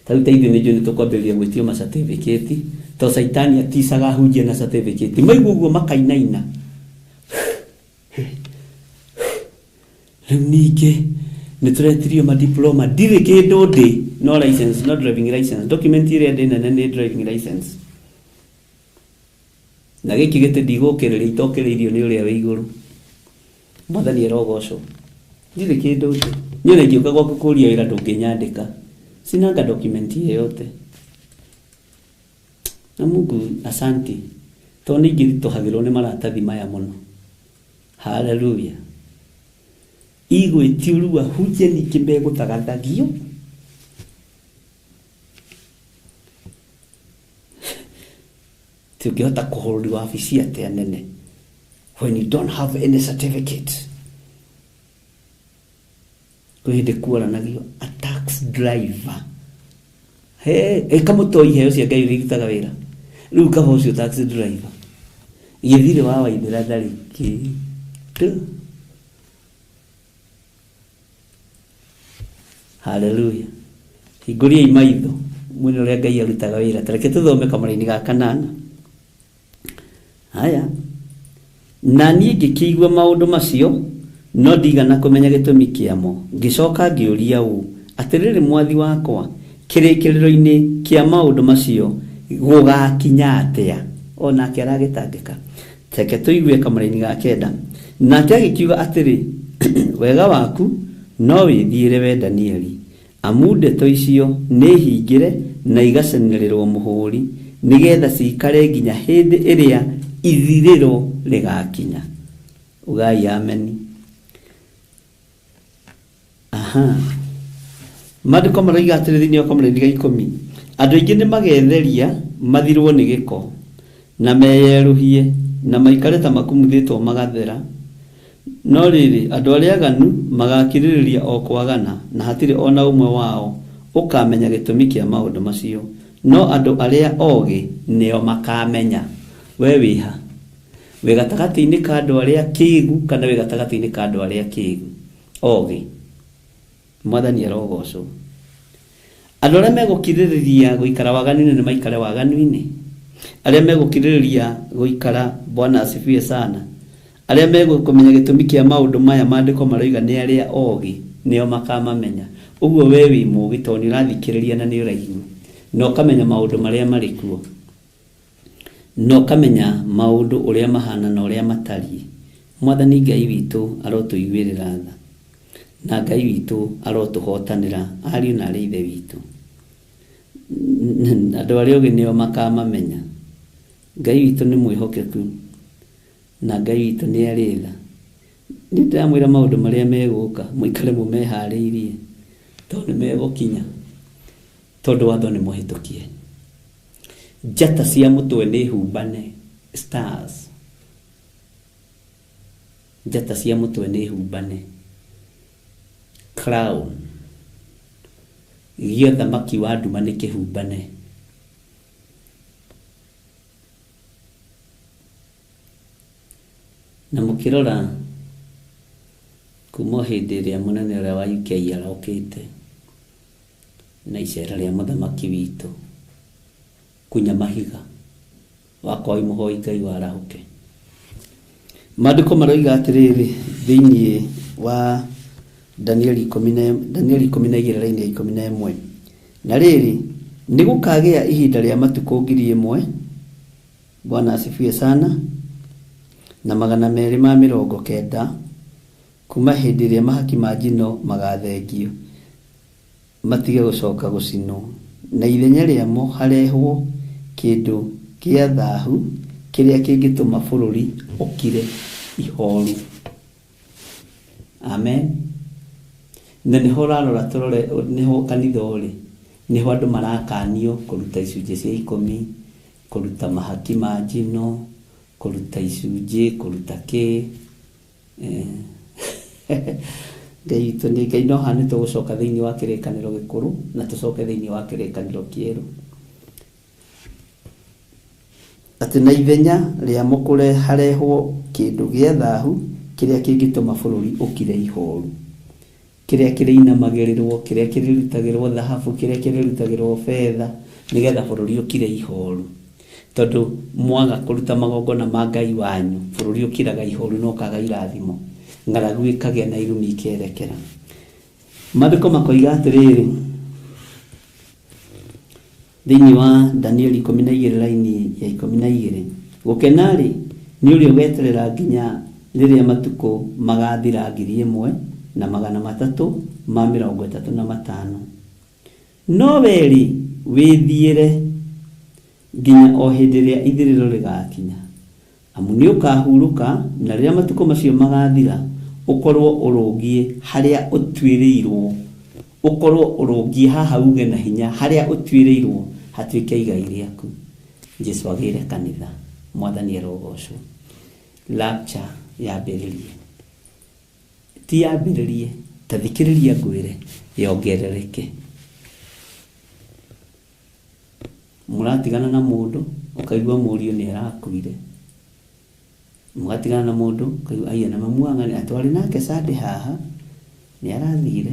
Speaker 6: Tarĩu ta ithuĩ nĩ njũĩ nĩ tũkwambĩrĩria gwĩtio ma certificate, to Saitani aticaga hunjia na certificate. Maigua ũguo makainaina. Rĩu ningĩ nĩ tũretirio ma diploma, ndirĩ kĩndũ ndĩ, no license, no driving license. Document ĩrĩa ndĩ nene nĩ driving license. Na gĩkĩ gĩtĩ ndigũkĩrĩria itokĩrĩirio nĩ ũrĩa wĩ igũrũ. Mwathani arogocwo. Ndirĩ kĩndũ ndĩ. Niĩ ona ingĩũka gwaku kũũria wĩra ndũngĩnyandĩka. Sinanga document yoyote. Na Mungu asanti. To nĩ ingĩritũhagĩrwo nĩ maratathi maya mũno. Hallelujah. Igwĩtiũrua hunjia ningĩ megũtagathagio. Tũngĩhota kũhũrĩrwo wabici atĩa nene when you don't have any certificate. Kwĩhĩndĩ kuoranagio a tax driver. Kamũtoi iheo cia Ngai irutaga wĩra. Rĩu kaba ũcio tax driver. Gĩthirĩ wa Waithĩra ndarĩ kĩndũ. Hallelujah. Hingũriai maitho mwene ũrĩa Ngai arutaga wĩra. Tareke tũthome kamũra-inĩ ga 8. Haya. Na niĩ ngĩkĩigua maũndũ macio, no ndigana kũmenya gĩtũmi kĩamo. Ngĩcoka ngĩũria ũũ, atĩrĩrĩ mwathi wakwa, kĩrĩkĩrĩro-inĩ kĩa maũndũ macio gũgakinya atĩa? Onake aragĩtangĩka. Reke tũigue kamũra-inĩ ga 9. Nake agĩkiuga atĩrĩ, wega waku no wĩthiĩre we Danieli, amu ndeto icio nĩ hingĩre na igacenĩrĩrwo mũhũri, nĩgetha cikare nginya hĩndĩ ĩrĩa ithirĩro rĩgakinya. Ugai ameni. Aha. Maandĩko maroiga atĩrĩ thĩinĩ wa kamũra-inĩ ga 10, andũ aingĩ nĩ magetheria mathirwo nĩ gĩko na meyerũhie na maikare ta makumuthĩtwo magathera. No rĩrĩ andũ arĩa aganu magakirĩrĩria o kwagana, na hatirĩ ona ũmwe wao ũkamenya gĩtũmi kĩa maũndũ macio. No andũ arĩa ogĩ nĩo makamenya. We wĩha? Wĩ gatagatĩ-inĩ ka andũ arĩa kĩĩgu kana wĩ gatagatĩ-inĩ ka andũ arĩa kĩĩgu? Ogĩ. Mwathani arogocwo. Andũ arĩa megũkirĩrĩria gũikara waganu-inĩ nĩ maikare waganu-inĩ. Arĩa megũkirĩrĩria gũikara, Bwana asifiwe sana, arĩa megũkũmenya gĩtũmi kĩa maũndũ maya maandĩko maroiga nĩ arĩa ogĩ nĩo makamamenya. Ũguo we wĩ mũũgĩ tondũ nĩ ũrathikĩrĩria na nĩ ũraigua, na ũkamenya maũndũ marĩa marĩ kuo, na ũkamenya maũndũ ũrĩa mahana na ũrĩa matariĩ. Mwathani Ngai witũ arotũiguĩrĩra tha, na Ngai witũ arotũhotanĩra, ariũ na arĩ ithe witũ. Andũ arĩa ogĩ nĩo makamamenya. Ngai witũ nĩ mwĩhokeku na Ngai witũ nĩ arĩ tha. Nĩ ndĩramwĩra maũndũ marĩa megũka mũikare mũmeharĩirie, tondũ nĩ megũkinya, tondũ watho nĩ mũhĩtũkie. Njata cia mũtwe nĩ humbane, stars. Njata cia mũtwe nĩ humbane, crown. Gĩa thamaki wa nduma nĩ kĩhumbane. na mukirora kuma hindi ria munene uria wa UK araukite na icera ria muthamaki witu kunya mahiga wakoi muhoi Ngai warahuke. Maandiko maroiga atiriri thiini wa Danieli 12:11 na riri ni gukagea ihinda ria matuko 1,000 Bwana asifiwe sana na 290 kuma hindi ria mahaki ma njino magathengio matige gucoka gucinwo na ithenya riamo harehwo kindu kia thahu kiria kingituma bururi ukire ihoru. Amen. Na niho rarora turore niho kanitha uri niho andu marakanio kuruta icunje cia 10 kuruta mahaki ma njino kuruta icunje kuruta ki Ngai tu ni Ngai no hane tugucoka thiini wa kirikaniro gikuru na tucoke thiini wa kirikaniro kieru ati na ithenya ria mukure harehwo kindu gia thahu kiria kingituma bururi ukire ihoru kiria kiriinamagirirwo kiria kirirutagirwo thahabu kiria kirirutagirwo fedha nigetha bururi ukire ihoru tondu mwaga kuruta magongona ma Ngai wanyu bururi ukiraga ihoru no kaga irathimo ngaragu ikagia na irumi ikerekera. Maandiko makoiga atiriri thiini wa Danieli 12 laini ya 12 gukenari ni uri ugeterera nginya riria matuko magathira 1,335 no weri withiire nginya o hindi ria ithiriro rigakinya amu ni ukahuruka na riria matuko macio magathira ukorwo urungie haria utwirirwo ukorwo urungie haha uge na hinya haria utwirirwo hatuike igai riaku. Jesu agire kanitha mwathani arogocwo. Rapture yambiririe ti yambiririe tathikiriria ngwire yongerereke. Muratigana na mundu ukaigwa murio ni arakuire mugatigana na mundu kaigwa aya na mamuanga ni atwari nake sade haha ni arathire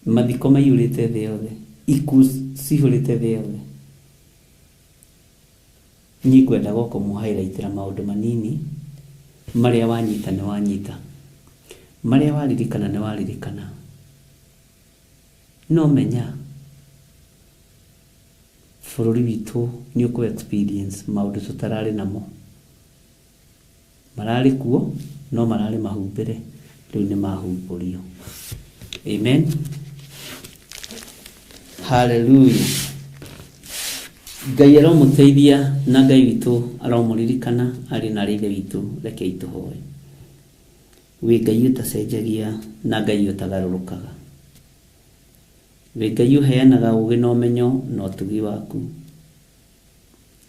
Speaker 6: mathiko mayurite thi yothe iku cihurite thi yothe ni kwenda goko muhighlightira maundu manini maria wanyita ni wanyita maria waririkana ni waririkana no menya bururi witu ni uko experience maundu tutarari namo marari kuo no marari mahumbire riu ni mahumburio. Amen. Hallelujah. Ngai aromuteithia na Ngai witu aromuririkana ari na rithe witu reke ituhoe wi Ngai utacenjagia na Ngai utagarurukaga wi Ngai uheanaga ugi na umenyo na utugi waku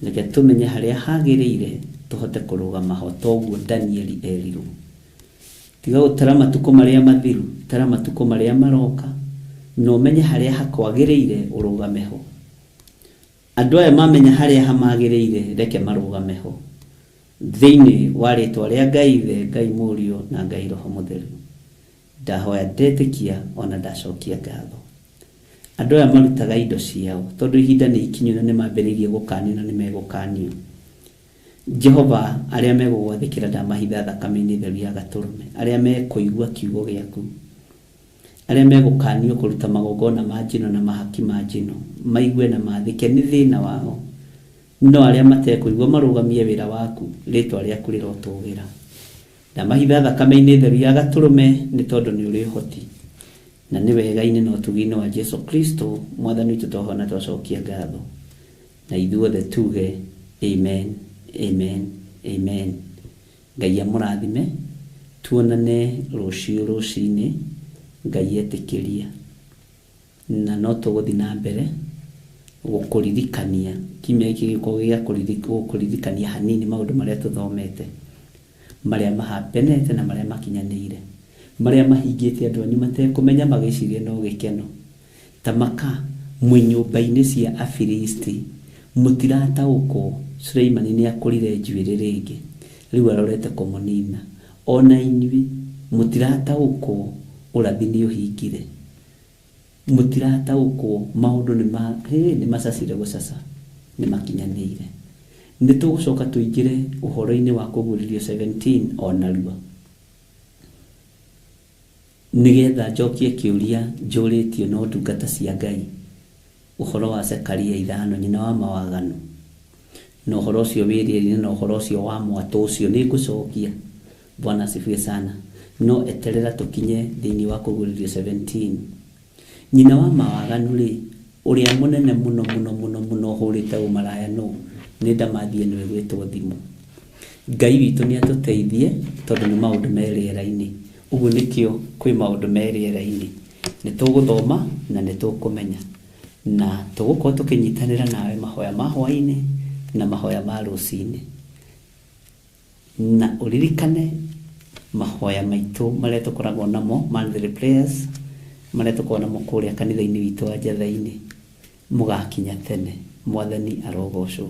Speaker 6: reke tumenye haria hagiriire tuhote kurugama ho toguo Danieli eriru tiga gutara matuko maria mathiru tara matuko maria maroka no menye haria hakwagiriire urugame ho andu aya mamenya haria hamagiriire reke marugame ho thiini wa ritwa ria Ngai the Ngai murio na Ngai roho mutheru ndahoya ndetikia ona ndacokia ngatho andu aya marutaga indo ciao tondu ihinda ni ikinyu na ni mambiririe gukanio na ni megukanio. Jehova aria megugwathikira ndamahitha thakame-ini theru ya gaturume aria mekuigua kiugo giaku aria megukanio kuruta magongona ma njino na mahaki ma njino maigue na mathike ni thina wao no aria matekuigua marugamie wira waku ritwa riaku rirotugira ndamahitha thakame-ini theru ya gaturume ni tondu ni uri hoti na ni wega-ini no tugine wa Jesu Kristo mwathani witu tohona twacokia ngatho na ithuothe tuge amen. Amen. Amen. Ngai amurathime tuonane rucio rucini Ngai etikiria na no tuguthi na mbere gukuririkania kimya iki gikogia kuririkania hanini maundu maria tuthomete maria mahapenete na maria makinyanire maria mahingite andu anyu matekumenya magiciria no gikeno tamaka mwinyumba-ini cia Afilisti mutirata uko Suleiman nĩ akũrire njuĩrĩ rĩngĩ rĩu arorete kũmũnina ona inyuĩ mũtirataũkwo ũrathi nĩ ũhingire mũtirataũkwo maũndũ nĩ macacire gũcaca nĩ makinyanĩire nĩ tũgũcoka tũingĩre ũhoro-inĩ wa kũgũririo 17 onarua nĩgetha njokie kĩũria njũrĩtio no ndungata cia Ngai ũhoro wa Zekaria 5 nyina wa mawaganu na ũhoro ũcio wĩrĩrĩire na ũhoro ũcio wa mwatũ ũcio nĩ ngũcokia Bwana asifiwe sana no eterera tũkinye thĩinĩ wa kũgũririo 17 nyina wa mawaganu rĩ ũrĩa mũnene mũno hũrĩte ũmaraya no nĩ Ndamathie nĩwe gwĩtwo thimũ Ngai witũ nĩ atũteithie tondũ nĩ maũndũ merĩera-inĩ ũguo nĩkĩo kwĩ maũndũ merĩera-inĩ nĩ tũgũthoma na nĩ tũkũmenya na tũgũkorwo tũkĩnyitanĩra nawe mahoya ma hwaĩ-inĩ na mahoya ma rũcinĩ na ũririkane mahoya maitũ marĩa tũkoragwo namo monthly prayers marĩa tũkoragwo namo kũrĩa kanitha-inĩ witũ wa Njatha-inĩ mũgakinya tene Mwathani arogocwo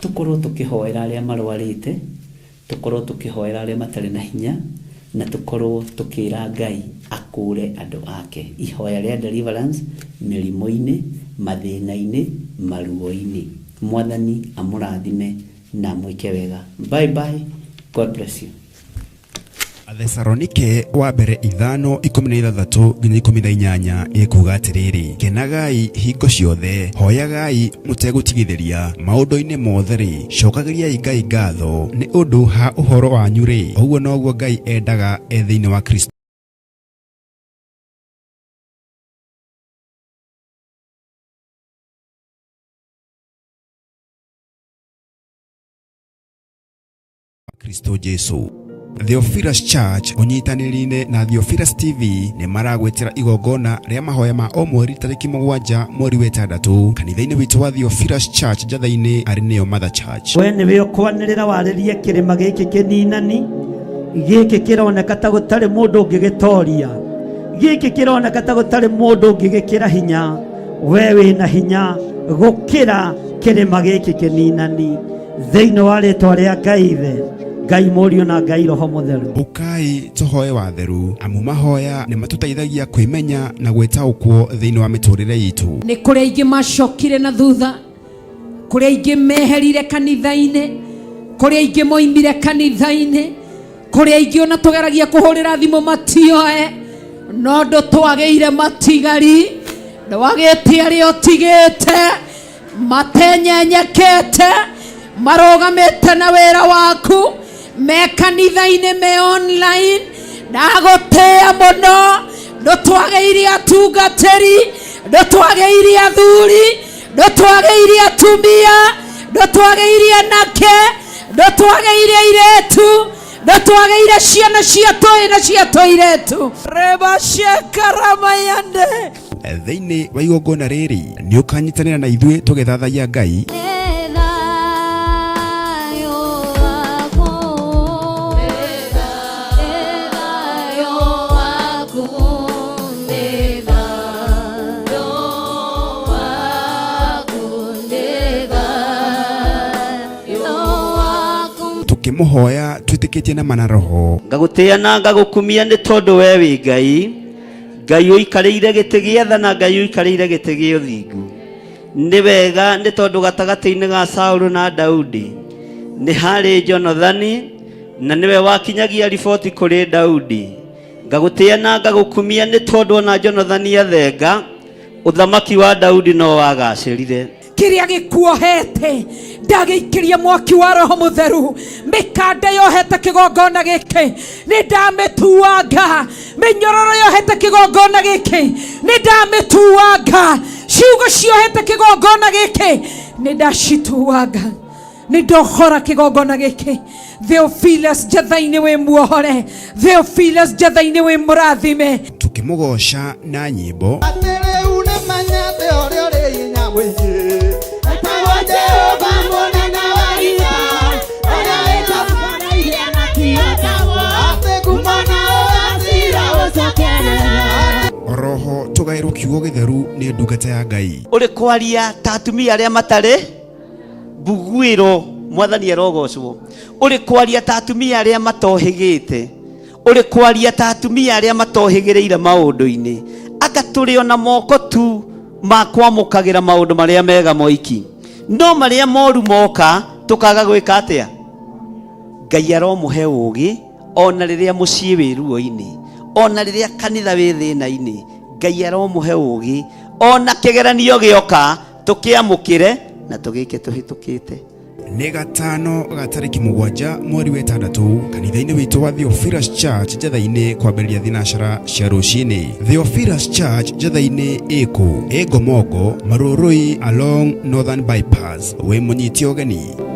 Speaker 6: tũkorwo tũkĩhoera arĩa marwarĩte tũkorwo tũkĩhoera arĩa matarĩ na hinya na tũkorwo tũkĩra Ngai akũre andũ ake ihoya rĩa deliverance mĩrimũ-inĩ mathĩna-inĩ maruo-inĩ Mwathani amũrathime na mwĩke wega bye bye God bless you
Speaker 3: Athesalonike wa mbere 5:16 nginya 18 ikuga atiriri kenagai hingo ciothe hoyagai mutegũtigithĩria maũndũ-inĩ mothe rĩ cokagĩriai Ngai ngatho nĩ ũndũ ha ũhoro wanyu rĩ ũguo noguo Ngai endaga thĩinĩ wa Kristo Kristo Jesu Theophilus Church unyitanĩri-inĩ na Theophilus TV nĩ maragwetera igongona rĩa mahoya ma o mweri tarĩki 7 mweri wa 6 kanitha-inĩ witũ wa Theophilus Church Njatha-inĩ arĩ nĩyo Mother Church.
Speaker 4: We nĩwe ũkwanĩrĩra warĩrie kĩrĩma gĩkĩ kĩninani gĩkĩ kĩroneka ta gũtarĩ mũndũ ũngĩgĩtoria gĩkĩ kĩroneka ta gũtarĩ mũndũ ũngĩgĩkĩra hinya we wĩna hinya gũkĩra kĩrĩma gĩkĩ kĩninani thĩinĩ wa rĩtwa rĩa Ngai Ithe Ngai Mũriũ na Ngai Roho Mũtheru.
Speaker 3: Ukai tũhoe watheru amu mahoya nĩ matũteithagia kwĩmenya na gwĩtaũkwo thĩinĩ wa mĩtũrĩre itũ.
Speaker 1: Nĩ kũrĩ aingĩ macokire na thutha kũrĩ aingĩ meherire kanitha-inĩ kũrĩ aingĩ moimire kanitha-inĩ kũrĩ aingĩ ona tũgeragia kũhũrĩra thimũ matioe no ndũtwagĩire matigari ndwagĩte arĩa ũtigĩte matenyenyekete marogamĩte na wĩra waku me kanitha-inĩ me online ndagũtĩa mũno ndũtwagĩire atungatĩri ndũtwagĩire athuri ndũtwagĩire atumia ndũtwagĩire anake ndũtwagĩire airĩtu ndũtwagĩire ciana cia tũĩ na cia tũirĩtu reba ciakaramayande
Speaker 3: thĩinĩ wa igongona rĩrĩ nĩ ũkanyitanĩra na ithuĩ tũgĩthathaiya Ngai muhoya twitikitie na mana roho
Speaker 2: ngagũtĩa na ngagũkumia nĩ tondũ we wĩ Ngai Ngai ũikarĩire gĩtĩ gĩa tha na Ngai ũikarĩire gĩtĩ gĩa ũthingu nĩ wega nĩ tondũ gatagatĩ-inĩ ga Saũlũ na Daudi nĩ harĩ Jonathani na nĩwe wakinyagia riboti kũrĩ Daudi ngagũtĩa na ngagũkumia nĩ tondũ ona Jonathani athenga ũthamaki wa Daudi no wagacĩrire
Speaker 1: kĩrĩa gĩkuohete ndagĩikĩria mwaki wa Roho Mũtheru mĩkanda yohete kĩgongona gĩkĩ nĩ ndamĩtuanga mĩnyororo yohete kĩgongona gĩkĩ nĩ ndamĩtuanga ciugo ciohete kĩgongona gĩkĩ nĩ ndacituanga nĩ ndohora kĩgongona gĩkĩ Theophilus Njatha-inĩ wĩ muohore Theophilus Njatha-inĩ wĩ mũrathime
Speaker 3: tukĩmũgoca na nyĩmbo roho tugairwo kiugo gĩtheru nĩ ndungata ya Ngai
Speaker 2: ũrĩ kwaria ta atumia arĩa matarĩ mbuguĩro
Speaker 7: mwathani arogocwo uri kwaria ta atumia aria matohigite uri kwaria ta atumia aria matohigireire maundu-ini anga turi ona moko tu makwamukagira maundu maria mega moiki no maria moru moka tukaga gwika atia Ngai aromuhe ugi ona riria mucii wi ruo-ini ona riria kanitha wi thina-ini Ngai aromuhe ugi ona kigeranio gioka tukiamukire na tugike tuhitukite
Speaker 3: nĩ gatano gatarĩki 7 mweri wa 6 kanitha-inĩ witũ wa Theophilus Church Njatha-inĩ kwambĩrĩria thinacara cia rũcinĩ. Theophilus Church Njatha-inĩ ĩkũ Ngomongo Marũrũi along Northern Bypass wĩ mũnyiti ũgeni.